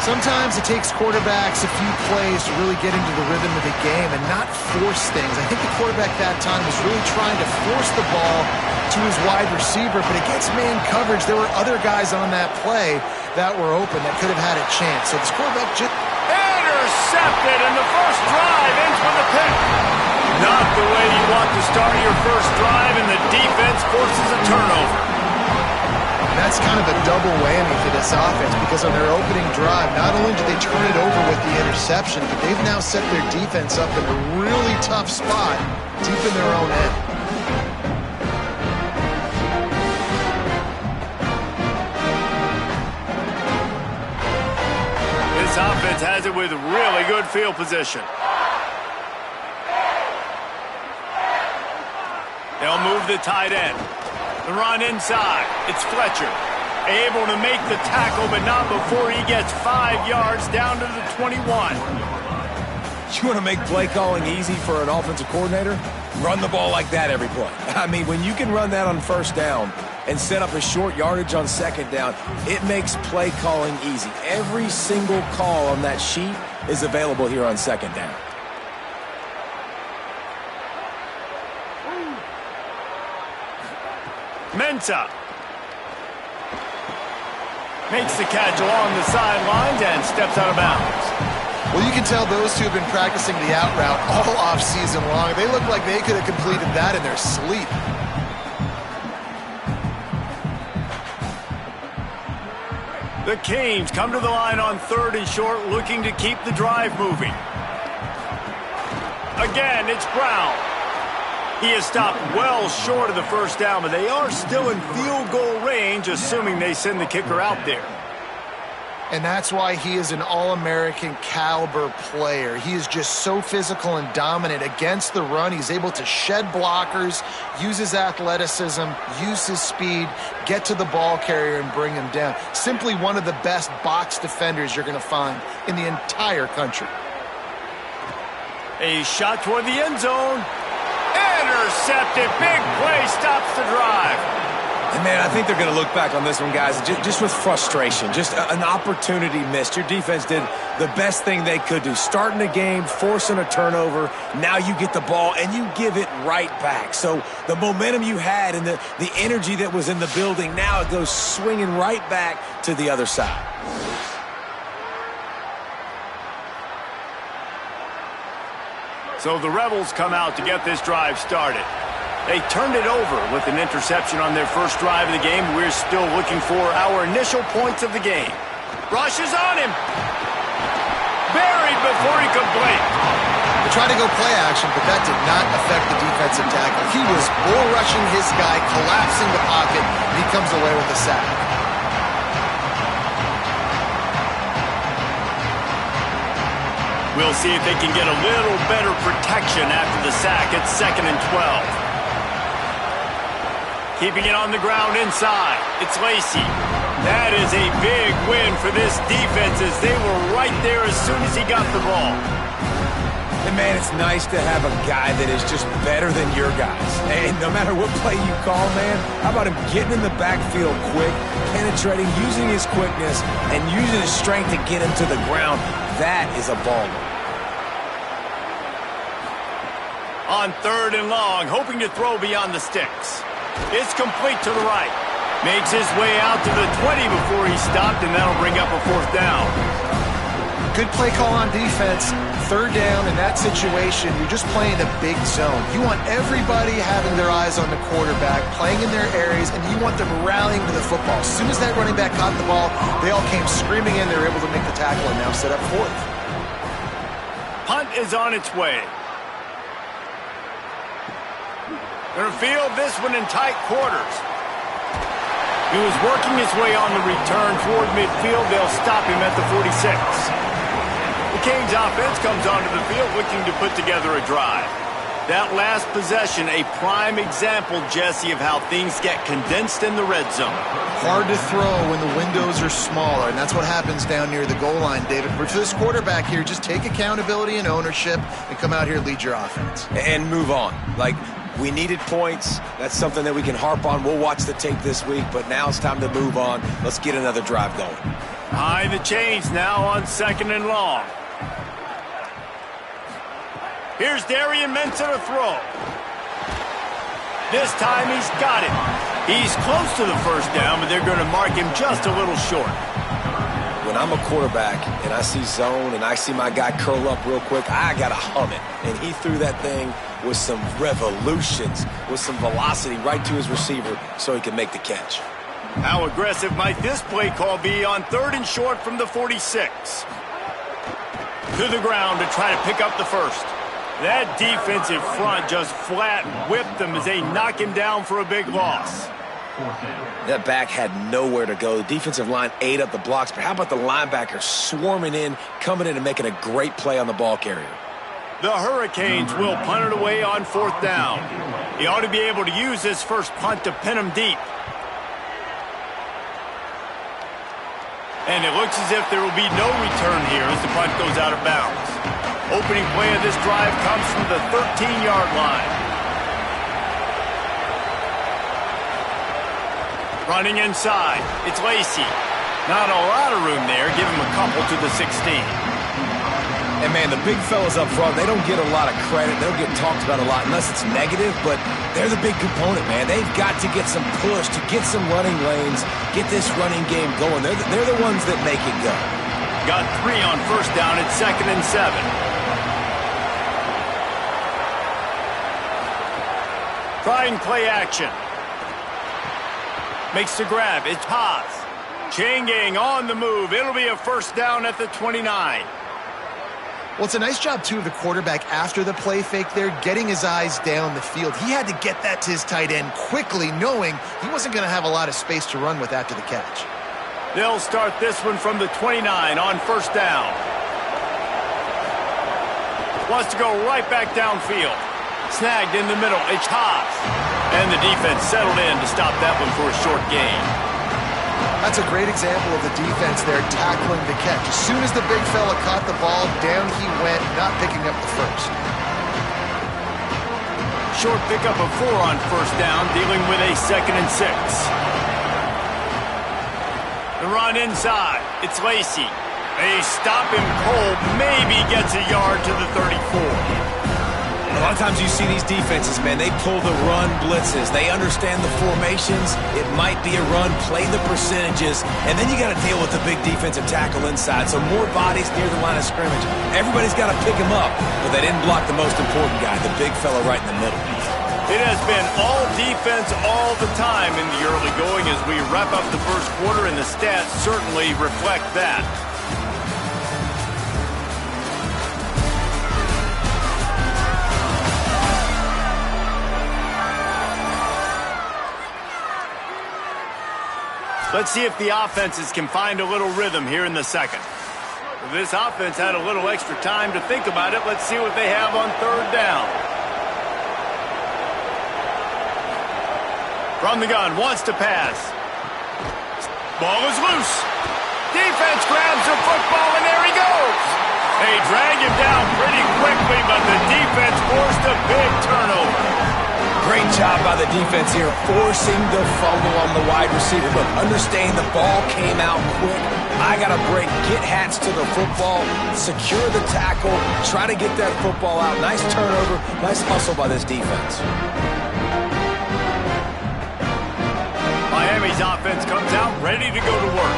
Sometimes it takes quarterbacks a few plays to really get into the rhythm of the game and not force things. I think the quarterback that time was really trying to force the ball to his wide receiver, but against man coverage, there were other guys on that play that were open that could have had a chance. So this quarterback just... Intercepted, and the first drive ends with a pick. Not the way you want to start your first drive, and the defense forces a turnover. That's kind of a double whammy for this offense because on their opening drive, not only did they turn it over with the interception, but they've now set their defense up in a really tough spot deep in their own end. This offense has it with really good field position. They'll move the tight end. The run inside. It's Fletcher. Able to make the tackle, but not before he gets 5 yards down to the 21. You want to make play calling easy for an offensive coordinator? Run the ball like that every play. I mean, when you can run that on first down and set up a short yardage on second down, it makes play calling easy. Every single call on that sheet is available here on second down. Mensah makes the catch along the sidelines and steps out of bounds. Well, you can tell those two have been practicing the out route all off season long. They look like they could have completed that in their sleep. The Canes come to the line on 3rd and short, looking to keep the drive moving. Again, it's Brown. He has stopped well short of the first down, but they are still in field goal range, assuming they send the kicker out there. And that's why he is an All-American caliber player. He is just so physical and dominant against the run. He's able to shed blockers, use his athleticism, use his speed, get to the ball carrier and bring him down. Simply one of the best box defenders you're going to find in the entire country. A shot toward the end zone. Intercepted. Big play stops the drive. And man, I think they're going to look back on this one, guys, just with frustration, just an opportunity missed. Your defense did the best thing they could do, starting a game, forcing a turnover. Now you get the ball, and you give it right back. So the momentum you had and the energy that was in the building, now it goes swinging right back to the other side. So the Rebels come out to get this drive started. They turned it over with an interception on their first drive of the game. We're still looking for our initial points of the game. Rush is on him. Buried before he could blink. They tried to go play action, but that did not affect the defensive tackle. He was bull rushing his guy, collapsing the pocket, and he comes away with a sack. We'll see if they can get a little better protection after the sack. It's 2nd and 12. Keeping it on the ground inside. It's Lacey. That is a big win for this defense as they were right there as soon as he got the ball. And man, it's nice to have a guy that is just better than your guys. And no matter what play you call, man, how about him getting in the backfield quick, penetrating, using his quickness, and using his strength to get him to the ground. That is a baller. On 3rd and long, hoping to throw beyond the sticks. It's complete to the right. Makes his way out to the 20 before he stopped, and that'll bring up a 4th down. Good play call on defense. 3rd down in that situation, you're just playing a big zone. You want everybody having their eyes on the quarterback, playing in their areas, and you want them rallying to the football. As soon as that running back caught the ball, they all came screaming in. They were able to make the tackle and now set up 4th. Punt is on its way. Gonna field this one in tight quarters. He was working his way on the return toward midfield. They'll stop him at the 46. The Canes offense comes onto the field looking to put together a drive. That last possession, a prime example, Jesse, of how things get condensed in the red zone. Hard to throw when the windows are smaller, and that's what happens down near the goal line, David. But for this quarterback here, just take accountability and ownership and come out here and lead your offense. And move on. Like, we needed points. That's something that we can harp on. We'll watch the tape this week, but now it's time to move on. Let's get another drive going. Behind the chains now on 2nd and long. Here's Darian Mensah to throw. This time he's got it. He's close to the first down, but they're going to mark him just a little short. When I'm a quarterback and I see zone and I see my guy curl up real quick, I got to hum it. And he threw that thing with some revolutions, with some velocity right to his receiver so he could make the catch. How aggressive might this play call be on 3rd and short from the 46? To the ground to try to pick up the first. That defensive front just flat whipped them as they knock him down for a big loss. That back had nowhere to go. The defensive line ate up the blocks, but how about the linebacker swarming in, coming in and making a great play on the ball carrier? The Hurricanes will punt it away on 4th down. He ought to be able to use this first punt to pin him deep. And it looks as if there will be no return here as the punt goes out of bounds. Opening play of this drive comes from the 13-yard line. Running inside, it's Lacey. Not a lot of room there. Give him a couple to the 16. And, man, the big fellas up front, they don't get a lot of credit. They don't get talked about a lot unless it's negative, but they're the big component, man. They've got to get some push, to get some running lanes, get this running game going. They're the ones that make it go. Got 3 on 1st down at 2nd and 7. Trying play action. Makes the grab. It's Haas. Chain gang on the move. It'll be a 1st down at the 29. Well, it's a nice job, too, of the quarterback after the play fake there, getting his eyes down the field. He had to get that to his tight end quickly, knowing he wasn't going to have a lot of space to run with after the catch. They'll start this one from the 29 on 1st down. Wants to go right back downfield. Snagged in the middle. It's Haas. And the defense settled in to stop that one for a short gain. That's a great example of the defense there tackling the catch. As soon as the big fella caught the ball, down he went, not picking up the first. Short pickup of 4 on 1st down, dealing with a 2nd and 6. The run inside. It's Lacey. They stop him cold. Maybe gets a yard to the 34. A lot of times you see these defenses, man, they pull the run blitzes. They understand the formations. It might be a run, play the percentages, and then you got to deal with the big defensive tackle inside. So more bodies near the line of scrimmage. Everybody's got to pick him up, but they didn't block the most important guy, the big fella right in the middle. It has been all defense all the time in the early going as we wrap up the first quarter, and the stats certainly reflect that. Let's see if the offenses can find a little rhythm here in the second. If this offense had a little extra time to think about it, let's see what they have on 3rd down. From the gun, wants to pass. Ball is loose. Defense grabs the football, and there he goes. They drag him down pretty quickly, but the defense forced a big turnover. Great job by the defense here, forcing the fumble on the wide receiver. Look, understand the ball came out quick. I got to break, get hats to the football, secure the tackle, try to get that football out. Nice turnover, nice hustle by this defense. Miami's offense comes out ready to go to work.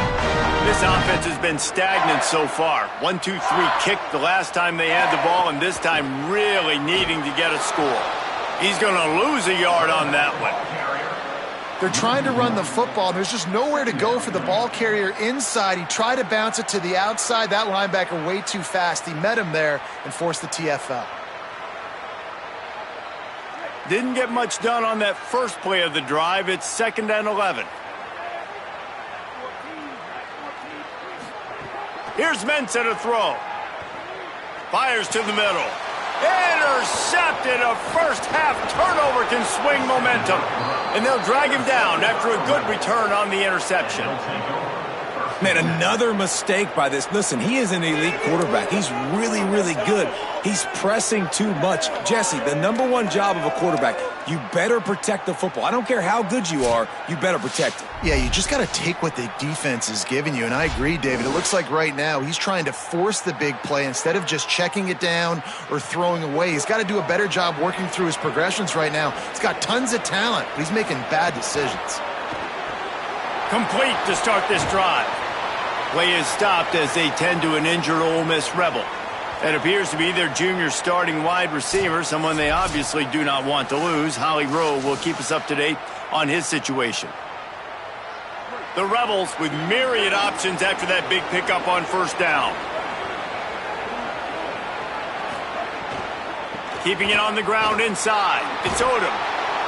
This offense has been stagnant so far. 1-2-3 kicked the last time they had the ball, and this time really needing to get a score. He's going to lose a yard on that one. They're trying to run the football. There's just nowhere to go for the ball carrier inside. He tried to bounce it to the outside. That linebacker way too fast. He met him there and forced the TFL. Didn't get much done on that first play of the drive. It's 2nd and 11. Here's Mensah to throw. Fires to the middle. Intercepted. A first-half turnover can swing momentum. And they'll drag him down after a good return on the interception. Man, another mistake by this. Listen, he is an elite quarterback. He's really, really good. He's pressing too much. Jesse, the #1 job of a quarterback, You better protect the football. I don't care how good you are, you better protect it. Yeah, you just got to take what the defense is giving you, and I agree, David. It looks like right now he's trying to force the big play instead of just checking it down or throwing away. He's got to do a better job working through his progressions right now. He's got tons of talent, but he's making bad decisions. Complete to start this drive. Play is stopped as they tend to an injured Ole Miss Rebel. That appears to be their junior starting wide receiver, someone they obviously do not want to lose. Holly Rowe will keep us up to date on his situation. The Rebels with myriad options after that big pickup on first down. Keeping it on the ground inside. It's Odom.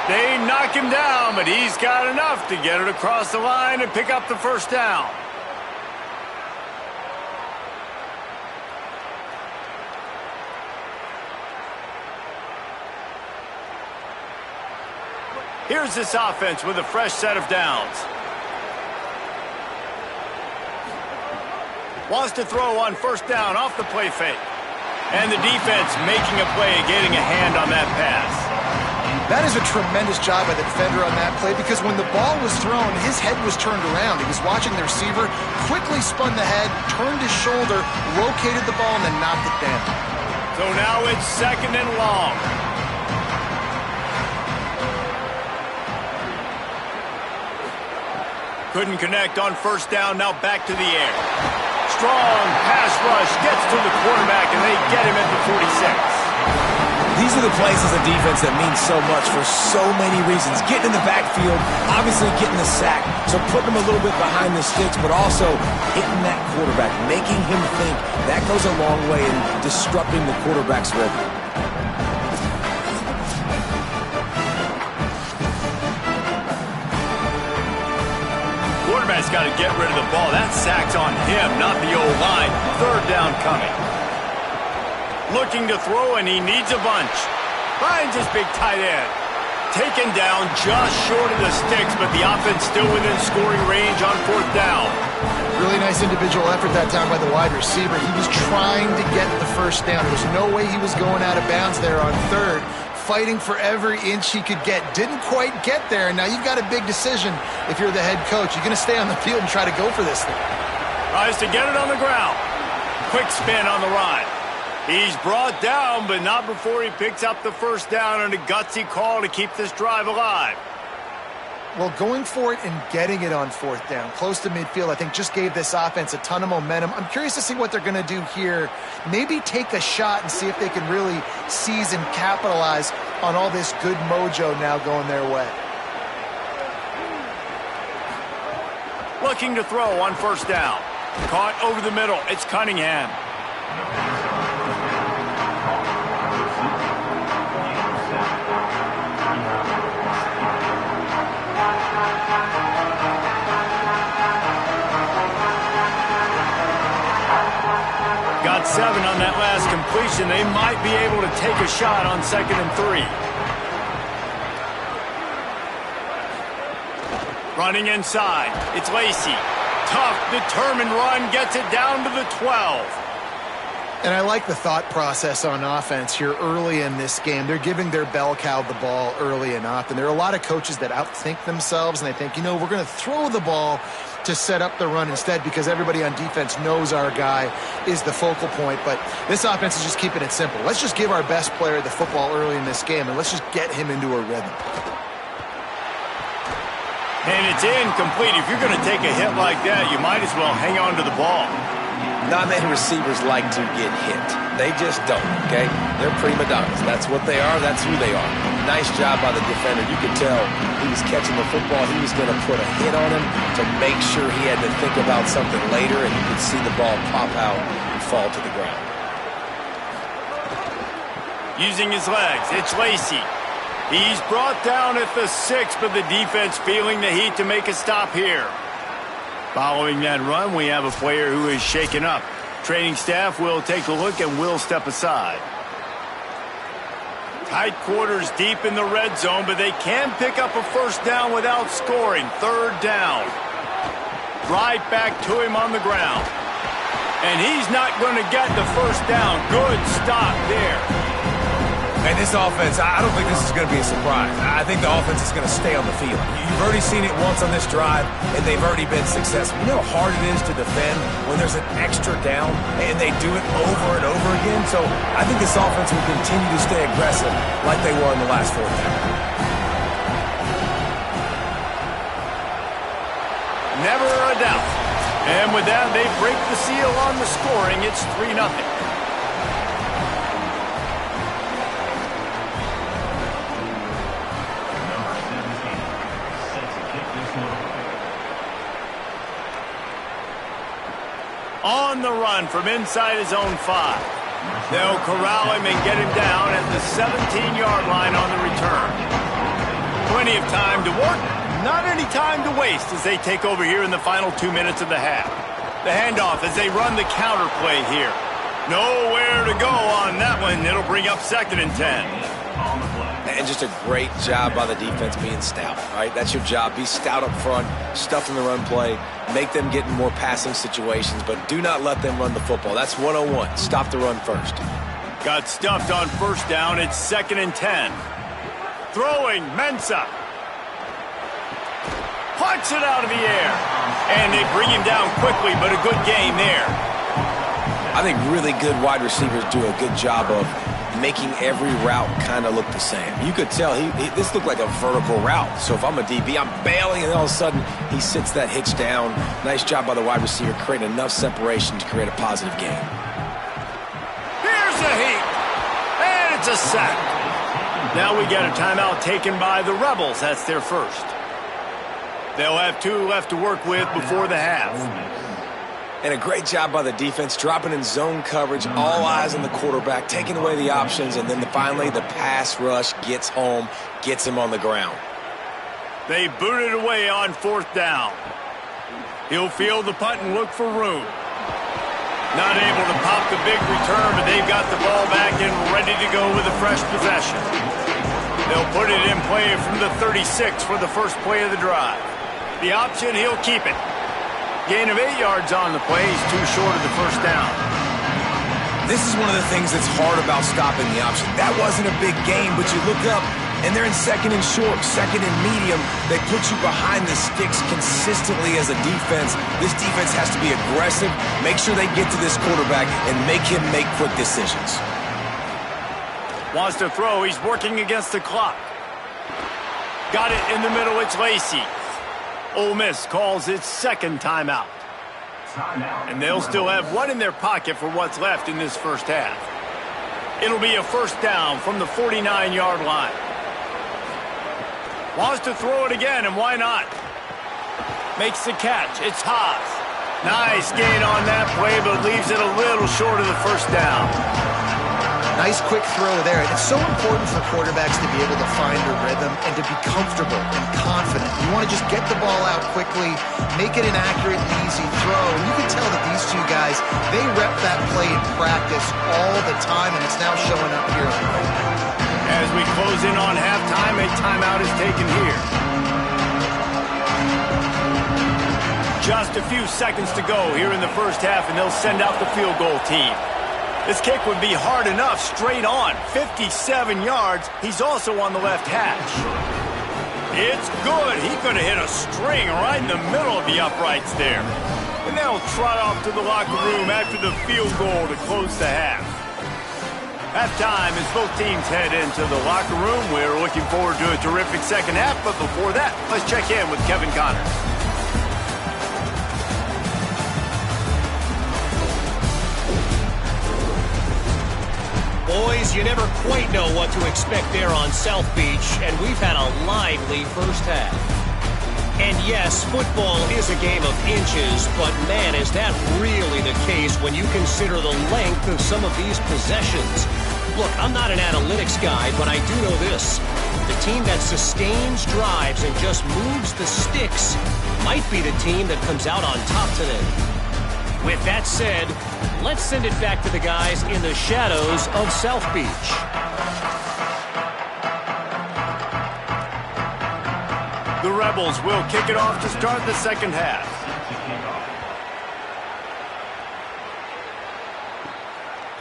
They knock him down, but he's got enough to get it across the line and pick up the first down. Here's this offense with a fresh set of downs. Wants to throw on first down off the play fake. And the defense making a play, getting a hand on that pass. That is a tremendous job by the defender on that play because when the ball was thrown, his head was turned around. He was watching the receiver, quickly spun the head, turned his shoulder, located the ball, and then knocked it down. So now it's 2nd and long. Couldn't connect on first down, now back to the air. Strong pass rush, gets to the quarterback, and they get him at the 46. These are the plays as a defense that mean so much for so many reasons. Getting in the backfield, obviously getting the sack, so putting him a little bit behind the sticks, but also hitting that quarterback, making him think. That goes a long way in disrupting the quarterback's rhythm. Quarterback's got to get rid of the ball. That sack's on him, not the O-line. 3rd down coming. Looking to throw, and he needs a bunch. Finds his big tight end. Taken down just short of the sticks, but the offense still within scoring range on 4th down. Really nice individual effort that time by the wide receiver. He was trying to get the first down. There was no way he was going out of bounds there on 3rd. Fighting for every inch he could get. Didn't quite get there. Now you've got a big decision if you're the head coach. You're going to stay on the field and try to go for this thing. Tries to get it on the ground. Quick spin on the run. He's brought down, but not before he picks up the first down and a gutsy call to keep this drive alive. Well, going for it and getting it on 4th down, close to midfield, I think just gave this offense a ton of momentum. I'm curious to see what they're going to do here. Maybe take a shot and see if they can really seize and capitalize on all this good mojo now going their way. Looking to throw on first down. Caught over the middle. It's Cunningham. Got 7 on that last completion. They might be able to take a shot on 2nd and 3. Running inside. It's Lacey. Tough, determined run. Gets it down to the 12. And I like the thought process on offense here early in this game. They're giving their bell cow the ball early and often. There are a lot of coaches that outthink themselves, and they think, you know, we're going to throw the ball to set up the run instead because everybody on defense knows our guy is the focal point. But this offense is just keeping it simple. Let's just give our best player the football early in this game, and let's just get him into a rhythm. And it's incomplete. If you're going to take a hit like that, you might as well hang on to the ball. Not many receivers like to get hit. They just don't, okay? They're prima donnas. That's what they are. That's who they are. Nice job by the defender. You could tell he was catching the football. He was going to put a hit on him to make sure he had to think about something later, and you could see the ball pop out and fall to the ground. Using his legs, it's Lacey. He's brought down at the 6, but the defense feeling the heat to make a stop here. Following that run, we have a player who is shaken up. Training staff will take a look and will step aside. Tight quarters deep in the red zone, but they can pick up a first down without scoring. 3rd down. Right back to him on the ground. And he's not going to get the first down. Good stop there. And this offense, I don't think this is going to be a surprise. I think the offense is going to stay on the field. You've already seen it once on this drive, and they've already been successful. You know how hard it is to defend when there's an extra down, and they do it over and over again? So I think this offense will continue to stay aggressive like they were in the last fourth down. Never a doubt. And with that, they break the seal on the scoring. It's 3-0. On the run from inside his own 5. They'll corral him and get him down at the 17-yard line on the return. Plenty of time to work, not any time to waste as they take over here in the final 2 minutes of the half. The handoff as they run the counter play here. Nowhere to go on that one. It'll bring up 2nd and 10. And just a great job by the defense being stout, right? That's your job. Be stout up front, stuff in the run play, make them get in more passing situations, but do not let them run the football. That's 101. Stop the run first. Got stuffed on 1st down. It's 2nd and 10. Throwing, Mensah. Punch it out of the air. And they bring him down quickly, but a good game there. I think really good wide receivers do a good job of making every route kind of look the same. You could tell this looked like a vertical route. So if I'm a DB, I'm bailing, and all of a sudden he sits that hitch down. Nice job by the wide receiver creating enough separation to create a positive game. Here's a heat. And it's a sack. Now we get a timeout taken by the Rebels. That's their first. They'll have 2 left to work with before the half. And a great job by the defense, dropping in zone coverage, all eyes on the quarterback, taking away the options, and then finally the pass rush gets home, gets him on the ground. They boot it away on 4th down. He'll field the punt and look for room. Not able to pop the big return, but they've got the ball back and ready to go with a fresh possession. They'll put it in play from the 36 for the first play of the drive. The option, he'll keep it. Gain of 8 yards on the play. He's too short of the 1st down. This is one of the things that's hard about stopping the option. That wasn't a big gain, but you look up, and they're in 2nd and short, 2nd and medium. They put you behind the sticks consistently as a defense. This defense has to be aggressive, make sure they get to this quarterback, and make him make quick decisions. Wants to throw. He's working against the clock. Got it in the middle. It's Lacey. Ole Miss calls its 2nd timeout. And they'll still have 1 in their pocket for what's left in this first half. It'll be a 1st down from the 49-yard line. Wants to throw it again, and why not? Makes the catch. It's Haas. Nice gain on that play, but leaves it a little short of the 1st down. Nice quick throw there. And it's so important for quarterbacks to be able to find a rhythm and to be comfortable and confident. You want to just get the ball out quickly, make it an accurate and easy throw. And you can tell that these 2 guys, they rep that play in practice all the time, and it's now showing up here on the field. As we close in on halftime, a timeout is taken here. Just a few seconds to go here in the first half, and they'll send out the field goal team. This kick would be hard enough, straight on, 57 yards. He's also on the left hash. It's good. He could have hit a string right in the middle of the uprights there. And they'll trot off to the locker room after the field goal to close the half. Halftime as both teams head into the locker room. We're looking forward to a terrific second half, but before that, let's check in with Kevin Connors. Boys, you never quite know what to expect there on South Beach, and we've had a lively first half. And yes, football is a game of inches, but man, is that really the case when you consider the length of some of these possessions. Look, I'm not an analytics guy, but I do know this. The team that sustains drives and just moves the sticks might be the team that comes out on top today. With that said, let's send it back to the guys in the shadows of South Beach. The Rebels will kick it off to start the second half.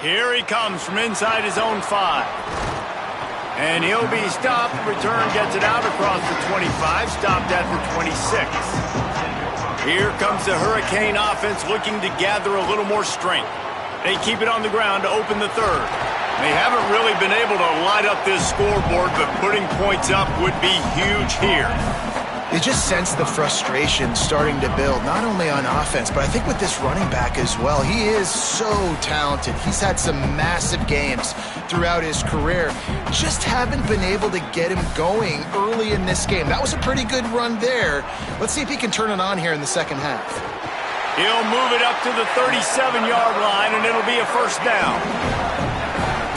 Here he comes from inside his own 5. And he'll be stopped. Return gets it out across the 25, stopped at the 26. Here comes the Hurricane offense looking to gather a little more strength. They keep it on the ground to open the third. They haven't really been able to light up this scoreboard, but putting points up would be huge here. You just sense the frustration starting to build, not only on offense, but I think with this running back as well. He is so talented. He's had some massive games throughout his career. Just haven't been able to get him going early in this game. That was a pretty good run there. Let's see if he can turn it on here in the second half. He'll move it up to the 37-yard line, and it'll be a first down.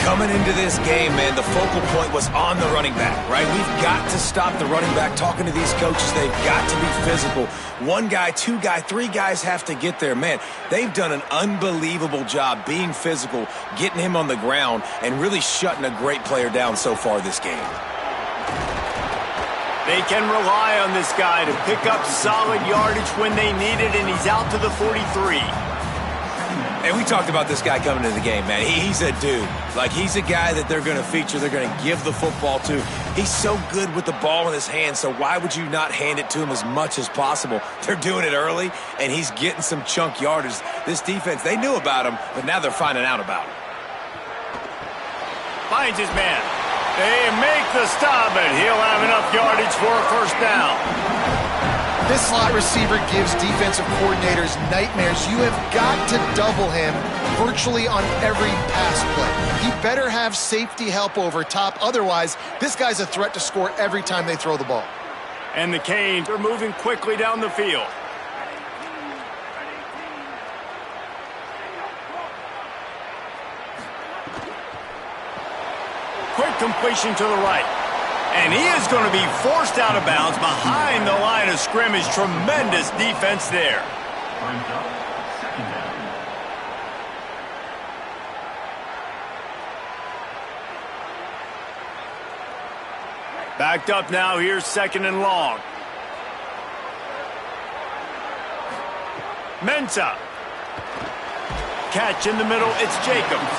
Coming into this game, man, the focal point was on the running back, right? We've got to stop the running back. Talking to these coaches, they've got to be physical. One guy, two guy, three guys have to get there. Man, they've done an unbelievable job being physical, getting him on the ground, and really shutting a great player down so far this game. They can rely on this guy to pick up solid yardage when they need it, and he's out to the 43. And we talked about this guy coming into the game, man. He's a dude. Like, he's a guy that they're going to feature, they're going to give the football to. He's so good with the ball in his hand, so why would you not hand it to him as much as possible? They're doing it early, and he's getting some chunk yardage. This defense, they knew about him, but now they're finding out about him. Finds his man. They make the stop, and he'll have enough yardage for a first down. This slot receiver gives defensive coordinators nightmares. You have got to double him virtually on every pass play. He better have safety help over top. Otherwise, this guy's a threat to score every time they throw the ball. And the Canes are moving quickly down the field. Quick completion to the right. And he is going to be forced out of bounds behind the line of scrimmage. Tremendous defense there. Second down. Backed up now. Here's second and long. Mensah. Catch in the middle. It's Jacobs.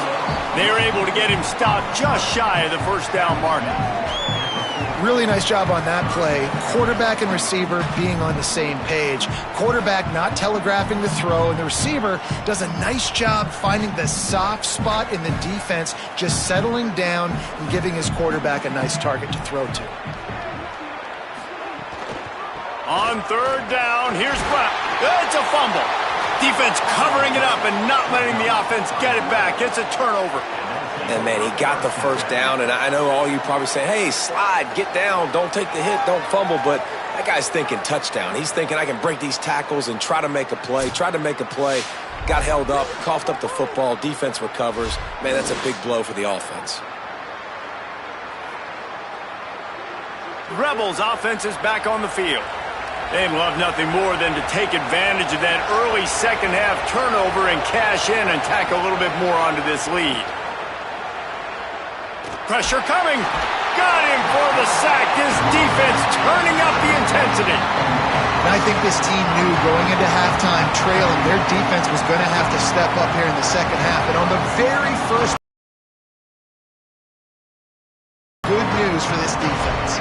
They're able to get him stopped just shy of the first down marker. Really nice job on that play. Quarterback and receiver being on the same page. Quarterback not telegraphing the throw, and the receiver does a nice job finding the soft spot in the defense, just settling down and giving his quarterback a nice target to throw to. On third down, here's Brown. It's a fumble. Defense covering it up and not letting the offense get it back. It's a turnover. And, man, he got the first down, and I know all you probably say, hey, slide, get down, don't take the hit, don't fumble, but that guy's thinking touchdown. He's thinking I can break these tackles and try to make a play, got held up, coughed up the football, defense recovers. Man, that's a big blow for the offense. Rebels offense is back on the field. They'd love nothing more than to take advantage of that early second half turnover and cash in and tack a little bit more onto this lead. Pressure coming. Got him for the sack. This defense turning up the intensity. And I think this team knew going into halftime trailing, their defense was going to have to step up here in the second half. And on the very first, good news for this defense.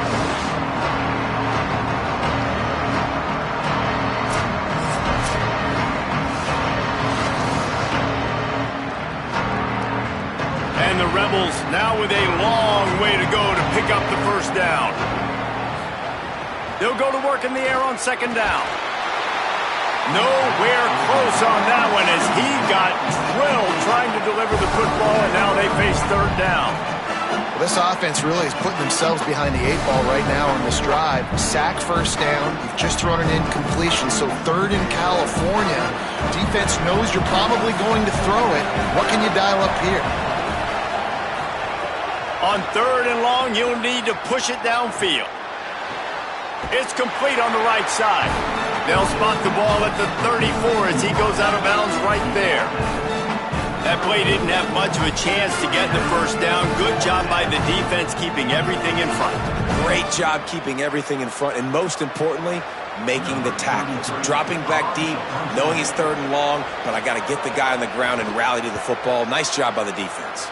And the Rebels now with a long way to go to pick up the first down. They'll go to work in the air on second down. Nowhere close on that one as he got drilled trying to deliver the football, and now they face third down. Well, this offense really is putting themselves behind the 8 ball right now on this drive. Sack first down. You've just thrown an incompletion, so third in California. Defense knows you're probably going to throw it. What can you dial up here? On third and long, you'll need to push it downfield. It's complete on the right side. They'll spot the ball at the 34 as he goes out of bounds right there. That play didn't have much of a chance to get the first down. Good job by the defense keeping everything in front. Great job keeping everything in front, and most importantly, making the tackles. Dropping back deep, knowing he's third and long, but I got to get the guy on the ground and rally to the football. Nice job by the defense.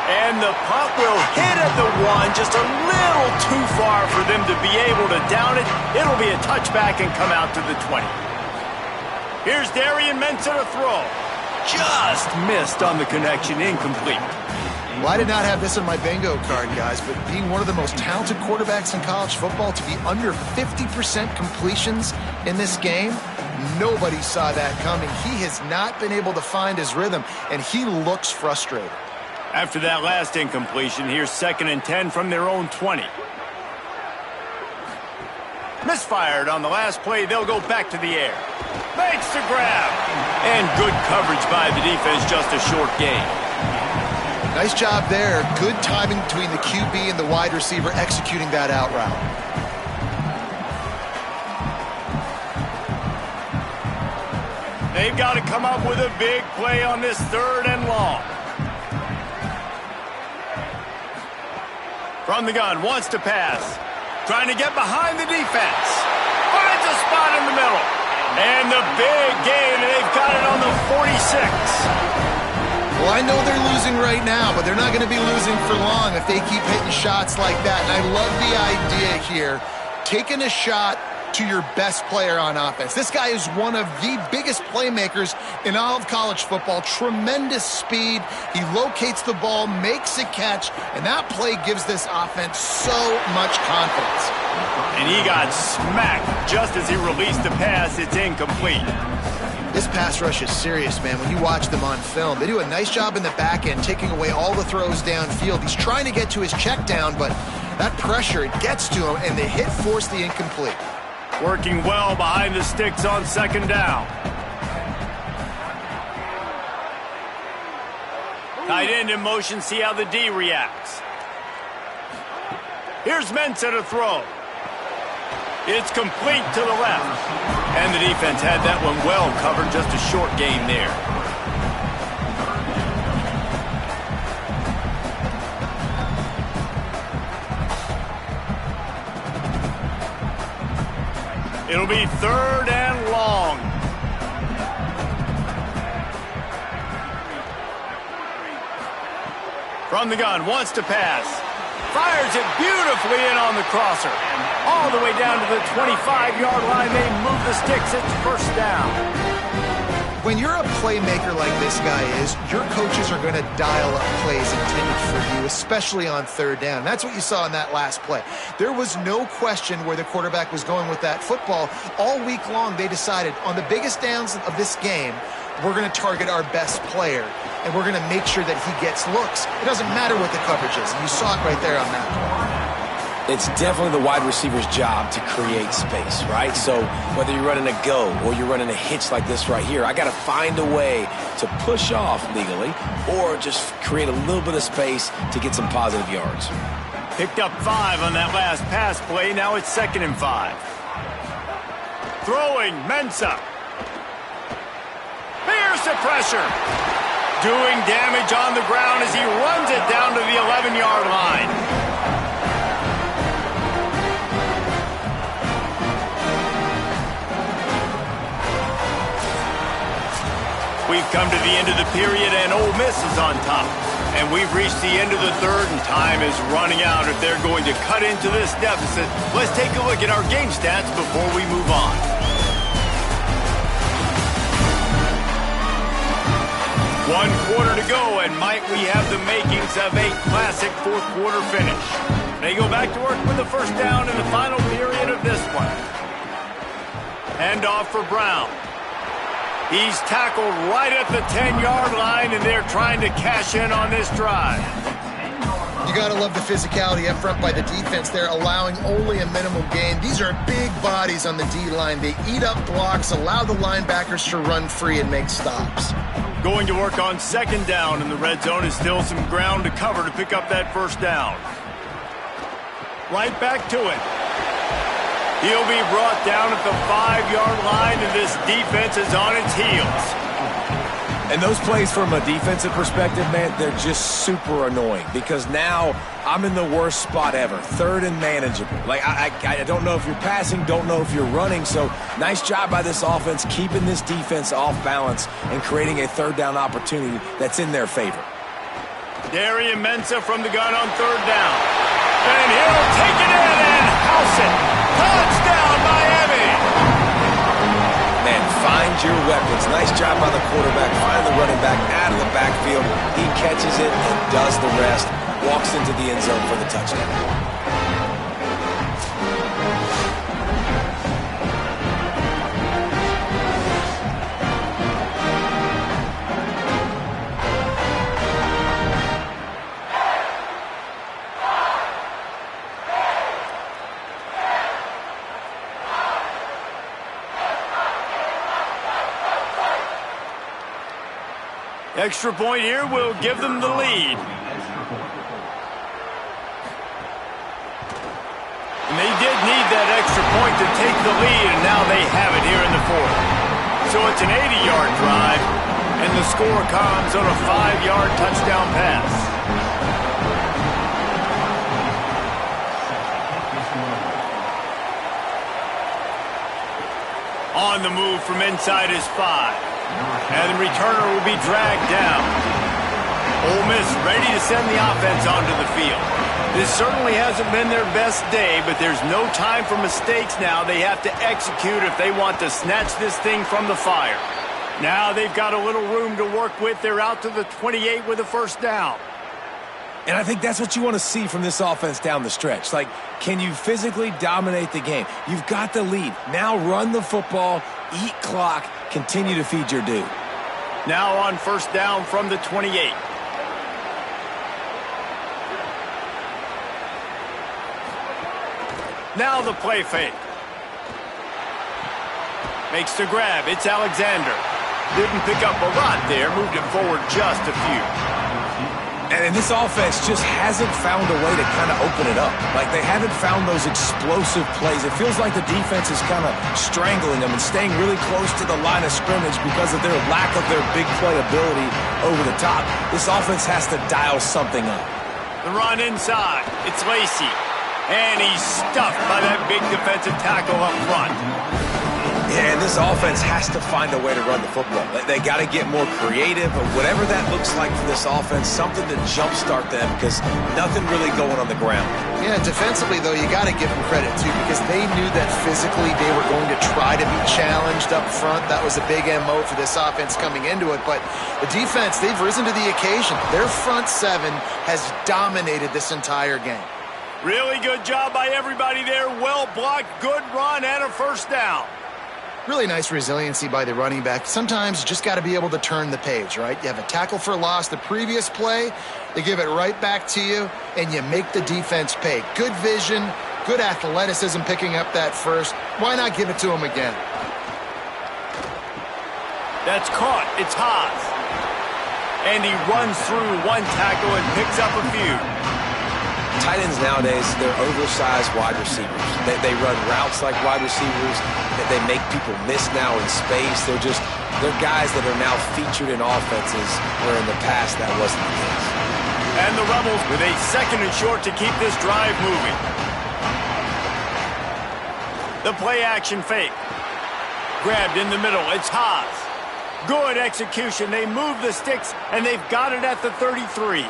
And the punt will hit at the 1, just a little too far for them to be able to down it. It'll be a touchback and come out to the 20. Here's Darian Mensah to throw. Just missed on the connection, incomplete. Well, I did not have this on my bingo card, guys, but being one of the most talented quarterbacks in college football, to be under 50% completions in this game, nobody saw that coming. He has not been able to find his rhythm, and he looks frustrated. After that last incompletion, here's 2nd and 10 from their own 20. Misfired on the last play. They'll go back to the air. Makes the grab. And good coverage by the defense, just a short gain. Nice job there. Good timing between the QB and the wide receiver executing that out route. They've got to come up with a big play on this 3rd and long. From the gun, wants to pass. Trying to get behind the defense. Finds a spot in the middle. And the big gain, and they've got it on the 46. Well, I know they're losing right now, but they're not going to be losing for long if they keep hitting shots like that. And I love the idea here, taking a shot to your best player on offense. This guy is one of the biggest playmakers in all of college football. Tremendous speed. He locates the ball, makes a catch, and that play gives this offense so much confidence. And he got smacked just as he released the pass. It's incomplete. This pass rush is serious, man. When you watch them on film, they do a nice job in the back end, taking away all the throws downfield. He's trying to get to his check down, but that pressure, it gets to him, and the hit forced the incomplete. Working well behind the sticks on 2nd down. Tight end in motion, see how the D reacts. Here's Mensah to throw. It's complete to the left. And the defense had that one well covered, just a short gain there. It'll be 3rd and long. From the gun, wants to pass. Fires it beautifully in on the crosser. All the way down to the 25-yard line. They move the sticks. It's 1st down. When you're a playmaker like this guy is, your coaches are going to dial up plays intended for you, especially on 3rd down. That's what you saw in that last play. There was no question where the quarterback was going with that football. All week long, they decided on the biggest downs of this game, we're going to target our best player, and we're going to make sure that he gets looks. It doesn't matter what the coverage is, and you saw it right there on that play. It's definitely the wide receiver's job to create space, right? So whether you're running a go or you're running a hitch like this right here, I got to find a way to push off legally or just create a little bit of space to get some positive yards. Picked up 5 on that last pass play. Now it's 2nd and 5. Throwing, Mensah. Here's the pressure. Doing damage on the ground as he runs it down to the 11-yard line. We've come to the end of the period, and Ole Miss is on top. And we've reached the end of the 3rd, and time is running out if they're going to cut into this deficit. Let's take a look at our game stats before we move on. One quarter to go, and might we have the makings of a classic 4th quarter finish. They go back to work with the 1st down in the final period of this one. Hand off for Brown. He's tackled right at the 10-yard line, and they're trying to cash in on this drive. You got to love the physicality up front by the defense there, allowing only a minimal gain. These are big bodies on the D-line. They eat up blocks, allow the linebackers to run free and make stops. Going to work on 2nd down, and the red zone is still some ground to cover to pick up that 1st down. Right back to it. He'll be brought down at the 5-yard line, and this defense is on its heels. And those plays from a defensive perspective, man, they're just super annoying because now I'm in the worst spot ever, 3rd and manageable. Like, I don't know if you're passing, don't know if you're running, so nice job by this offense keeping this defense off balance and creating a 3rd down opportunity that's in their favor. Darian Mensah from the gun on third down. And he'll take it in and house it. Touchdown, Miami! Man, find your weapons. Nice job by the quarterback. Find the running back out of the backfield. He catches it and does the rest. Walks into the end zone for the touchdown. Extra point here will give them the lead. And they did need that extra point to take the lead, and now they have it here in the fourth. So it's an 80-yard drive, and the score comes on a 5-yard touchdown pass. On the move from inside his 5. And the returner will be dragged down. Ole Miss ready to send the offense onto the field. This certainly hasn't been their best day, but there's no time for mistakes now. They have to execute if they want to snatch this thing from the fire. Now they've got a little room to work with. They're out to the 28 with a first down. And I think that's what you want to see from this offense down the stretch. Like, can you physically dominate the game? You've got the lead. Now run the football, eat clock, continue to feed your dude. Now on first down from the 28. Now the play fake. Makes the grab. It's Alexander. Didn't pick up a lot there. Moved it forward just a few. And this offense just hasn't found a way to kind of open it up. Like, they haven't found those explosive plays. It feels like the defense is kind of strangling them and staying really close to the line of scrimmage because of their lack of their big play ability over the top. This offense has to dial something up. The run inside. It's Lacey. And he's stuffed by that big defensive tackle up front. Yeah, and this offense has to find a way to run the football. They got to get more creative, or whatever that looks like for this offense, something to jumpstart them, because nothing really going on the ground. Yeah, defensively, though, you got to give them credit, too, because they knew that physically they were going to try to be challenged up front. That was a big MO for this offense coming into it. But the defense, they've risen to the occasion. Their front seven has dominated this entire game. Really good job by everybody there. Well blocked, good run, and a first down. Really nice resiliency by the running back. Sometimes you just got to be able to turn the page, right? You have a tackle for loss the previous play, they give it right back to you, and you make the defense pay. Good vision, good athleticism picking up that first. Why not give it to him again? That's caught. It's Haas. And he runs through one tackle and picks up a few. Tight ends nowadays, they're oversized wide receivers. They run routes like wide receivers. They make people miss now in space. They're guys that are now featured in offenses where in the past that wasn't the case. And the Rebels with a second and short to keep this drive moving. The play action fake. Grabbed in the middle. It's Haas. Good execution. They move the sticks, and they've got it at the 33.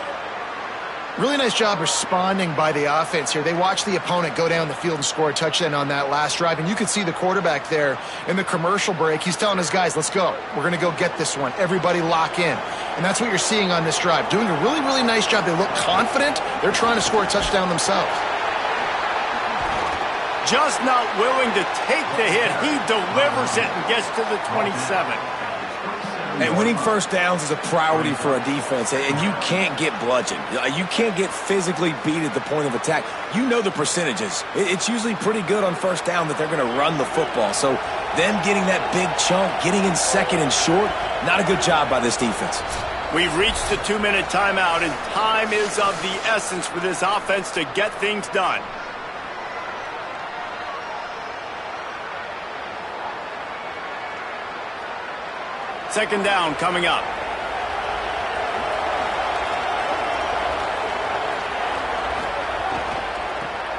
Really nice job responding by the offense here. They watched the opponent go down the field and score a touchdown on that last drive, and you could see the quarterback there in the commercial break. He's telling his guys, let's go. We're going to go get this one. Everybody lock in. And that's what you're seeing on this drive. Doing a really, really nice job. They look confident. They're trying to score a touchdown themselves. Just not willing to take the hit. He delivers it and gets to the 27. And winning first downs is a priority for a defense, and you can't get bludgeoned. You can't get physically beat at the point of attack. You know the percentages. It's usually pretty good on first down that they're going to run the football. So them getting that big chunk, getting in second and short, not a good job by this defense. We've reached the 2-minute timeout, and time is of the essence for this offense to get things done. Second down coming up.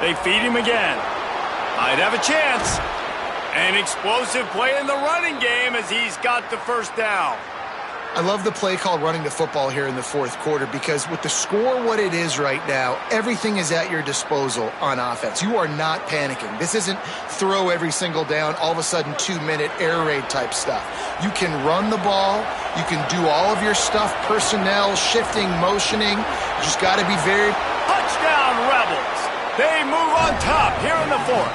They feed him again. Might have a chance. An explosive play in the running game as he's got the first down. I love the play call running the football here in the fourth quarter because with the score what it is right now, everything is at your disposal on offense. You are not panicking. This isn't throw every single down, all of a sudden 2-minute air raid type stuff. You can run the ball. You can do all of your stuff, personnel, shifting, motioning. You just got to be very... Touchdown, Rebels! They move on top here in the fourth.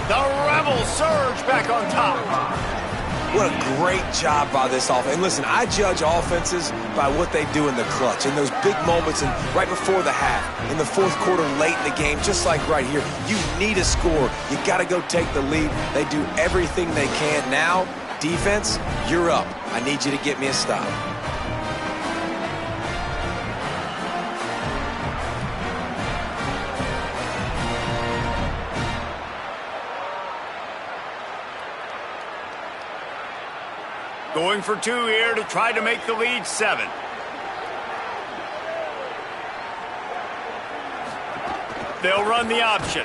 The Rebels surge back on top. What a great job by this offense. And listen, I judge offenses by what they do in the clutch, in those big moments and right before the half, in the fourth quarter, late in the game, just like right here. You need a score. You got to go take the lead. They do everything they can. Now, defense, you're up. I need you to get me a stop. Going for 2 here to try to make the lead 7. They'll run the option.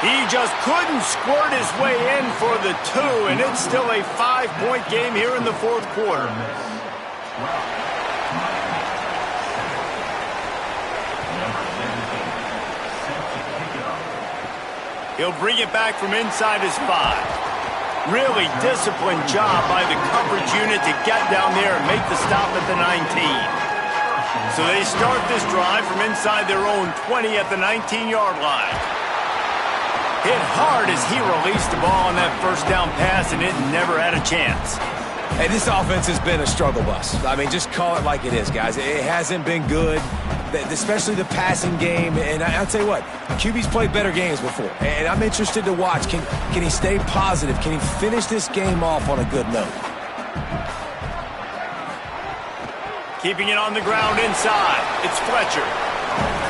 He just couldn't squirt his way in for the 2, and it's still a 5-point game here in the fourth quarter. He'll bring it back from inside his 5. Really disciplined job by the coverage unit to get down there and make the stop at the 19. So they start this drive from inside their own 20 at the 19-yard line. Hit hard as he released the ball on that first down pass, and it never had a chance. Hey, this offense has been a struggle bus. I mean, just call it like it is, guys. It hasn't been good, especially the passing game. And I'll tell you what, QB's played better games before. And I'm interested to watch. Can he stay positive? Can he finish this game off on a good note? Keeping it on the ground inside. It's Fletcher.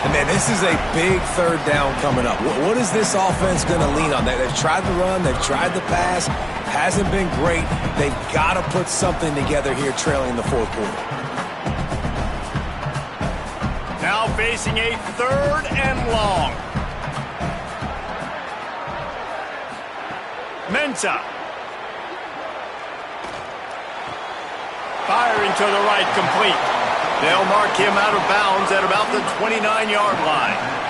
And man, this is a big third down coming up. What is this offense going to lean on? They've tried the run. They've tried the pass. Hasn't been great. They've got to put something together here trailing in the fourth quarter. Now facing a 3rd and long. Mensah. Firing to the right, complete. They'll mark him out of bounds at about the 29-yard line.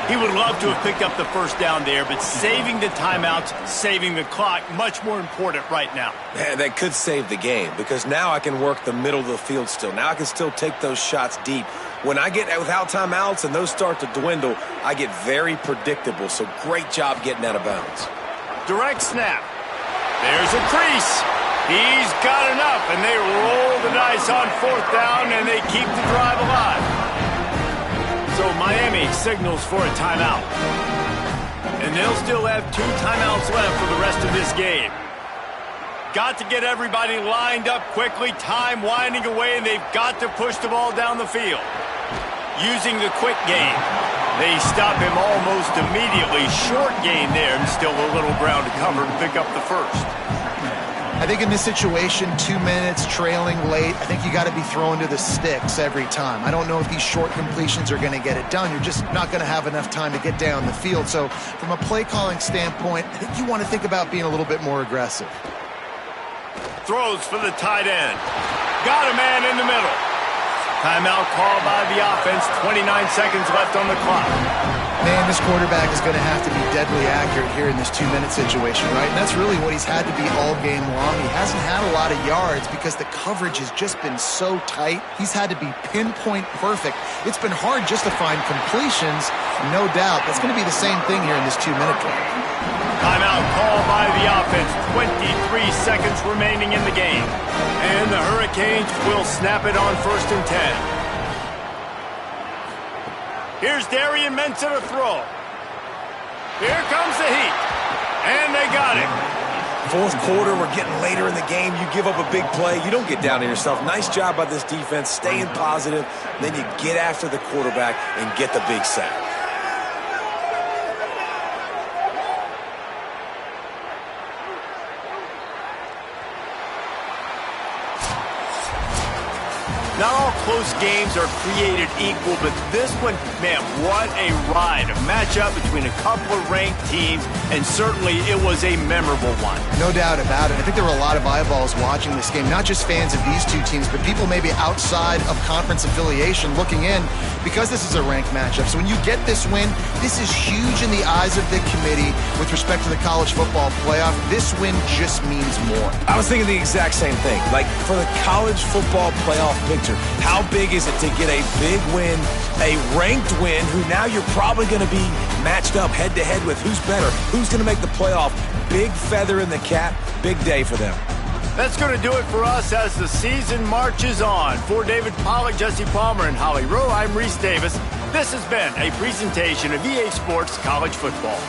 He would love to have picked up the first down there, but saving the timeouts, saving the clock, much more important right now. Man, that could save the game because now I can work the middle of the field still. Now I can still take those shots deep. When I get without timeouts and those start to dwindle, I get very predictable. So great job getting out of bounds. Direct snap. There's a crease. He's got enough, and they roll the dice on 4th down, and they keep the drive alive. So Miami signals for a timeout. And they'll still have 2 timeouts left for the rest of this game. Got to get everybody lined up quickly, time winding away, and they've got to push the ball down the field. Using the quick game. They stop him almost immediately. Short gain there, and still a little ground to cover to pick up the first. I think in this situation, 2 minutes, trailing late, I think you got to be throwing to the sticks every time. I don't know if these short completions are going to get it done. You're just not going to have enough time to get down the field. So from a play calling standpoint, I think you want to think about being a little bit more aggressive. Throws for the tight end. Got a man in the middle. Timeout called by the offense. 29 seconds left on the clock. Man, this quarterback is going to have to be deadly accurate here in this 2-minute situation, right? And that's really what he's had to be all game long. He hasn't had a lot of yards because the coverage has just been so tight. He's had to be pinpoint perfect. It's been hard just to find completions, no doubt. That's going to be the same thing here in this 2-minute drive. Timeout called by the offense. 23 seconds remaining in the game. And the Hurricanes will snap it on 1st and 10. Here's Darian Mensah to throw. Here comes the heat. And they got him. Fourth quarter, we're getting later in the game. You give up a big play. You don't get down on yourself. Nice job by this defense, staying positive. Then you get after the quarterback and get the big sack. Not all close games are created equal, but this one, man, what a ride. A matchup between a couple of ranked teams, and certainly it was a memorable one. No doubt about it. I think there were a lot of eyeballs watching this game, not just fans of these two teams, but people maybe outside of conference affiliation looking in because this is a ranked matchup. So when you get this win, this is huge in the eyes of the committee with respect to the college football playoff. This win just means more. I was thinking the exact same thing. Like, for the college football playoff picture, how big is it to get a big win, a ranked win, who now you're probably going to be matched up head-to-head with who's better, who's going to make the playoff. Big feather in the cap, big day for them. That's going to do it for us as the season marches on. For David Pollack, Jesse Palmer, and Holly Rowe, I'm Reese Davis. This has been a presentation of EA Sports College Football.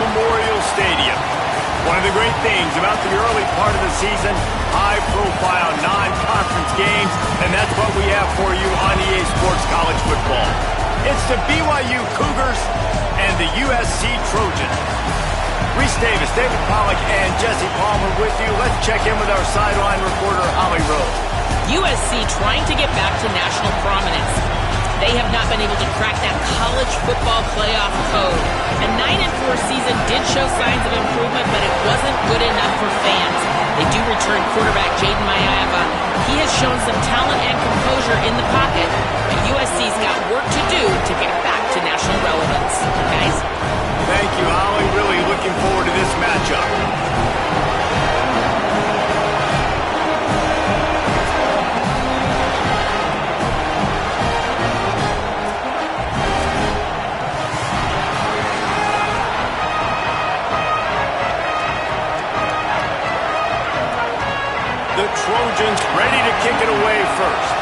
Memorial Stadium. One of the great things about the early part of the season, high-profile non-conference games, and that's what we have for you on EA Sports College Football. It's the BYU Cougars and the USC Trojans. Reese Davis, David Pollack, and Jesse Palmer with you. Let's check in with our sideline reporter, Holly Rowe. USC trying to get back to national prominence. They have not been able to crack that college football playoff code. A 9-4 season did show signs of improvement, but it wasn't good enough for fans. They do return quarterback Jaden Mayava. He has shown some talent and composure in the pocket, but USC's got work to do to get back to national relevance. Guys? Thank you, Holly. Really looking forward to this matchup. The Trojans ready to kick it away first.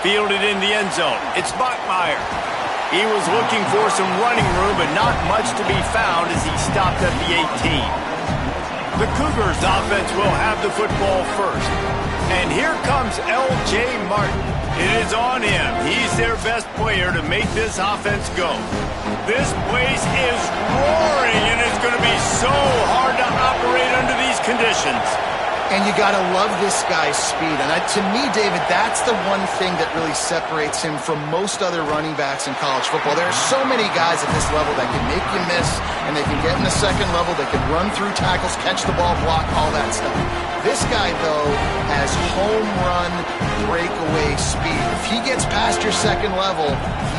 Fielded in the end zone. It's Bachmeier. He was looking for some running room, but not much to be found as he stopped at the 18. The Cougars offense will have the football first. And here comes L.J. Martin. It is on him. He's their best player to make this offense go. This place is roaring, and it's going to be so hard to operate under these conditions. And you got to love this guy's speed. And to me, David, that's the one thing that really separates him from most other running backs in college football. There are so many guys at this level that can make you miss, and they can get in the second level, they can run through tackles, catch the ball, block, all that stuff. This guy, though, has home run breakaway speed. If he gets past your second level,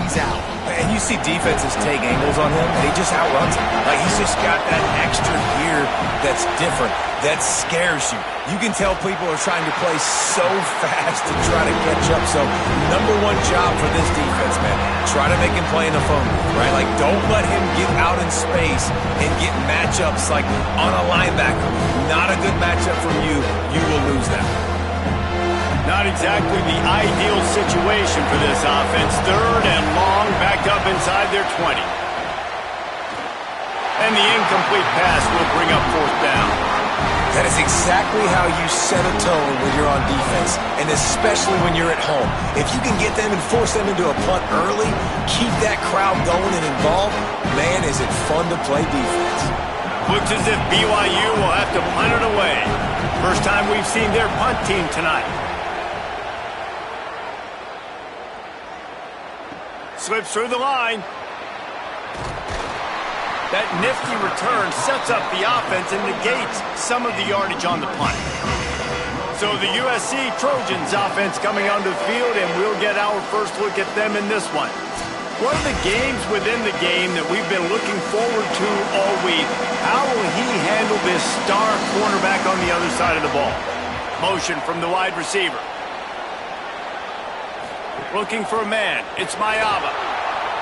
he's out. And you see defenses take angles on him, and he just outruns them. Like, he's just got that extra gear that's different, that scares you. You can tell people are trying to play so fast to try to catch up. So, number one job for this defense, man, try to make him play in the phone booth, right? Like, don't let him get out in space and get matchups like on a linebacker. Not a good matchup from you. You will lose that. Not exactly the ideal situation for this offense. Third and long, back up inside their 20. And the incomplete pass will bring up fourth down. That is exactly how you set a tone when you're on defense, and especially when you're at home. If you can get them and force them into a punt early, keep that crowd going and involved, man, is it fun to play defense. Looks as if BYU will have to punt it away. First time we've seen their punt team tonight. Slips through the line. That nifty return sets up the offense and negates some of the yardage on the punt. So the USC Trojans offense coming onto the field, and we'll get our first look at them in this one. One of the games within the game that we've been looking forward to all week. How will he handle this star cornerback on the other side of the ball? Motion from the wide receiver. Looking for a man. It's Mayava.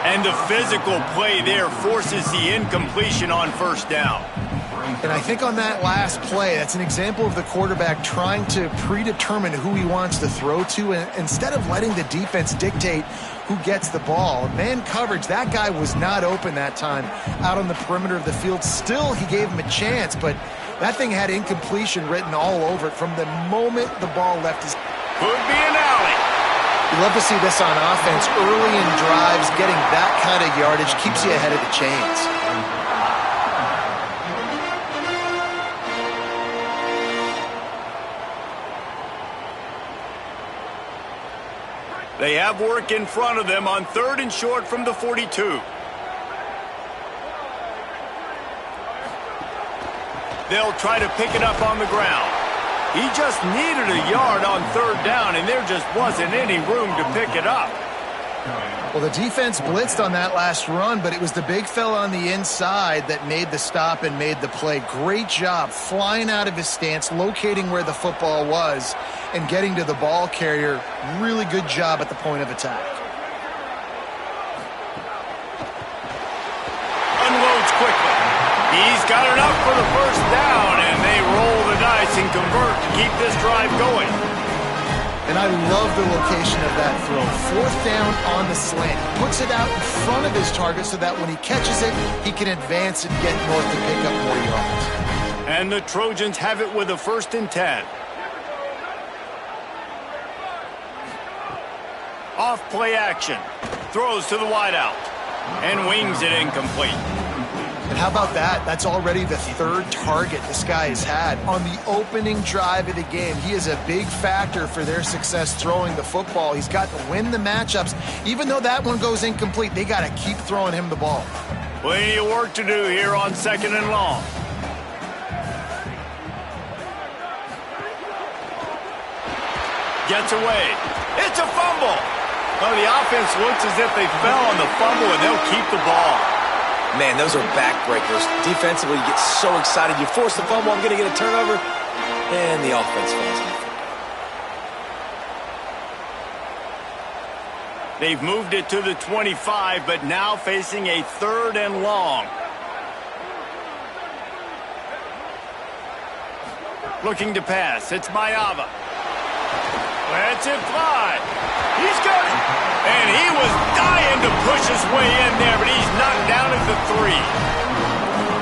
And the physical play there forces the incompletion on first down. And I think on that last play, that's an example of the quarterback trying to predetermine who he wants to throw to, and instead of letting the defense dictate who gets the ball. Man coverage, that guy was not open that time out on the perimeter of the field. Still, he gave him a chance, but that thing had incompletion written all over it from the moment the ball left his... Could be an alley. You love to see this on offense. Early in drives, getting that kind of yardage keeps you ahead of the chains. They have work in front of them on third and short from the 42. They'll try to pick it up on the ground. He just needed a yard on third down, and there just wasn't any room to pick it up. Well, the defense blitzed on that last run, but it was the big fella on the inside that made the stop and made the play. Great job flying out of his stance, locating where the football was, and getting to the ball carrier. Really good job at the point of attack. Unloads quickly. He's got enough for the first down, and they roll the dice and convert to keep this drive going. And I love the location of that throw. Fourth down on the slant. He puts it out in front of his target so that when he catches it, he can advance and get north and pick up more yards. And the Trojans have it with a 1st and 10. Off play action. Throws to the wideout. And wings it incomplete. And how about that? That's already the third target this guy has had on the opening drive of the game. He is a big factor for their success throwing the football. He's got to win the matchups. Even though that one goes incomplete, they got to keep throwing him the ball. Plenty of work to do here on 2nd and long. Gets away. It's a fumble. Well, the offense looks as if they fell on the fumble, and they'll keep the ball. Man, those are backbreakers. Defensively, you get so excited. You force the fumble, I'm going to get a turnover, and the offense falls off. They've moved it to the 25, but now facing a 3rd and long. Looking to pass. It's Mayava. Lets it fly. He's got it. And he was dying to push his way in there, but he's knocked down at the 3.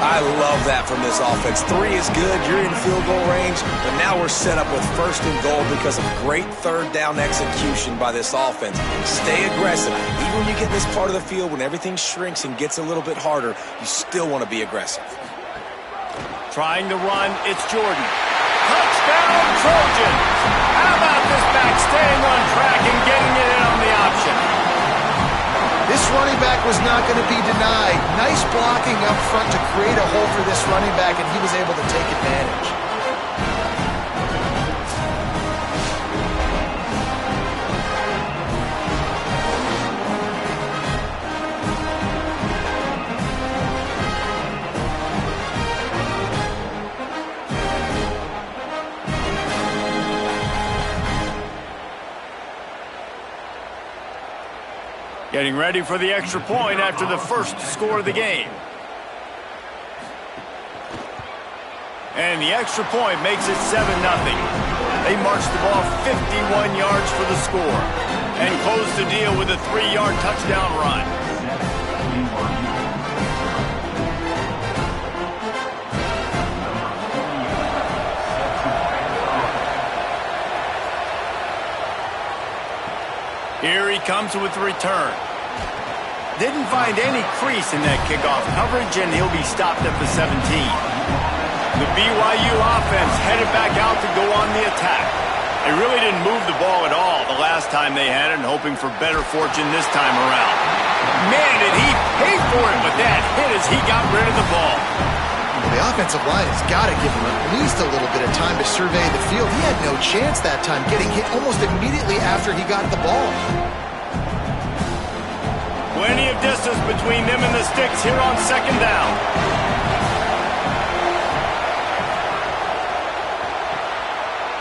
I love that from this offense. 3 is good. You're in field goal range, but now we're set up with 1st and goal because of great 3rd down execution by this offense. Stay aggressive. Even when you get this part of the field, when everything shrinks and gets a little bit harder, you still want to be aggressive. Trying to run, it's Jordan. Touchdown, Trojans! How about this back staying on track and getting it in on the option? This running back was not going to be denied. Nice blocking up front to create a hole for this running back, and he was able to take advantage. Getting ready for the extra point after the first score of the game. And the extra point makes it 7-0. They march the ball 51 yards for the score and close the deal with a 3-yard touchdown run. Here he comes with the return. Didn't find any crease in that kickoff coverage, and he'll be stopped at the 17. The BYU offense headed back out to go on the attack. They really didn't move the ball at all the last time they had it, and hoping for better fortune this time around. Man, did he pay for it with that hit as he got rid of the ball. Well, the offensive line has got to give him at least a little bit of time to survey the field. He had no chance that time, getting hit almost immediately after he got the ball. Plenty of distance between them and the sticks here on second down.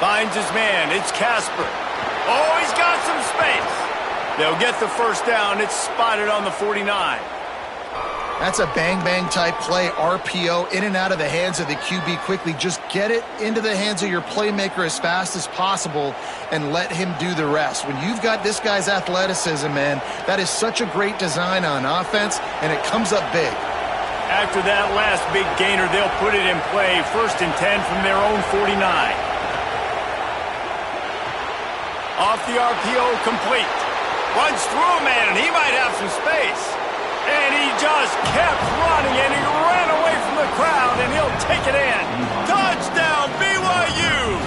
Finds his man. It's Casper. Oh, he's got some space. They'll get the first down. It's spotted on the 49. That's a bang-bang type play, RPO, in and out of the hands of the QB quickly. Just get it into the hands of your playmaker as fast as possible and let him do the rest. When you've got this guy's athleticism, man, that is such a great design on offense, and it comes up big. After that last big gainer, they'll put it in play. 1st and 10 from their own 49. Off the RPO, complete. Runs through a man, and he might have some space. And he just kept running, and he ran away from the crowd, and he'll take it in. Touchdown, BYU!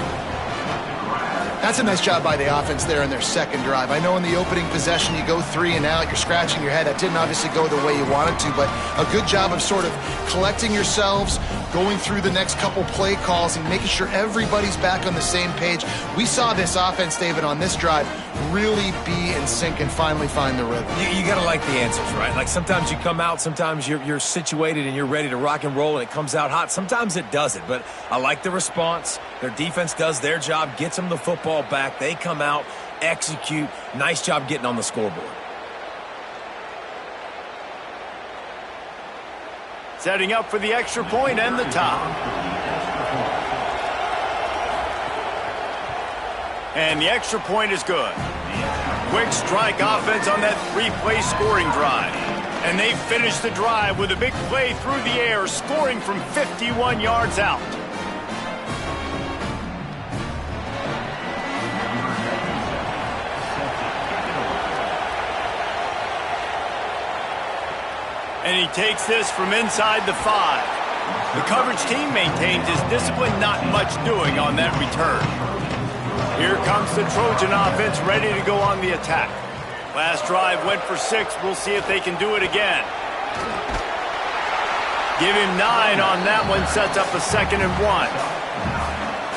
That's a nice job by the offense there in their second drive. I know in the opening possession you go 3 and out, you're scratching your head. That didn't obviously go the way you wanted to, but a good job of sort of collecting yourselves, going through the next couple play calls and making sure everybody's back on the same page. We saw this offense, David, on this drive really be in sync and finally find the rhythm. You got to like the answers, right? Like sometimes you come out, sometimes you're situated and you're ready to rock and roll and it comes out hot. Sometimes it doesn't, but I like the response. Their defense does their job, gets them the football back. They come out, execute. Nice job getting on the scoreboard. Setting up for the extra point and the top. And the extra point is good. Quick strike offense on that 3-play scoring drive. And they finish the drive with a big play through the air, scoring from 51 yards out. And he takes this from inside the 5. The coverage team maintains his discipline, not much doing on that return. Here comes the Trojan offense ready to go on the attack. Last drive went for 6. We'll see if they can do it again. Give him 9 on that one, sets up a 2nd and 1.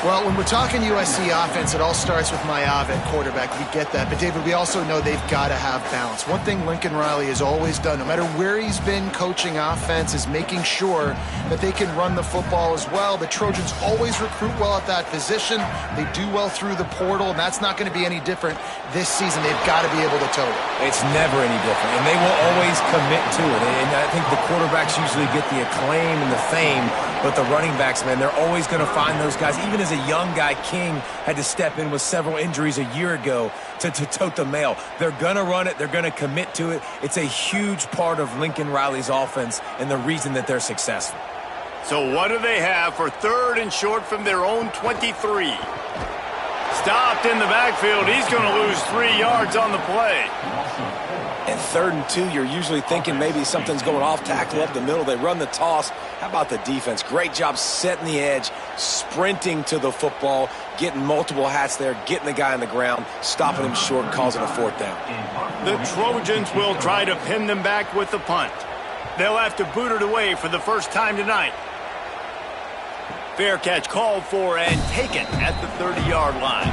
Well, when we're talking USC offense, it all starts with Mayav at quarterback. We get that. But, David, we also know they've got to have balance. One thing Lincoln Riley has always done, no matter where he's been coaching offense, is making sure that they can run the football as well. The Trojans always recruit well at that position. They do well through the portal, and that's not going to be any different this season. They've got to be able to tote it. It's never any different, and they will always commit to it. And I think the quarterbacks usually get the acclaim and the fame, but the running backs, man, they're always going to find those guys. Even as a young guy, King had to step in with several injuries a year ago to tote the mail. They're going to run it. They're going to commit to it. It's a huge part of Lincoln Riley's offense and the reason that they're successful. So what do they have for 3rd and short from their own 23? Stopped in the backfield. He's going to lose 3 yards on the play. And 3rd and 2, you're usually thinking maybe something's going off tackle up the middle. They run the toss. How about the defense? Great job setting the edge, sprinting to the football, getting multiple hats there, getting the guy on the ground, stopping him short, causing a 4th down. The Trojans will try to pin them back with the punt. They'll have to boot it away for the first time tonight. Fair catch called for and taken at the 30-yard line.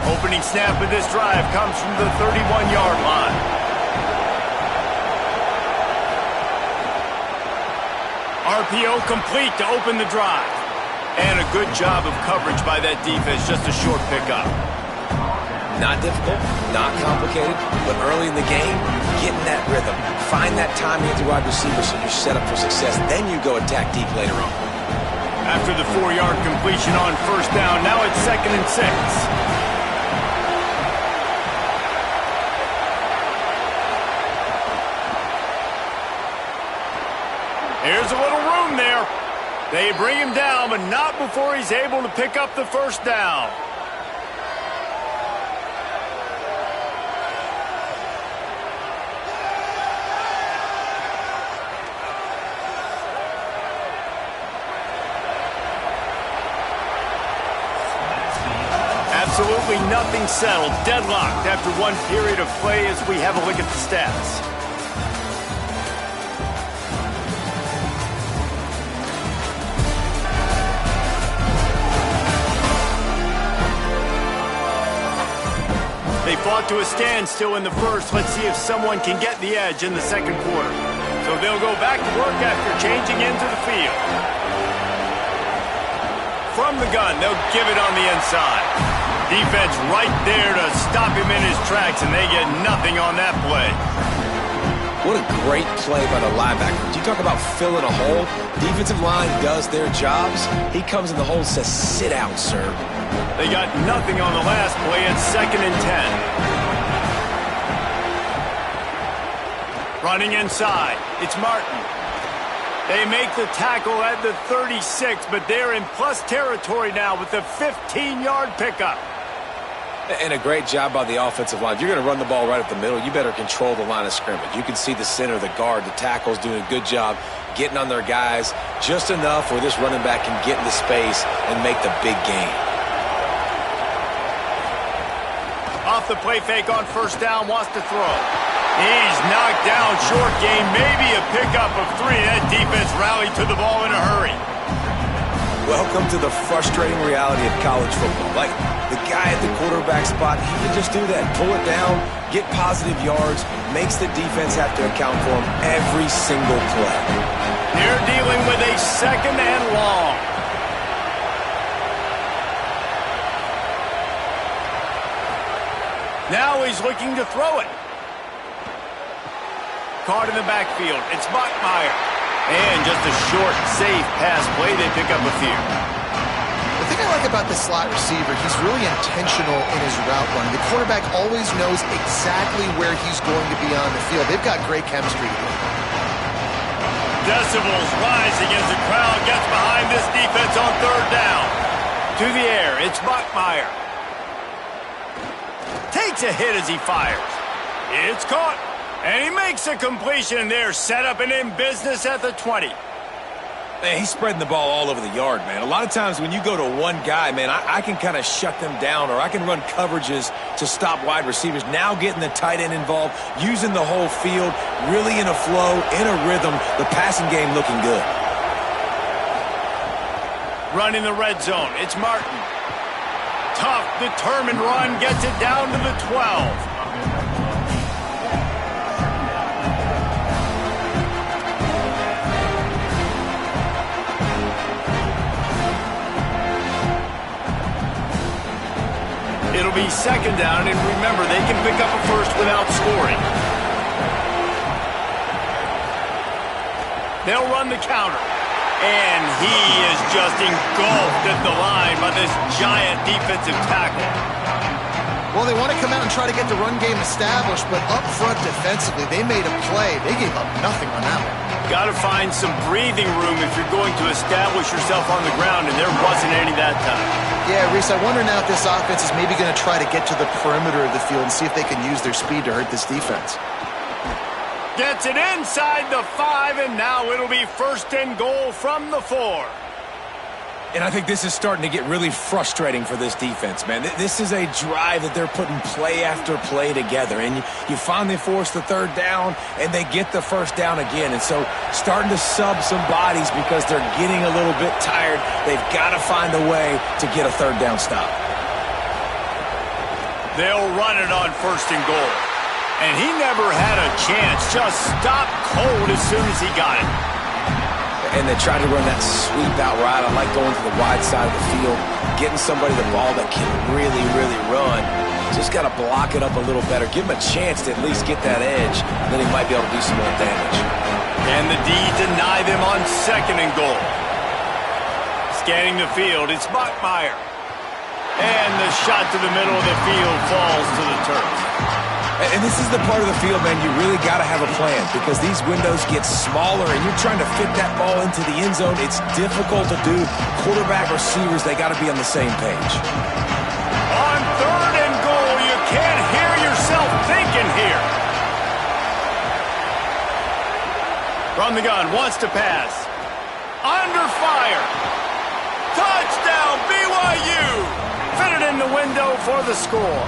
Opening snap of this drive comes from the 31-yard line. RPO complete to open the drive. And a good job of coverage by that defense, just a short pickup. Not difficult, not complicated, but early in the game, getting that rhythm. Find that timing at the wide receiver so you're set up for success. Then you go attack deep later on. After the 4-yard completion on 1st down, now it's 2nd and 6. Here's a little room there. They bring him down, but not before he's able to pick up the 1st down. Absolutely nothing settled. Deadlocked after one period of play as we have a look at the stats. They fought to a standstill in the 1st. Let's see if someone can get the edge in the 2nd quarter. So they'll go back to work after changing into the field. From the gun, they'll give it on the inside. Defense right there to stop him in his tracks, and they get nothing on that play. What a great play by the linebacker. You talk about filling a hole. Defensive line does their jobs. He comes in the hole and says, sit out, sir. They got nothing on the last play. It's 2nd and 10. Running inside. It's Martin. They make the tackle at the 36, but they're in plus territory now with the 15-yard pickup. And a great job by the offensive line. If you're going to run the ball right up the middle, you better control the line of scrimmage. You can see the center, the guard, the tackles doing a good job getting on their guys just enough where this running back can get into space and make the big gain. Off the play fake on 1st down, wants to throw. He's knocked down, short game, maybe a pickup of 3. That defense rallied to the ball in a hurry. Welcome to the frustrating reality of college football. Like, the guy at the quarterback spot, he can just do that. Pull it down, get positive yards, makes the defense have to account for him every single play. They're dealing with a 2nd and long. Now he's looking to throw it. Caught in the backfield. It's Bachmeier. And just a short, safe pass play. They pick up a few. The thing I like about the slot receiver, he's really intentional in his route running. The quarterback always knows exactly where he's going to be on the field. They've got great chemistry here. Decibels rising as the crowd gets behind this defense on 3rd down. To the air, it's Bachmeier. Takes a hit as he fires. It's caught. And he makes a completion there, set up and in business at the 20. Man, he's spreading the ball all over the yard, man. A lot of times when you go to one guy, man, I can kind of shut them down, or I can run coverages to stop wide receivers. Now getting the tight end involved, using the whole field, really in a flow, in a rhythm, the passing game looking good. Running the red zone, it's Martin. Tough, determined run, gets it down to the 12. It'll be 2nd down, and remember, they can pick up a 1st without scoring. They'll run the counter. And he is just engulfed at the line by this giant defensive tackle. Well, they want to come out and try to get the run game established, but up front defensively, they made a play. They gave up nothing on that one. Got to find some breathing room if you're going to establish yourself on the ground, and there wasn't any that time. Yeah, Reese, I wonder now if this offense is maybe going to try to get to the perimeter of the field and see if they can use their speed to hurt this defense. Gets it inside the 5, and now it'll be 1st and goal from the 4. And I think this is starting to get really frustrating for this defense, man. This is a drive that they're putting play after play together. And you finally force the 3rd down, and they get the 1st down again. And so starting to sub some bodies because they're getting a little bit tired. They've got to find a way to get a 3rd down stop. They'll run it on 1st and goal. And he never had a chance. Just stopped cold as soon as he got it. And they tried to run that sweep out right. I like going to the wide side of the field, getting somebody the ball that can really, really run. Just got to block it up a little better. Give him a chance to at least get that edge. Then he might be able to do some more damage. And the D deny them on 2nd and goal. Scanning the field, it's Bachmeier. And the shot to the middle of the field falls to the turf. And this is the part of the field, man, you really got to have a plan because these windows get smaller and you're trying to fit that ball into the end zone. It's difficult to do. Quarterback, receivers, they got to be on the same page. On 3rd and goal, you can't hear yourself thinking here. From the gun, wants to pass. Under fire. Touchdown, BYU. Fit it in the window for the score.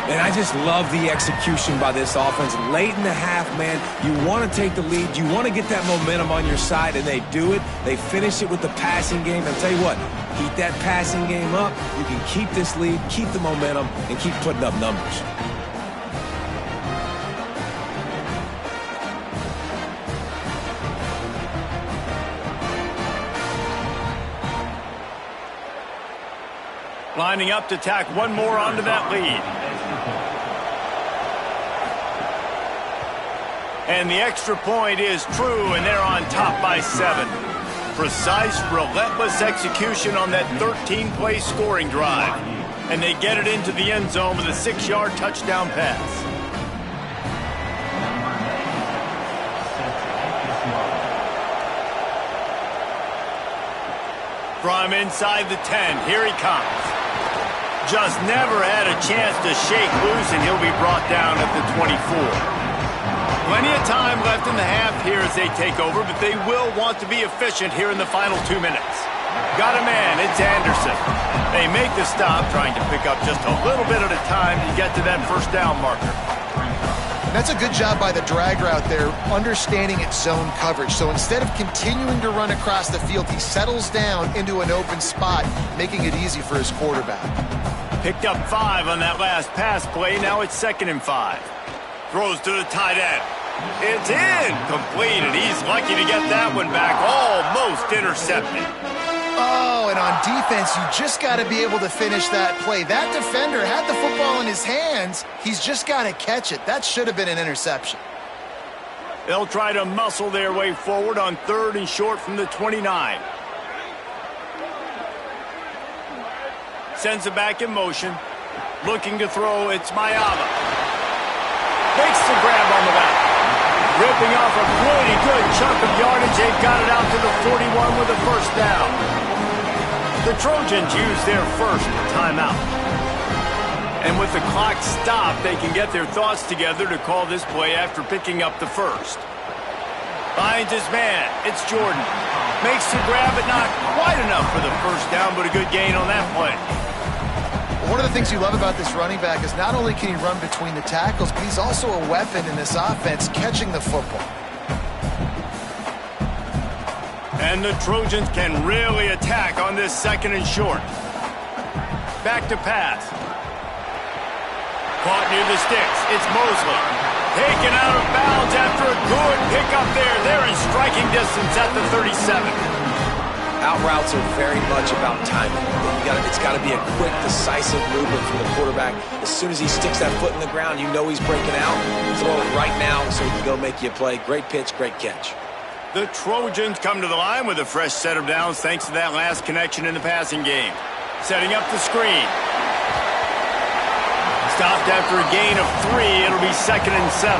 And I just love the execution by this offense. Late in the half, man, you want to take the lead. You want to get that momentum on your side, and they do it. They finish it with the passing game. And I'll tell you what, keep that passing game up. You can keep this lead, keep the momentum, and keep putting up numbers. Lining up to tack one more onto that lead. And the extra point is true, and they're on top by 7. Precise, relentless execution on that 13-play scoring drive. And they get it into the end zone with a 6-yard touchdown pass. From inside the 10, here he comes. Just never had a chance to shake loose, and he'll be brought down at the 24. Plenty of time left in the half here as they take over, but they will want to be efficient here in the final 2 minutes. Got a man, it's Anderson. They make the stop, trying to pick up just a little bit at a time to get to that 1st down marker. That's a good job by the drag route there, understanding its zone coverage. So instead of continuing to run across the field, he settles down into an open spot, making it easy for his quarterback. Picked up 5 on that last pass play. Now it's 2nd and 5. Throws to the tight end. It's incomplete, and he's lucky to get that one back. Almost intercepted. Oh, and on defense, you just got to be able to finish that play. That defender had the football in his hands. He's just got to catch it. That should have been an interception. They'll try to muscle their way forward on 3rd and short from the 29. Sends it back in motion. Looking to throw, it's Mayava. Makes the grab on the back. Ripping off a pretty good chunk of yardage. They've got it out to the 41 with a 1st down. The Trojans use their 1st timeout. And with the clock stopped, they can get their thoughts together to call this play after picking up the 1st. Finds his man. It's Jordan. Makes the grab, but not quite enough for the 1st down, but a good gain on that play. One of the things you love about this running back is not only can he run between the tackles, but he's also a weapon in this offense, catching the football. And the Trojans can really attack on this 2nd and short. Back to pass. Caught near the sticks. It's Mosley. Taken out of bounds after a good pickup there. They're in striking distance at the 37. Out routes are very much about timing. It's got to be a quick, decisive movement from the quarterback. As soon as he sticks that foot in the ground, you know he's breaking out. Throw it right now so he can go make you a play. Great pitch, great catch. The Trojans come to the line with a fresh set of downs thanks to that last connection in the passing game. Setting up the screen. Stopped after a gain of 3. It'll be 2nd and 7.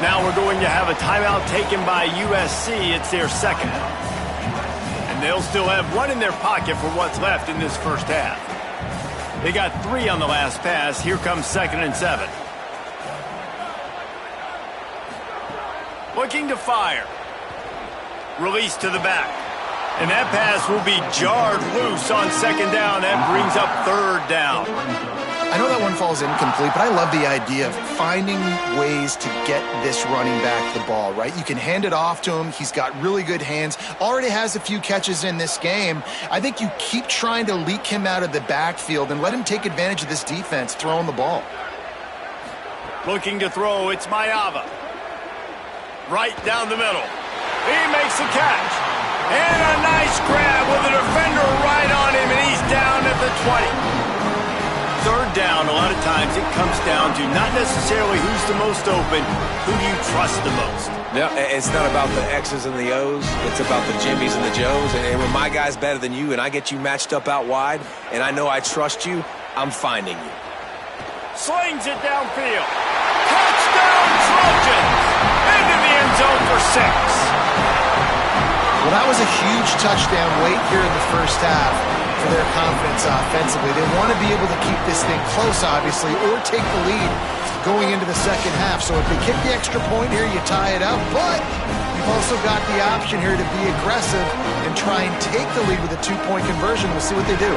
Now we're going to have a timeout taken by USC. It's their second. And they'll still have 1 in their pocket for what's left in this first half. They got 3 on the last pass. Here comes 2nd and 7. Looking to fire. Release to the back. And that pass will be jarred loose on 2nd down. That brings up 3rd down. I know that one falls incomplete, but I love the idea of finding ways to get this running back the ball, right? You can hand it off to him. He's got really good hands. Already has a few catches in this game. I think you keep trying to leak him out of the backfield and let him take advantage of this defense throwing the ball. Looking to throw, it's Mayava. Right down the middle. He makes the catch. And a nice grab with a defender right on him, and he's down at the 20. 3rd down, a lot of times it comes down to not necessarily who's the most open, who do you trust the most? No, it's not about the X's and the O's. It's about the Jimmys and the Joes. And when my guy's better than you and I get you matched up out wide and I know I trust you, I'm finding you. Slings it downfield. Touchdown, Trojans! Into the end zone for 6. Well, that was a huge touchdown late here in the first half for their confidence offensively. They want to be able to keep this thing close, obviously, or take the lead going into the second half. So if they kick the extra point here, you tie it up. But you've also got the option here to be aggressive and try and take the lead with a 2-point conversion. We'll see what they do.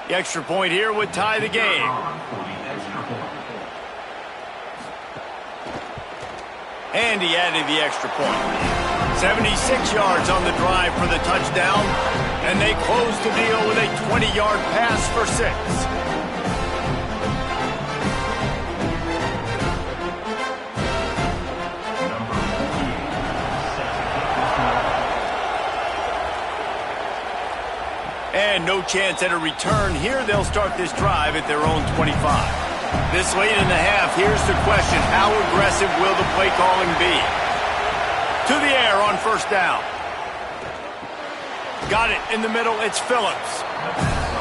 The extra point here would tie the game. And he added the extra point. 76 yards on the drive for the touchdown. And they close the deal with a 20-yard pass for 6. And no chance at a return. Here they'll start this drive at their own 25. This late in the half, here's the question. How aggressive will the play calling be? To the air on 1st down. Got it in the middle. It's Phillips.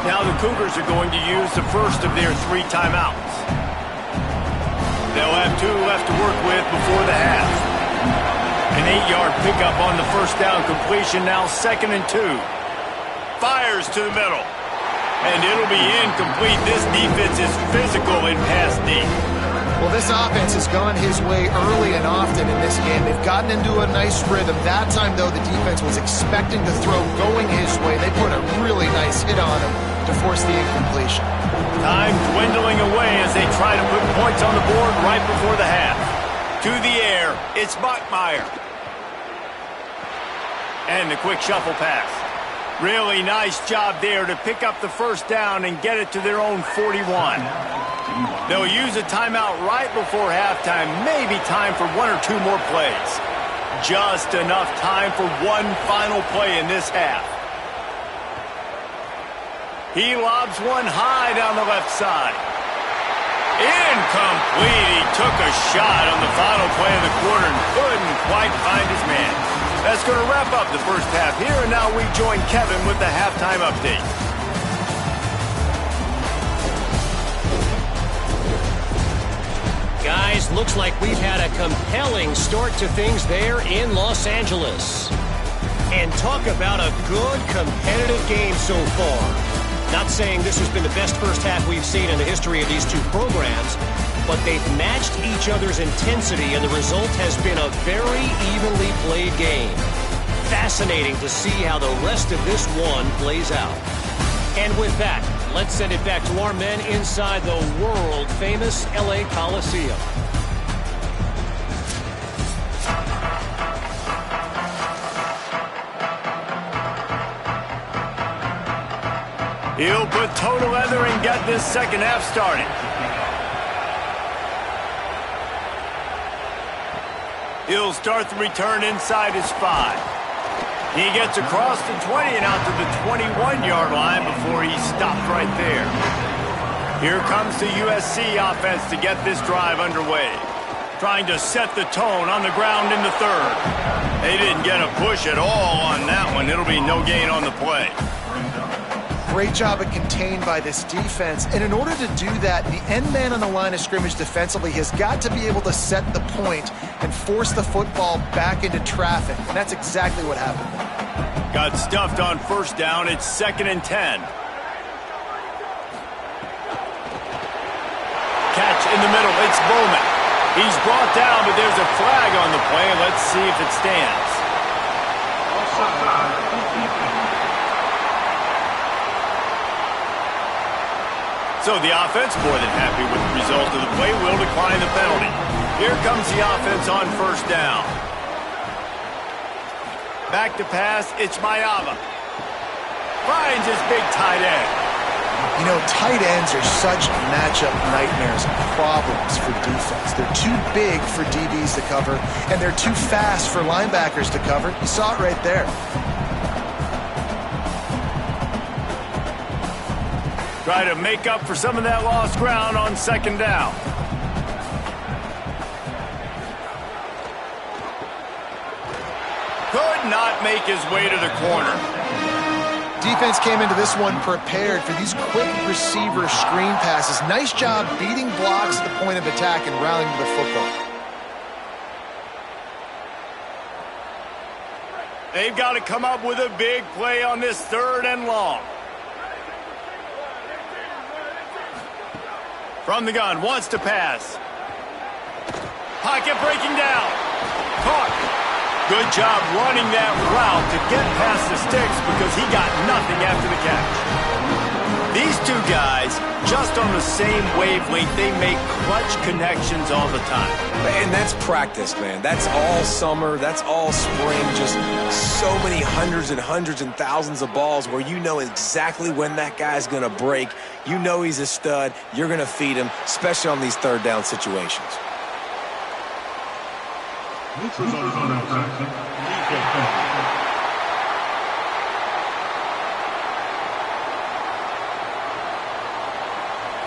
Now the Cougars are going to use the first of their 3 timeouts. They'll have 2 left to work with before the half. An 8-yard pickup on the 1st down completion. Now 2nd and 2. Fires to the middle. And it'll be incomplete. This defense is physical in pass deep. Well, this offense has gone his way early and often in this game. They've gotten into a nice rhythm. That time, though, the defense was expecting to throw going his way. They put a really nice hit on him to force the incompletion. Time dwindling away as they try to put points on the board right before the half. To the air, it's Bachmeier. And the quick shuffle pass. Really nice job there to pick up the 1st down and get it to their own 41. They'll use a timeout right before halftime. Maybe time for 1 or 2 more plays. Just enough time for one final play in this half. He lobs one high down the left side. Incomplete. He took a shot on the final play of the quarter and couldn't quite find his man. That's going to wrap up the first half here, and now we join Kevin with the halftime update. Guys, looks like we've had a compelling start to things there in Los Angeles. And talk about a good competitive game so far. Not saying this has been the best first half we've seen in the history of these 2 programs, but they've matched each other's intensity, and the result has been a very evenly played game. Fascinating to see how the rest of this one plays out. And with that, let's send it back to our men inside the world-famous LA Coliseum. He'll put toe to leather and get this second half started. He'll start the return inside his 5. He gets across the 20 and out to the 21-yard line before he's stopped right there. Here comes the USC offense to get this drive underway. Trying to set the tone on the ground in the third. They didn't get a push at all on that one. It'll be no gain on the play. Great job at contained by this defense. And in order to do that, the end man on the line of scrimmage defensively has got to be able to set the point and force the football back into traffic. And that's exactly what happened. Got stuffed on first down. It's 2nd and 10. Catch in the middle. It's Bowman. He's brought down, but there's a flag on the play. Let's see if it stands. So the offense, more than happy with the result of the play, will decline the penalty. Here comes the offense on first down. Back to pass, it's Mayava. Finds his big tight end. You know, tight ends are such matchup nightmares and problems for defense. They're too big for DBs to cover, and they're too fast for linebackers to cover. You saw it right there. Try to make up for some of that lost ground on 2nd down. Could not make his way to the corner. Defense came into this one prepared for these quick receiver screen passes. Nice job beating blocks at the point of attack and rallying to the football. They've got to come up with a big play on this 3rd and long. From the gun, wants to pass. Pocket breaking down. Caught. Good job running that route to get past the sticks because he got nothing after the catch. These two guys, just on the same wavelength, they make clutch connections all the time. And that's practice, man. That's all summer. That's all spring. Just so many hundreds and hundreds and thousands of balls where you know exactly when that guy's going to break. You know he's a stud. You're going to feed him, especially on these 3rd down situations.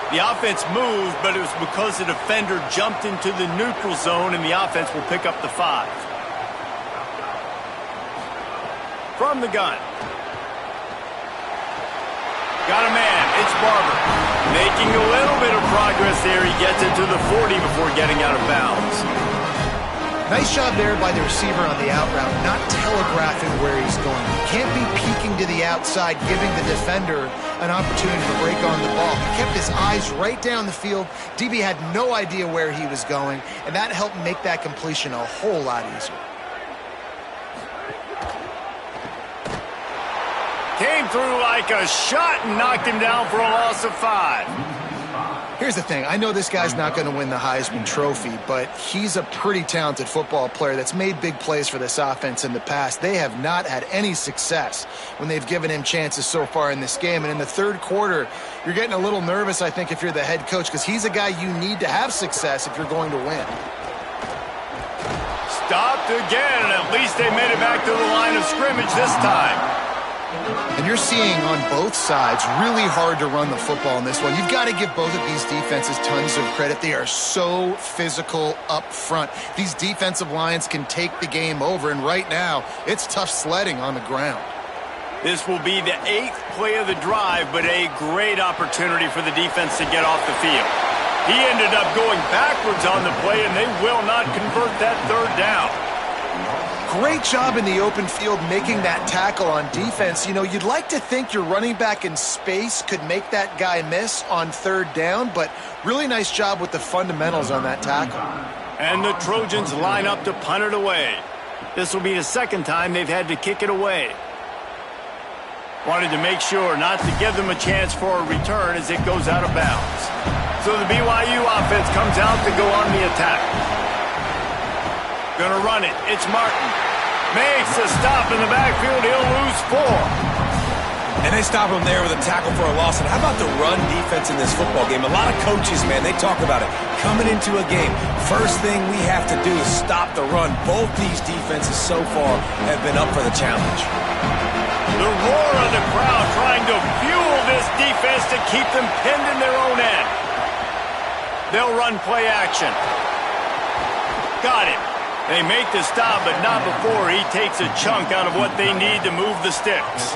The offense moved, but it was because the defender jumped into the neutral zone, and the offense will pick up the 5. From the gun. Got a man. It's Barber. Making a little bit of progress there. He gets it to the 40 before getting out of bounds. Nice job there by the receiver on the out route, not telegraphing where he's going. He can't be peeking to the outside, giving the defender an opportunity to break on the ball. He kept his eyes right down the field. DB had no idea where he was going, and that helped make that completion a whole lot easier. Came through like a shot and knocked him down for a loss of 5. Here's the thing. I know this guy's not going to win the Heisman Trophy, but he's a pretty talented football player that's made big plays for this offense in the past. They have not had any success when they've given him chances so far in this game. And in the 3rd quarter, you're getting a little nervous, I think, if you're the head coach, because he's a guy you need to have success if you're going to win. Stopped again, and at least they made it back to the line of scrimmage this time. And you're seeing on both sides really hard to run the football in this one. You've got to give both of these defenses tons of credit. They are so physical up front. These defensive lines can take the game over, and right now, it's tough sledding on the ground. This will be the 8th play of the drive, but a great opportunity for the defense to get off the field. He ended up going backwards on the play, and they will not convert that 3rd down. Great job in the open field making that tackle on defense. You know, you'd like to think your running back in space could make that guy miss on 3rd down, but really nice job with the fundamentals on that tackle. And the Trojans line up to punt it away. This will be the 2nd time they've had to kick it away. Wanted to make sure not to give them a chance for a return as it goes out of bounds. So the BYU offense comes out to go on the attack. Gonna run it. It's Martin. Makes a stop in the backfield. He'll lose 4. And they stop him there with a tackle for a loss. And how about the run defense in this football game? A lot of coaches, man, they talk about it. Coming into a game, first thing we have to do is stop the run. Both these defenses so far have been up for the challenge. The roar of the crowd trying to fuel this defense to keep them pinned in their own end. They'll run play action. Got it. They make the stop, but not before he takes a chunk out of what they need to move the sticks.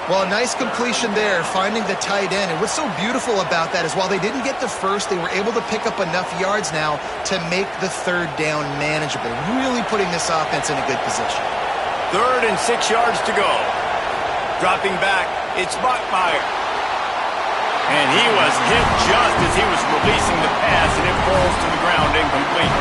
Well, a nice completion there, finding the tight end. And what's so beautiful about that is while they didn't get the first, they were able to pick up enough yards now to make the third down manageable, really putting this offense in a good position. 3rd and 6 yards to go. Dropping back, it's Bachmeier. And he was hit just as he was releasing the pass, and it falls to the ground incomplete.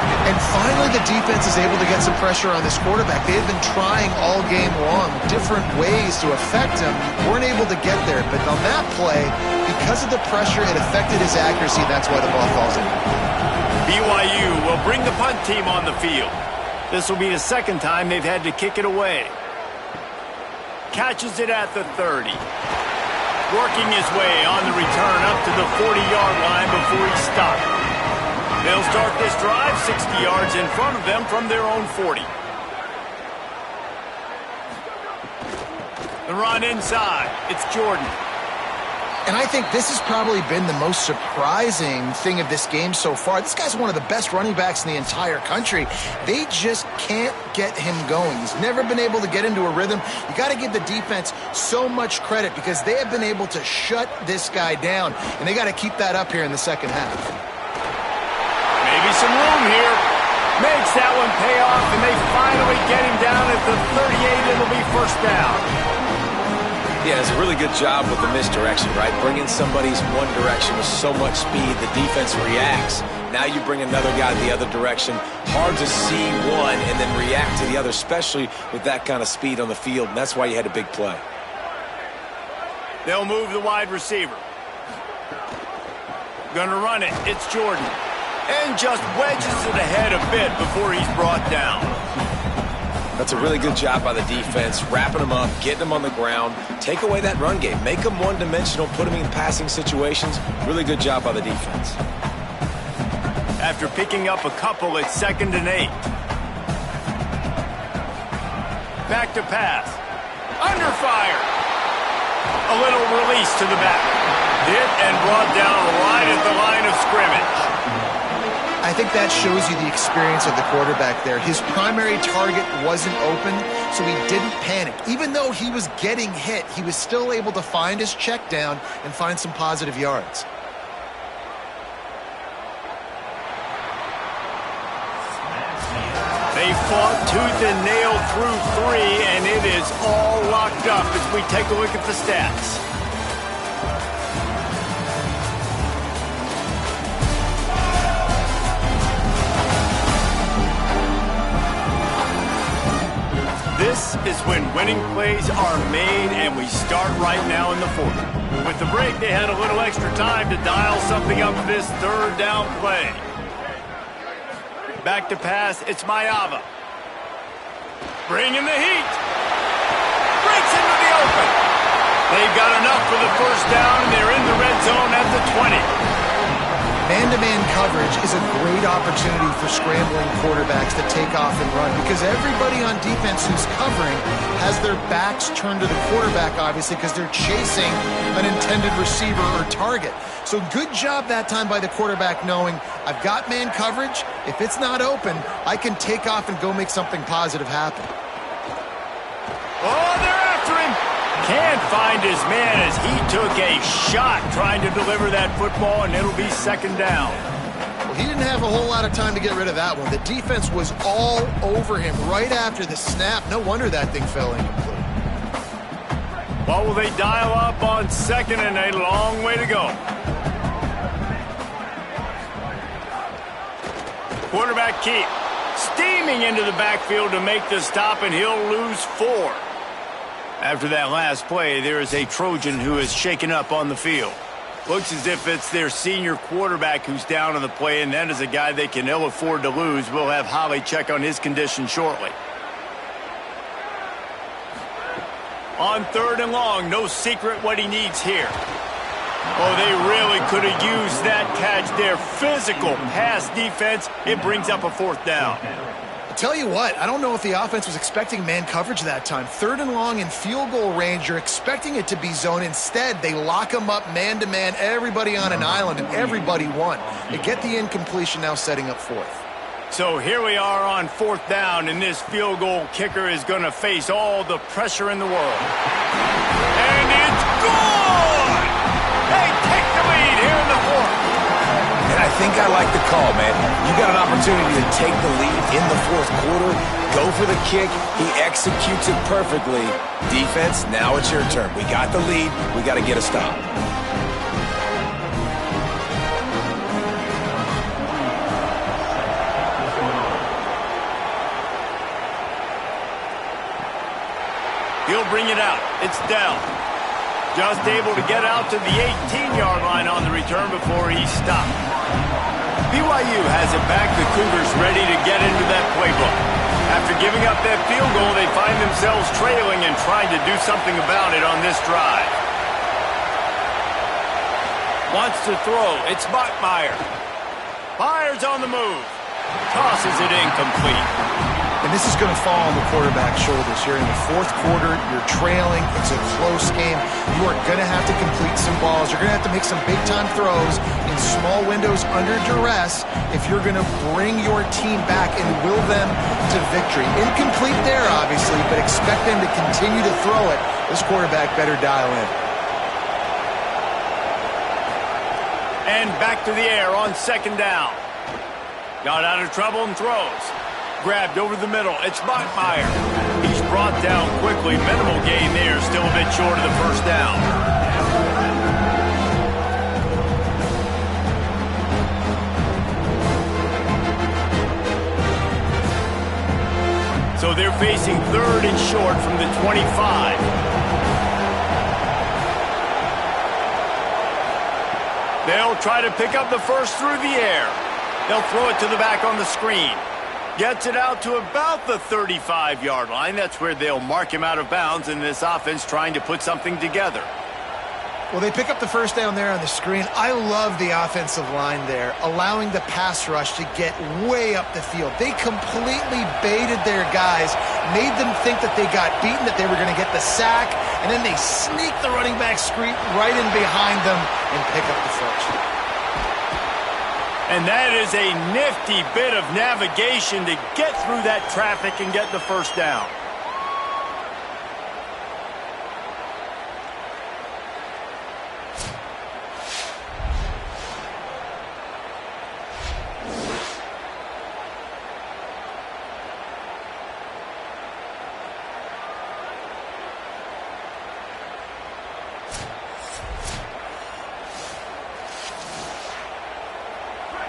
And finally, the defense is able to get some pressure on this quarterback. They had been trying all game long different ways to affect him. Weren't able to get there. But on that play, because of the pressure, it affected his accuracy. That's why the ball falls in. BYU will bring the punt team on the field. This will be the second time they've had to kick it away. Catches it at the 30. Working his way on the return up to the 40-yard line before he stopped. They'll start this drive 60 yards in front of them from their own 40. The run inside. It's Jordan. And I think this has probably been the most surprising thing of this game so far. This guy's one of the best running backs in the entire country. They just can't get him going. He's never been able to get into a rhythm. You got to give the defense so much credit because they have been able to shut this guy down, and they got to keep that up here in the second half. Maybe some room here. Makes that one pay off, and they finally get him down at the 38. It'll be first down. Yeah, it's a really good job with the misdirection, right? Bringing somebody's one direction with so much speed, the defense reacts. Now you bring another guy the other direction. Hard to see one and then react to the other, especially with that kind of speed on the field, and that's why you had a big play. They'll move the wide receiver. Gonna run it. It's Jordan. And just wedges it ahead a bit before he's brought down. That's a really good job by the defense, wrapping them up, getting them on the ground, take away that run game, make them one-dimensional, put them in passing situations. Really good job by the defense. After picking up a couple, it's 2nd and 8. Back to pass. Under fire. A little release to the back. Hit and brought down right at the line of scrimmage. I think that shows you the experience of the quarterback there. His primary target wasn't open, so he didn't panic. Even though he was getting hit, he was still able to find his check down and find some positive yards. They fought tooth and nail through 3, and it is all locked up as we take a look at the stats. This is when winning plays are made, and we start right now in the 4th. With the break, they had a little extra time to dial something up for this 3rd down play. Back to pass, it's Mayava. Bringing the heat. Breaks into the open. They've got enough for the first down, and they're in the red zone at the 20. Man-to-man coverage is a great opportunity for scrambling quarterbacks to take off and run because everybody on defense who's covering has their backs turned to the quarterback, obviously, because they're chasing an intended receiver or target. So good job that time by the quarterback knowing, I've got man coverage. If it's not open, I can take off and go make something positive happen. Oh, they're after him. Can't find his man as he took a shot trying to deliver that football, and it'll be 2nd down. Well, he didn't have a whole lot of time to get rid of that one. The defense was all over him right after the snap. No wonder that thing fell incomplete. What will they dial up on 2nd and a long way to go? Quarterback keep. Steaming into the backfield to make the stop, and he'll lose 4. After that last play, there is a Trojan who is shaken up on the field. Looks as if it's their senior quarterback who's down on the play, and that is a guy they can ill afford to lose. We'll have Holly check on his condition shortly. On 3rd and long, no secret what he needs here. Oh, they really could have used that catch there. Physical pass defense. It brings up a 4th down. I'll tell you what, I don't know if the offense was expecting man coverage that time. 3rd and long in field goal range, you're expecting it to be zone. Instead, they lock them up man-to-man, everybody on an island, and everybody won. They get the incompletion now, setting up 4th. So here we are on 4th down, and this field goal kicker is going to face all the pressure in the world. And it's good! They take the lead here in the 4th. And I think I like the call, man. You got an opportunity to take the lead in the 4th quarter. Go for the kick. He executes it perfectly. Defense, now it's your turn. We got the lead. We got to get a stop. He'll bring it out. It's down. Just able to get out to the 18-yard line on the return before he stopped. BYU has it back. The Cougars ready to get into that playbook. After giving up that field goal, they find themselves trailing and trying to do something about it on this drive. Wants to throw. It's Bachmeier. Fires on the move. Tosses it incomplete. And this is going to fall on the quarterback's shoulders here in the 4th quarter. You're trailing. It's a close game. You are going to have to complete some balls. You're going to have to make some big-time throws in small windows under duress if you're going to bring your team back and will them to victory. Incomplete there, obviously, but expect them to continue to throw it. This quarterback better dial in. And back to the air on 2nd down. Got out of trouble and throws. Grabbed over the middle. It's Bachmeier. He's brought down quickly. Minimal gain there. Still a bit short of the 1st down. So they're facing 3rd and short from the 25. They'll try to pick up the 1st through the air. They'll throw it to the back on the screen. Gets it out to about the 35-yard line. That's where they'll mark him out of bounds in this offense trying to put something together. Well, they pick up the 1st down there on the screen. I love the offensive line there, allowing the pass rush to get way up the field. They completely baited their guys, made them think that they got beaten, that they were going to get the sack, and then they sneak the running back screen right in behind them and pick up the 1st. And that is a nifty bit of navigation to get through that traffic and get the 1st down.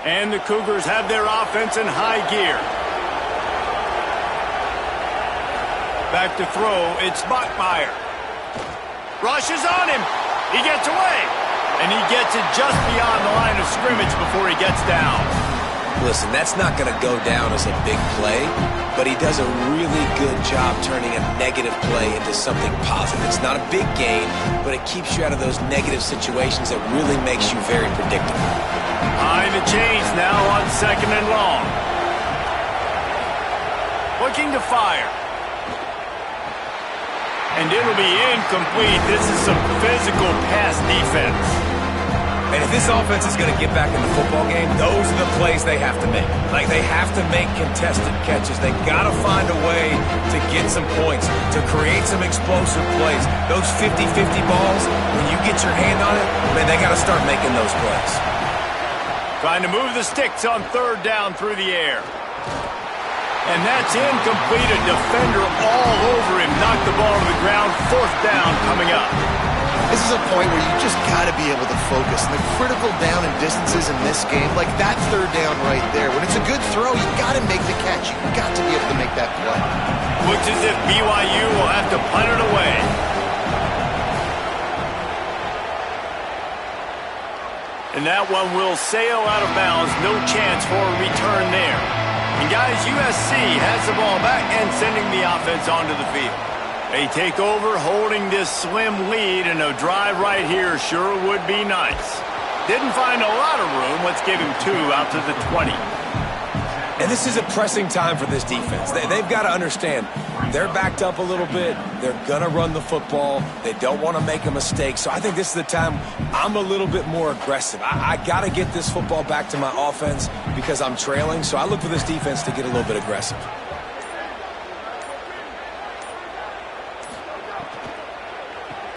And the Cougars have their offense in high gear. Back to throw, it's Bachmeier. Rushes on him. He gets away. And he gets it just beyond the line of scrimmage before he gets down. Listen, that's not going to go down as a big play, but he does a really good job turning a negative play into something positive. It's not a big gain, but it keeps you out of those negative situations that really makes you very predictable. Behind the chains now on 2nd and long. Looking to fire. And it'll be incomplete. This is some physical pass defense. And if this offense is going to get back in the football game, those are the plays they have to make. Like, they have to make contested catches. They got to find a way to get some points, to create some explosive plays. Those 50-50 balls, when you get your hand on it, man, they got to start making those plays. Trying to move the sticks on 3rd down through the air. And that's incomplete. A defender all over him. Knocked the ball to the ground. 4th down coming up. This is a point where you just got to be able to focus. And the critical down and distances in this game, like that 3rd down right there, when it's a good throw, you got to make the catch. You got to be able to make that play. Looks as if BYU will have to punt it away. And that one will sail out of bounds. No chance for a return there. And guys, USC has the ball back and sending the offense onto the field. They take over holding this slim lead, and a drive right here sure would be nice. Didn't find a lot of room. Let's give him 2 out to the 20. And this is a pressing time for this defense. They've got to understand, they're backed up a little bit. They're going to run the football. They don't want to make a mistake. So I think this is the time I'm a little bit more aggressive. I got to get this football back to my offense because I'm trailing. So I look for this defense to get a little bit aggressive.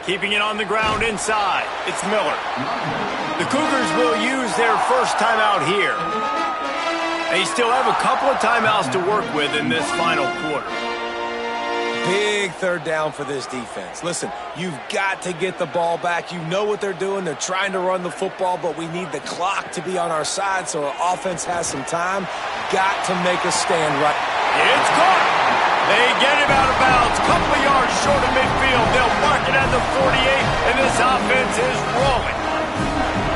Keeping it on the ground inside. It's Miller. The Cougars will use their first timeout here. They still have a couple of timeouts to work with in this final quarter. Big third down for this defense. Listen, you've got to get the ball back. You know what they're doing. They're trying to run the football, but we need the clock to be on our side so our offense has some time. Got to make a stand right. It's caught. They get him out of bounds. Couple of yards short of midfield. They'll mark it at the 48, and this offense is rolling.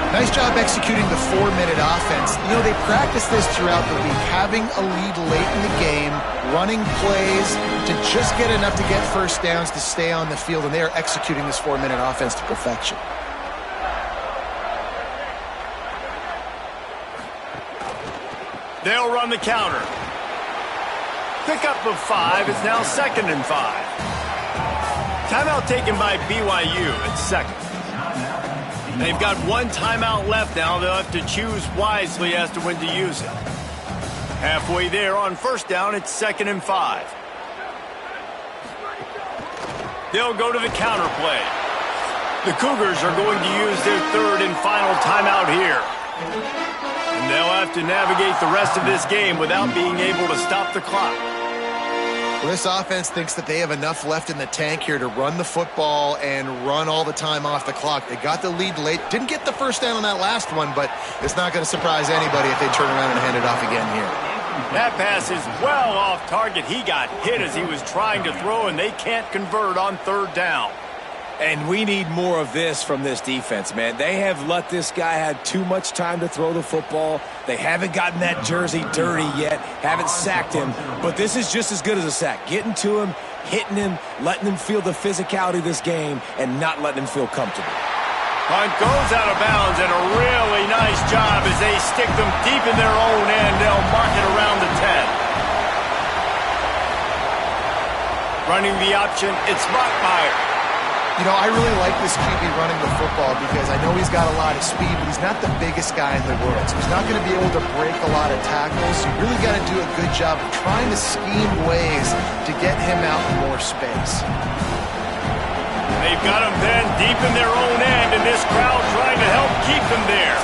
Nice job executing the 4-minute offense. You know, they practice this throughout the week, having a lead late in the game, running plays to just get enough to get first downs to stay on the field, and they are executing this 4-minute offense to perfection. They'll run the counter. Pick up of 5. It's now 2nd and 5. Timeout taken by BYU at 2nd. They've got 1 timeout left now. They'll have to choose wisely as to when to use it. Halfway there on first down, it's 2nd and 5. They'll go to the counter play. The Cougars are going to use their 3rd and final timeout here. And they'll have to navigate the rest of this game without being able to stop the clock. Well, this offense thinks that they have enough left in the tank here to run the football and run all the time off the clock. They got the lead late. Didn't get the first down on that last one, but it's not going to surprise anybody if they turn around and hand it off again here. That pass is well off target. He got hit as he was trying to throw, and they can't convert on 3rd down. And we need more of this from this defense, man. They have let this guy have too much time to throw the football. They haven't gotten that jersey dirty yet, haven't sacked him. But this is just as good as a sack. Getting to him, hitting him, letting him feel the physicality of this game, and not letting him feel comfortable. Punt goes out of bounds, and a really nice job as they stick them deep in their own end. They'll mark it around the 10. Running the option, it's Bachmeier. You know, I really like this QB running the football because I know he's got a lot of speed, but he's not the biggest guy in the world. So he's not going to be able to break a lot of tackles. You really got to do a good job of trying to scheme ways to get him out in more space. They've got him then deep in their own end, and this crowd trying to help keep them there.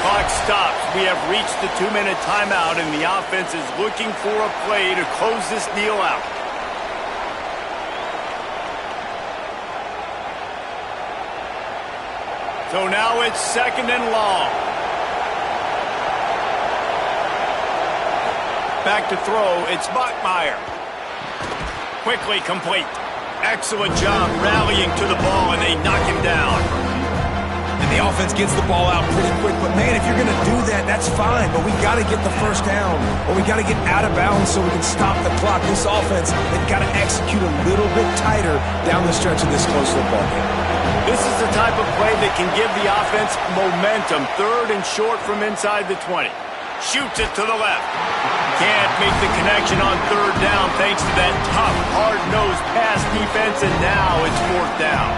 Clock stops. We have reached the 2-minute timeout, and the offense is looking for a play to close this deal out. So now it's 2nd and long. Back to throw, it's Bachmeier. Quickly complete. Excellent job rallying to the ball, and they knock him down. And the offense gets the ball out pretty quick. But, man, if you're going to do that, that's fine. But we got to get the first down, or we got to get out of bounds so we can stop the clock. This offense, they've got to execute a little bit tighter down the stretch of this close football game. This is the type of play that can give the offense momentum. 3rd and short from inside the 20. Shoots it to the left. Can't make the connection on 3rd down thanks to that tough, hard-nosed pass defense, and now it's 4th down.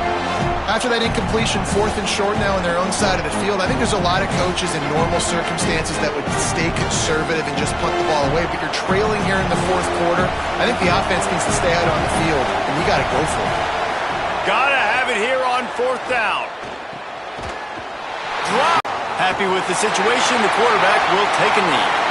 After that incompletion, 4th and short now on their own side of the field, I think there's a lot of coaches in normal circumstances that would stay conservative and just punt the ball away, but you're trailing here in the 4th quarter. I think the offense needs to stay out on the field, and you got to go for it. Gotta have it here on 4th down. Drop. Happy with the situation, the quarterback will take a knee.